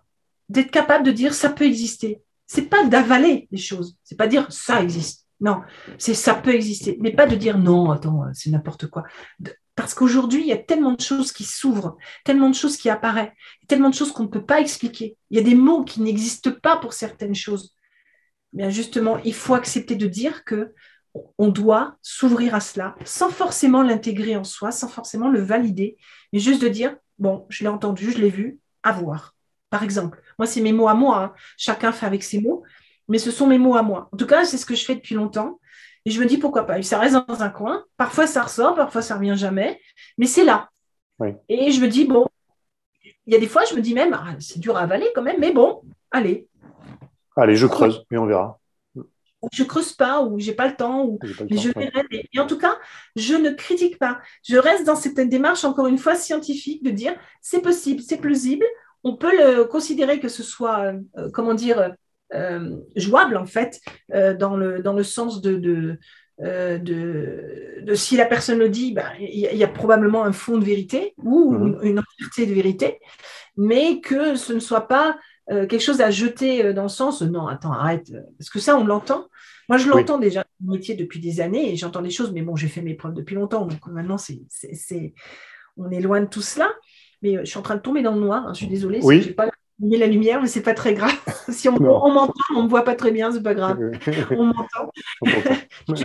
d'être capable de dire ça peut exister. C'est pas d'avaler les choses, c'est pas dire ça existe. Non, c'est ça peut exister, mais pas de dire non, attends, c'est n'importe quoi. Parce qu'aujourd'hui, il y a tellement de choses qui s'ouvrent, tellement de choses qui apparaissent, tellement de choses qu'on ne peut pas expliquer. Il y a des mots qui n'existent pas pour certaines choses. Bien justement, il faut accepter de dire que on doit s'ouvrir à cela sans forcément l'intégrer en soi, sans forcément le valider, mais juste de dire bon, je l'ai entendu, je l'ai vu, à voir. Par exemple, moi, c'est mes mots à moi. Hein. Chacun fait avec ses mots, mais ce sont mes mots à moi. En tout cas, c'est ce que je fais depuis longtemps. Et je me dis pourquoi pas. Ça reste dans un coin. Parfois, ça ressort, parfois, ça ne revient jamais. Mais c'est là. Oui. Et je me dis, bon, il y a des fois, je me dis même, ah, c'est dur à avaler quand même, mais bon, allez. Allez, je creuse, et on verra. Je creuse pas, ou j'ai pas le temps, ou mais je verrai. Oui. Et en tout cas, je ne critique pas. Je reste dans cette démarche, encore une fois, scientifique, de dire c'est possible, c'est plausible. On peut le considérer que ce soit, comment dire, jouable, en fait, dans le sens de si la personne le dit, ben, y a probablement un fond de vérité ou une entièreté de vérité, mais que ce ne soit pas quelque chose à jeter dans le sens non, attends, arrête, parce que ça, on l'entend. Moi, je l'entends déjà dans mon métier depuis des années et j'entends des choses, mais bon, j'ai fait mes preuves depuis longtemps, donc maintenant, on est loin de tout cela. Mais je suis en train de tomber dans le noir, hein, je suis désolée, oui. Je n'ai pas mis la lumière, mais ce n'est pas très grave. Si on m'entend, on ne me voit pas très bien, ce n'est pas grave. On m'entend.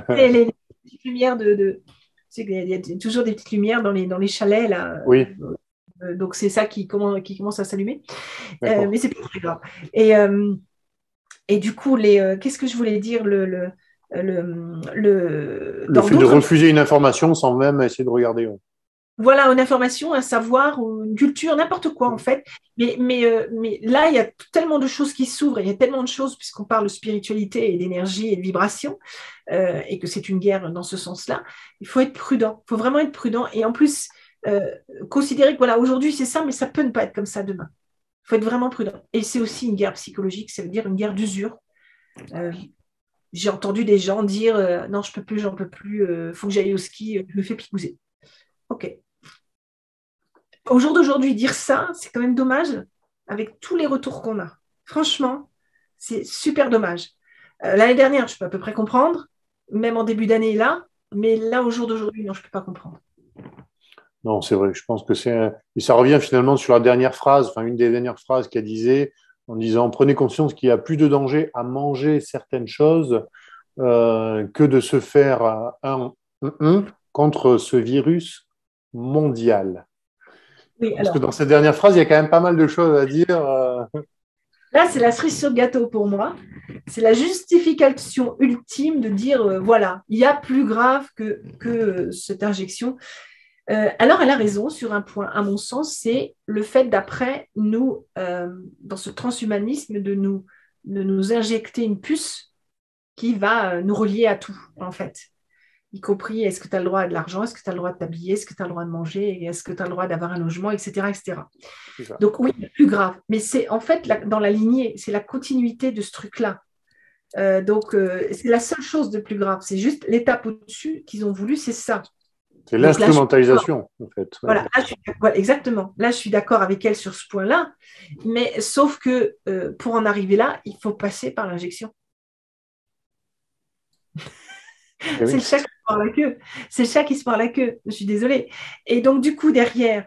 les petites lumières il y a toujours des petites lumières dans les chalets, là. Oui. Donc, c'est ça qui commence à s'allumer. Mais c'est pas très grave. Et du coup, qu'est-ce que je voulais dire le fait de refuser une information sans même essayer de regarder. Voilà, une information, un savoir, une culture, n'importe quoi en fait. Mais là, il y a tellement de choses qui s'ouvrent, il y a tellement de choses, puisqu'on parle de spiritualité et d'énergie et de vibration, et que c'est une guerre dans ce sens-là. Il faut être prudent, il faut vraiment être prudent. Et en plus, considérer que voilà, aujourd'hui c'est ça, mais ça peut ne pas être comme ça demain. Il faut être vraiment prudent. Et c'est aussi une guerre psychologique, ça veut dire une guerre d'usure. J'ai entendu des gens dire non, je peux plus, j'en peux plus, faut que j'aille au ski, je me fais picouser. Ok. Au jour d'aujourd'hui, dire ça, c'est quand même dommage avec tous les retours qu'on a. Franchement, c'est super dommage. L'année dernière, je peux à peu près comprendre, même en début d'année là, mais là, au jour d'aujourd'hui, non, je ne peux pas comprendre. Non, c'est vrai. Je pense que et ça revient finalement sur la dernière phrase, enfin une des dernières phrases qu'elle disait, en disant prenez conscience qu'il y a plus de danger à manger certaines choses que de se faire contre ce virus mondial. Oui, parce que dans cette dernière phrase, il y a quand même pas mal de choses à dire. Là, c'est la cerise sur le gâteau pour moi. C'est la justification ultime de dire voilà, il y a plus grave que cette injection. Alors, elle a raison sur un point, à mon sens, c'est le fait d'après nous, dans ce transhumanisme, de nous injecter une puce qui va nous relier à tout, en fait. Y compris, est-ce que tu as le droit à de l'argent, est-ce que tu as le droit de t'habiller, est-ce que tu as le droit de manger, est-ce que tu as le droit d'avoir un logement, etc. etc. Donc oui, plus grave. Mais c'est en fait, dans la lignée, c'est la continuité de ce truc-là. C'est la seule chose de plus grave. C'est juste l'étape au-dessus qu'ils ont voulu, c'est ça. C'est l'instrumentalisation, en fait. Voilà, voilà, exactement. Là, je suis d'accord avec elle sur ce point-là. Mais sauf que pour en arriver là, il faut passer par l'injection. C'est le chat qui se mord la queue. C'est le chat qui se mord la queue. Je suis désolée. Et donc, du coup, derrière,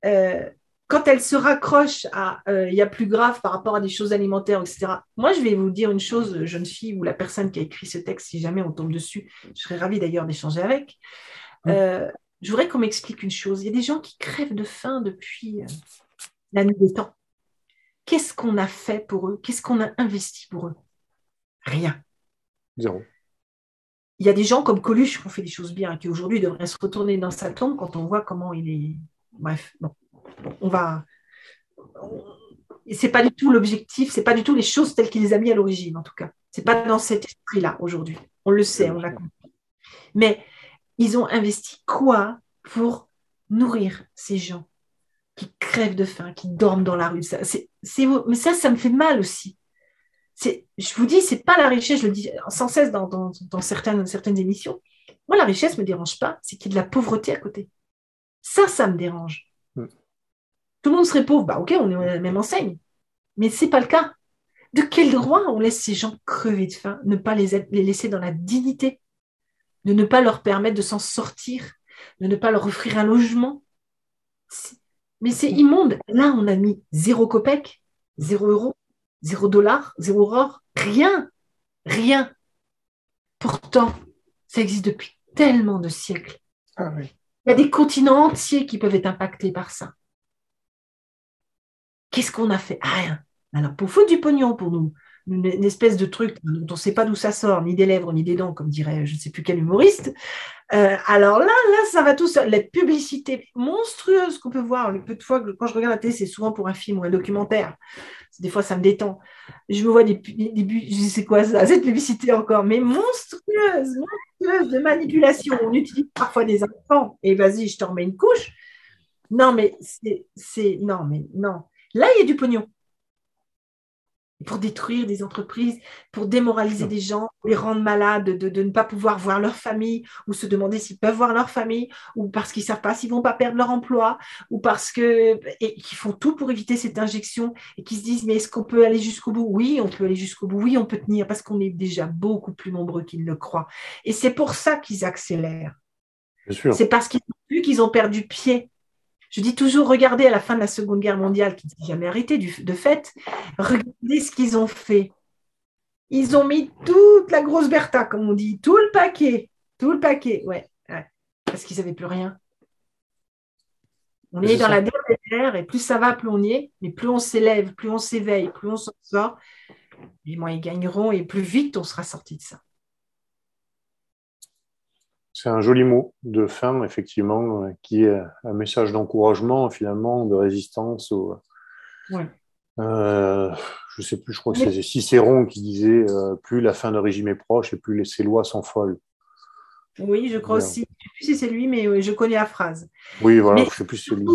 quand elle se raccroche à il y a plus grave par rapport à des choses alimentaires, etc. Moi, je vais vous dire une chose, jeune fille, ou la personne qui a écrit ce texte, si jamais on tombe dessus, je serais ravie d'ailleurs d'échanger avec. Je voudrais qu'on m'explique une chose. Il y a des gens qui crèvent de faim depuis la nuit des temps. Qu'est-ce qu'on a fait pour eux? Qu'est-ce qu'on a investi pour eux? Rien. Zéro. Il y a des gens comme Coluche qui ont fait des choses bien, qui aujourd'hui devraient se retourner dans sa tombe quand on voit comment il est. Bref, bon, on va. C'est pas du tout l'objectif, c'est pas du tout les choses telles qu'il les a mis à l'origine, en tout cas. C'est pas dans cet esprit-là aujourd'hui. On le sait, on l'a compris. Mais ils ont investi quoi pour nourrir ces gens qui crèvent de faim, qui dorment dans la rue. Mais ça me fait mal aussi. Je vous dis, c'est pas la richesse, je le dis sans cesse dans certaines émissions. Moi, la richesse ne me dérange pas, c'est qu'il y a de la pauvreté à côté. Ça me dérange. Tout le monde serait pauvre, bah ok, on est à la même enseigne. Mais ce n'est pas le cas. De quel droit on laisse ces gens crever de faim, ne pas les laisser dans la dignité, de ne pas leur permettre de s'en sortir, de ne pas leur offrir un logement? Mais c'est immonde. Là, on a mis 0 copec, 0 euro, 0 dollar, 0 or, rien, rien. Pourtant, ça existe depuis tellement de siècles. Ah oui. Il y a des continents entiers qui peuvent être impactés par ça. Qu'est-ce qu'on a fait? Rien. Alors, pour foutre du pognon pour nous, une espèce de truc dont on ne sait pas d'où ça sort, ni des lèvres, ni des dents, comme dirait je ne sais plus quel humoriste, alors là, ça va tout seul. La publicité monstrueuse qu'on peut voir, le peu de fois que quand je regarde la télé, c'est souvent pour un film ou un documentaire. Des fois, ça me détend. Je me vois je sais quoi ça, cette publicité encore, mais monstrueuse de manipulation. On utilise parfois des enfants. Et vas-y, je t'en remets une couche. Non, mais non, mais non. Là, il y a du pognon. Pour détruire des entreprises, pour démoraliser des gens, les rendre malades, de ne pas pouvoir voir leur famille, ou se demander s'ils peuvent voir leur famille, ou parce qu'ils ne savent pas s'ils ne vont pas perdre leur emploi, ou parce que. Et qui font tout pour éviter cette injection, et qui se disent, mais est-ce qu'on peut aller jusqu'au bout? Oui, on peut aller jusqu'au bout, oui, on peut tenir, parce qu'on est déjà beaucoup plus nombreux qu'ils le croient. Et c'est pour ça qu'ils accélèrent. Bien sûr. C'est parce qu'ils ont vu qu'ils ont perdu pied. Je dis toujours, regardez à la fin de la Seconde Guerre mondiale, qui n'a jamais arrêté de fait, regardez ce qu'ils ont fait. Ils ont mis toute la grosse Bertha, comme on dit, tout le paquet, ouais. Parce qu'ils n'avaient plus rien. On est dans la dernière, et plus ça va, plus on y est, mais plus on s'élève, plus on s'éveille, plus on s'en sort, et moins ils gagneront, et plus vite on sera sorti de ça. C'est un joli mot de fin, effectivement, qui est un message d'encouragement, finalement, de résistance. Ouais. Je sais plus, je crois que c'est Cicéron qui disait plus la fin d'un régime est proche et plus ses lois sont folles. Oui, je crois aussi. Je ne sais plus si c'est lui, mais je connais la phrase. Oui, voilà, mais je sais plus si c'est lui.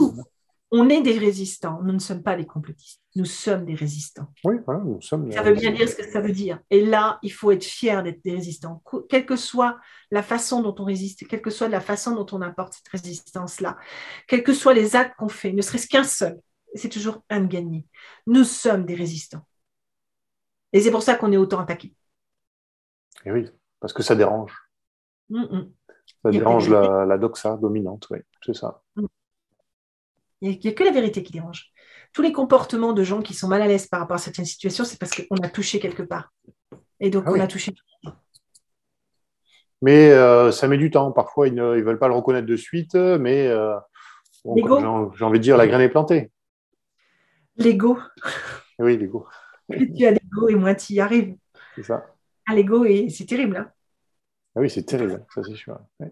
On est des résistants, nous ne sommes pas des complotistes, nous sommes des résistants. Oui, voilà, nous sommes. Ça veut bien dire ce que ça veut dire. Et là, il faut être fier d'être des résistants, quelle que soit la façon dont on résiste, quelle que soit la façon dont on apporte cette résistance-là, quels que soient les actes qu'on fait, ne serait-ce qu'un seul, c'est toujours un de gagné. Nous sommes des résistants. Et c'est pour ça qu'on est autant attaqués. Et oui, parce que ça dérange. Ça Il dérange la doxa dominante, oui, c'est ça. Il n'y a que la vérité qui dérange. Tous les comportements de gens qui sont mal à l'aise par rapport à certaines situations, c'est parce qu'on a touché quelque part. Et donc, on a touché. Mais ça met du temps. Parfois, ils ne veulent pas le reconnaître de suite, mais bon, j'ai envie de dire, la graine est plantée. L'ego. Oui, l'ego. Plus tu as d'ego et moins tu y arrives. C'est ça. L'ego, c'est terrible. Hein. Ah oui, c'est terrible, ça c'est sûr. Ouais.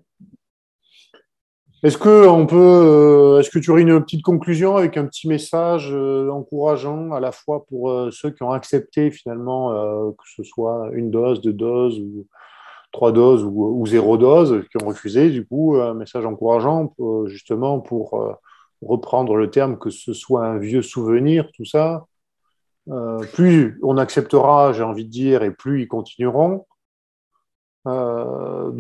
Est-ce que tu aurais une petite conclusion avec un petit message encourageant à la fois pour ceux qui ont accepté finalement que ce soit une dose, 2 doses ou 3 doses ou 0 dose, qui ont refusé, du coup, un message encourageant justement pour reprendre le terme, que ce soit un vieux souvenir, tout ça. Plus on acceptera, j'ai envie de dire, et plus ils continueront. Alors,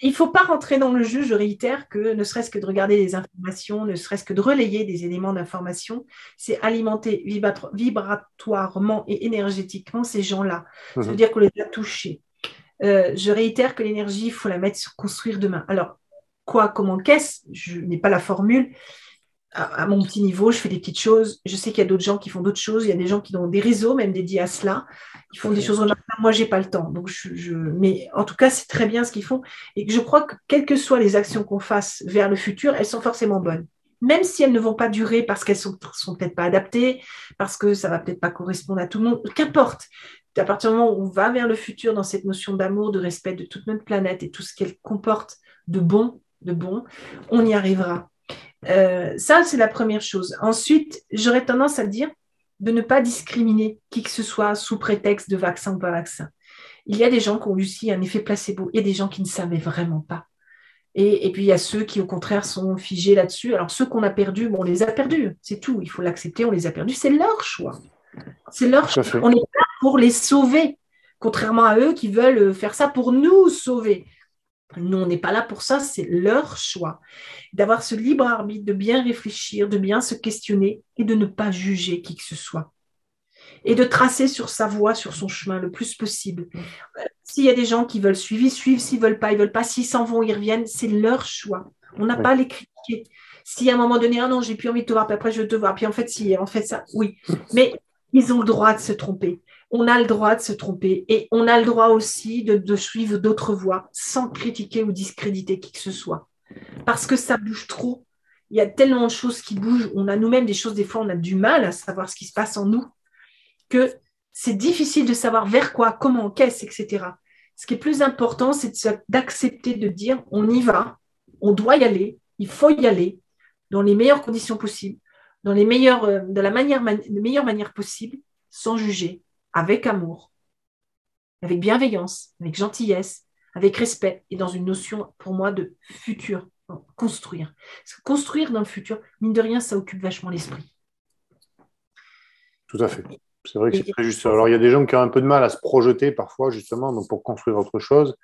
il ne faut pas rentrer dans le jeu, je réitère, que ne serait-ce que de regarder les informations, ne serait-ce que de relayer des éléments d'information, c'est alimenter vibratoirement et énergétiquement ces gens-là. Ça veut dire qu'on les a touchés. Je réitère que l'énergie, il faut la mettre sur construire demain. Alors, comment, qu'est-ce? Je n'ai pas la formule. À mon petit niveau, je fais des petites choses. Je sais qu'il y a d'autres gens qui font d'autres choses. Il y a des gens qui ont des réseaux même dédiés à cela. Ils font des choses remarquables. Moi, je n'ai pas le temps. Donc mais en tout cas, c'est très bien ce qu'ils font. Et je crois que quelles que soient les actions qu'on fasse vers le futur, elles sont forcément bonnes. Même si elles ne vont pas durer parce qu'elles ne sont peut-être pas adaptées, parce que ça ne va peut-être pas correspondre à tout le monde. Qu'importe. À partir du moment où on va vers le futur dans cette notion d'amour, de respect de toute notre planète et tout ce qu'elle comporte de bon, on y arrivera. Ça, c'est la première chose. Ensuite, j'aurais tendance à dire de ne pas discriminer qui que ce soit sous prétexte de vaccin ou pas vaccin. Il y a des gens qui ont eu aussi un effet placebo. Il y a des gens qui ne savaient vraiment pas. Et puis, il y a ceux qui, au contraire, sont figés là-dessus. Alors, ceux qu'on a perdus, bon, on les a perdus. C'est tout. Il faut l'accepter, on les a perdus. C'est leur choix. C'est leur choix. On est là pour les sauver, contrairement à eux qui veulent faire ça pour nous sauver. Nous, on n'est pas là pour ça, c'est leur choix. D'avoir ce libre arbitre, de bien réfléchir, de bien se questionner et de ne pas juger qui que ce soit. Et de tracer sur sa voie, sur son chemin le plus possible. S'il y a des gens qui veulent suivre, ils suivent. S'ils ne veulent pas, ils ne veulent pas. S'ils s'en vont, ils reviennent. C'est leur choix. On n'a pas à les critiquer. Si à un moment donné, ah non, j'ai plus envie de te voir, puis après je veux te voir, puis en fait, si, en fait ça, oui. Mais ils ont le droit de se tromper. On a le droit de se tromper et on a le droit aussi de suivre d'autres voies sans critiquer ou discréditer qui que ce soit. Parce que ça bouge trop. Il y a tellement de choses qui bougent. On a nous-mêmes des choses, des fois, on a du mal à savoir ce qui se passe en nous, que c'est difficile de savoir vers quoi, comment, qu'est-ce, etc. Ce qui est plus important, c'est d'accepter de dire on y va, on doit y aller, il faut y aller dans les meilleures conditions possibles, de la meilleure manière possible, sans juger, avec amour, avec bienveillance, avec gentillesse, avec respect et dans une notion pour moi de futur, construire. Parce que construire dans le futur, mine de rien, ça occupe vachement l'esprit. Tout à fait. C'est vrai que c'est très juste. Alors, il y a des gens qui ont un peu de mal à se projeter parfois, justement, donc pour construire autre chose.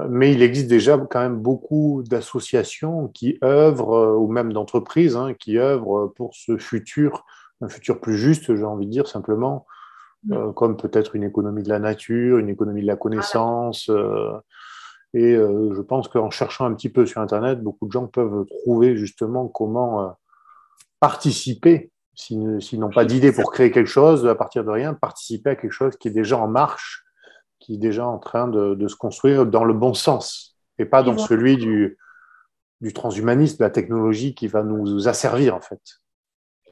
Mais il existe déjà quand même beaucoup d'associations qui œuvrent, ou même d'entreprises, qui œuvrent pour ce futur, un futur plus juste, j'ai envie de dire simplement, comme peut-être une économie de la nature, une économie de la connaissance. Et je pense qu'en cherchant un petit peu sur Internet, beaucoup de gens peuvent trouver justement comment participer, s'ils n'ont pas d'idée pour créer quelque chose à partir de rien, participer à quelque chose qui est déjà en marche, qui est déjà en train de se construire dans le bon sens, et pas dans celui du transhumanisme, de la technologie qui va nous asservir, en fait.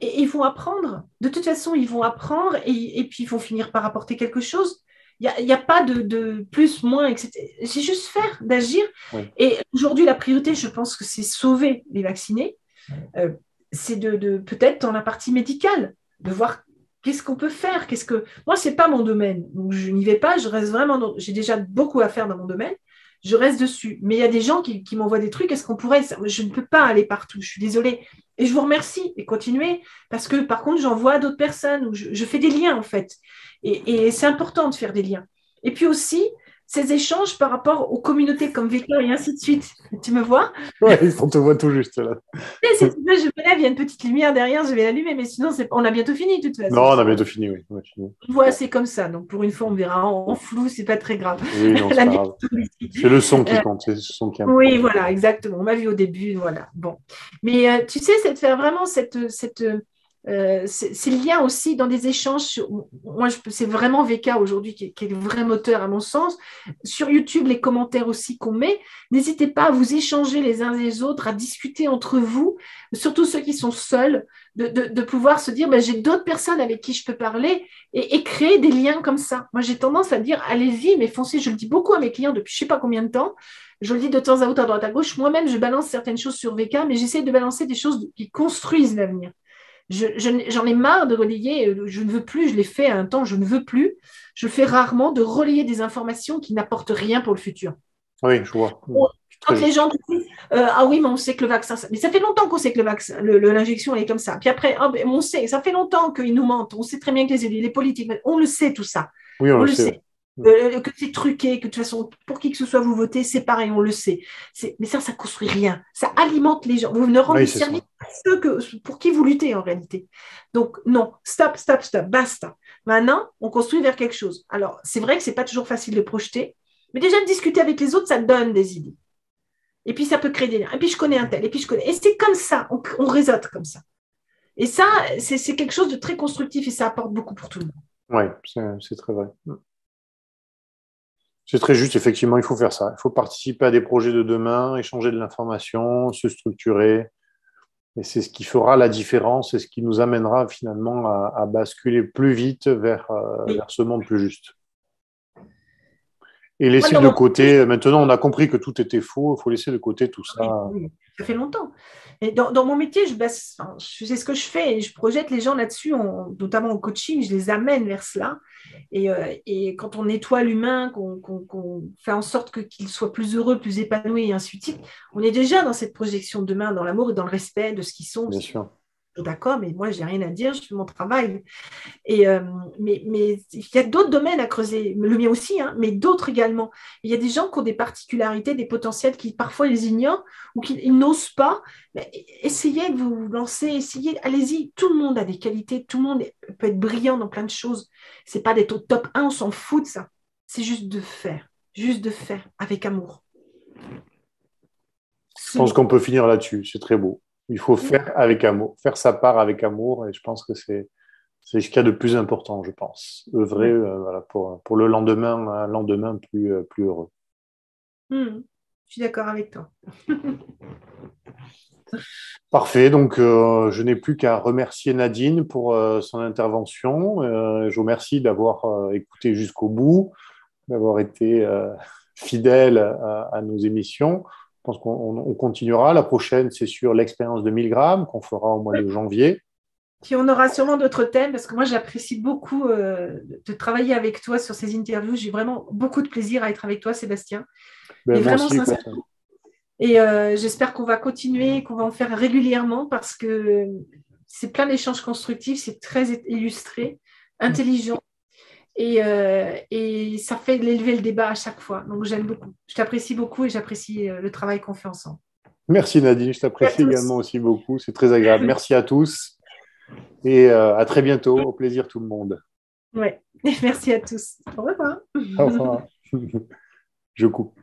Et ils vont apprendre. De toute façon, ils vont apprendre et puis ils vont finir par apporter quelque chose. Il n'y a pas de plus, moins, etc. C'est juste faire, d'agir. Oui. Et aujourd'hui, la priorité, je pense que c'est sauver les vaccinés. C'est de peut-être dans la partie médicale, de voir qu'est-ce qu'on peut faire. Moi, ce n'est pas mon domaine. Donc, je n'y vais pas. Je reste vraiment j'ai déjà beaucoup à faire dans mon domaine. Je reste dessus. Mais il y a des gens qui m'envoient des trucs. Est-ce qu'on pourrait… Je ne peux pas aller partout. Je suis désolée. Et je vous remercie. Et continuez. Parce que, par contre, j'envoie à d'autres personnes. Où je fais des liens, en fait. Et c'est important de faire des liens. Et puis aussi, ces échanges par rapport aux communautés comme Veka et ainsi de suite. Tu me vois? Oui, on te voit tout juste là. Si tu veux, je me lève, il y a une petite lumière derrière, je vais l'allumer, mais sinon, on a bientôt fini de toute façon. Non, on a bientôt fini, oui. Voilà, c'est comme ça. Donc, pour une fois, on verra en flou, c'est pas très grave. Oui, non, c'est pas grave. C'est le son qui compte, c'est le son qui importe. Oui, voilà, exactement. On m'a vu au début, voilà. Bon. Mais tu sais, c'est de faire vraiment ces liens aussi dans des échanges. Moi, c'est vraiment VK aujourd'hui qui est le vrai moteur à mon sens. Sur YouTube, les commentaires aussi qu'on met. N'hésitez pas à vous échanger les uns les autres, à discuter entre vous, surtout ceux qui sont seuls, de pouvoir se dire j'ai d'autres personnes avec qui je peux parler et créer des liens comme ça. Moi, j'ai tendance à dire allez-y, mais foncez. Je le dis beaucoup à mes clients depuis je ne sais pas combien de temps. Je le dis de temps à autre, à droite, à gauche. Moi-même, je balance certaines choses sur VK, mais j'essaie de balancer des choses qui construisent l'avenir. J'en ai marre de relayer, je ne veux plus, je l'ai fait à un temps, je ne veux plus. Je fais rarement de relayer des informations qui n'apportent rien pour le futur. Oui, je vois. Quand les gens disent ah oui, mais on sait que le vaccin, mais ça fait longtemps qu'on sait que le vaccin, l'injection, elle est comme ça. Puis après, on sait, ça fait longtemps qu'ils nous mentent. On sait très bien que les politiques, on le sait tout ça. Oui, on le sait. Que c'est truqué, que de toute façon, pour qui que ce soit vous votez, c'est pareil, on le sait. Mais ça ne construit rien. Ça alimente les gens. Vous ne rendez service à ceux pour qui vous luttez en réalité. Donc, non, stop, basta. Maintenant, on construit vers quelque chose. Alors, c'est vrai que ce n'est pas toujours facile de projeter, mais déjà de discuter avec les autres, ça donne des idées. Et puis, ça peut créer des liens. Et puis, je connais un tel, et puis je connais. Et c'est comme ça, on réseaute comme ça. Et ça, c'est quelque chose de très constructif et ça apporte beaucoup pour tout le monde. Oui, c'est très vrai. C'est très juste, effectivement, il faut faire ça. Il faut participer à des projets de demain, échanger de l'information, se structurer. Et c'est ce qui fera la différence et ce qui nous amènera finalement à basculer plus vite vers ce monde plus juste. Et laisser de côté, maintenant on a compris que tout était faux, il faut laisser de côté tout ça. ça fait longtemps. Et dans mon métier, je sais ce que je fais et je projette les gens là-dessus, notamment au coaching, je les amène vers cela. Et quand on nettoie l'humain, qu'on fait en sorte qu'il soit plus heureux, plus épanoui et ainsi de suite, on est déjà dans cette projection de demain, dans l'amour et dans le respect de ce qu'ils sont. Bien sûr. D'accord, mais moi, j'ai rien à dire, je fais mon travail. Mais il y a d'autres domaines à creuser, le mien aussi, hein, mais d'autres également. Il y a des gens qui ont des particularités, des potentiels qui parfois ils ignorent ou qu'ils n'osent pas. Mais essayez de vous lancer, essayez, allez-y. Tout le monde a des qualités, tout le monde peut être brillant dans plein de choses. C'est pas d'être au top 1, on s'en fout de ça. C'est juste de faire avec amour. Je pense qu'on peut finir là-dessus, c'est très beau. Il faut faire avec amour, faire sa part avec amour, et je pense que c'est ce qu'il y a de plus important, je pense. Œuvrer voilà, pour le lendemain, un lendemain plus heureux. Je suis d'accord avec toi. Parfait, donc je n'ai plus qu'à remercier Nadine pour son intervention. Je vous remercie d'avoir écouté jusqu'au bout, d'avoir été fidèle à nos émissions. Je pense qu'on continuera. La prochaine, c'est sur l'expérience de 1000 grammes qu'on fera au mois de janvier. Puis on aura sûrement d'autres thèmes parce que moi j'apprécie beaucoup de travailler avec toi sur ces interviews. J'ai vraiment beaucoup de plaisir à être avec toi, Sébastien. Ben, Et moi vraiment aussi, sincèrement. Et j'espère qu'on va continuer, qu'on va en faire régulièrement parce que c'est plein d'échanges constructifs, c'est très illustré, intelligent et ça fait élever le débat à chaque fois. Donc j'aime beaucoup. Je t'apprécie beaucoup et j'apprécie le travail qu'on fait ensemble. Merci Nadine, je t'apprécie également aussi beaucoup. C'est très agréable. Merci à tous et à très bientôt. Au plaisir tout le monde. Ouais, merci à tous. Au revoir. Au revoir. Je coupe.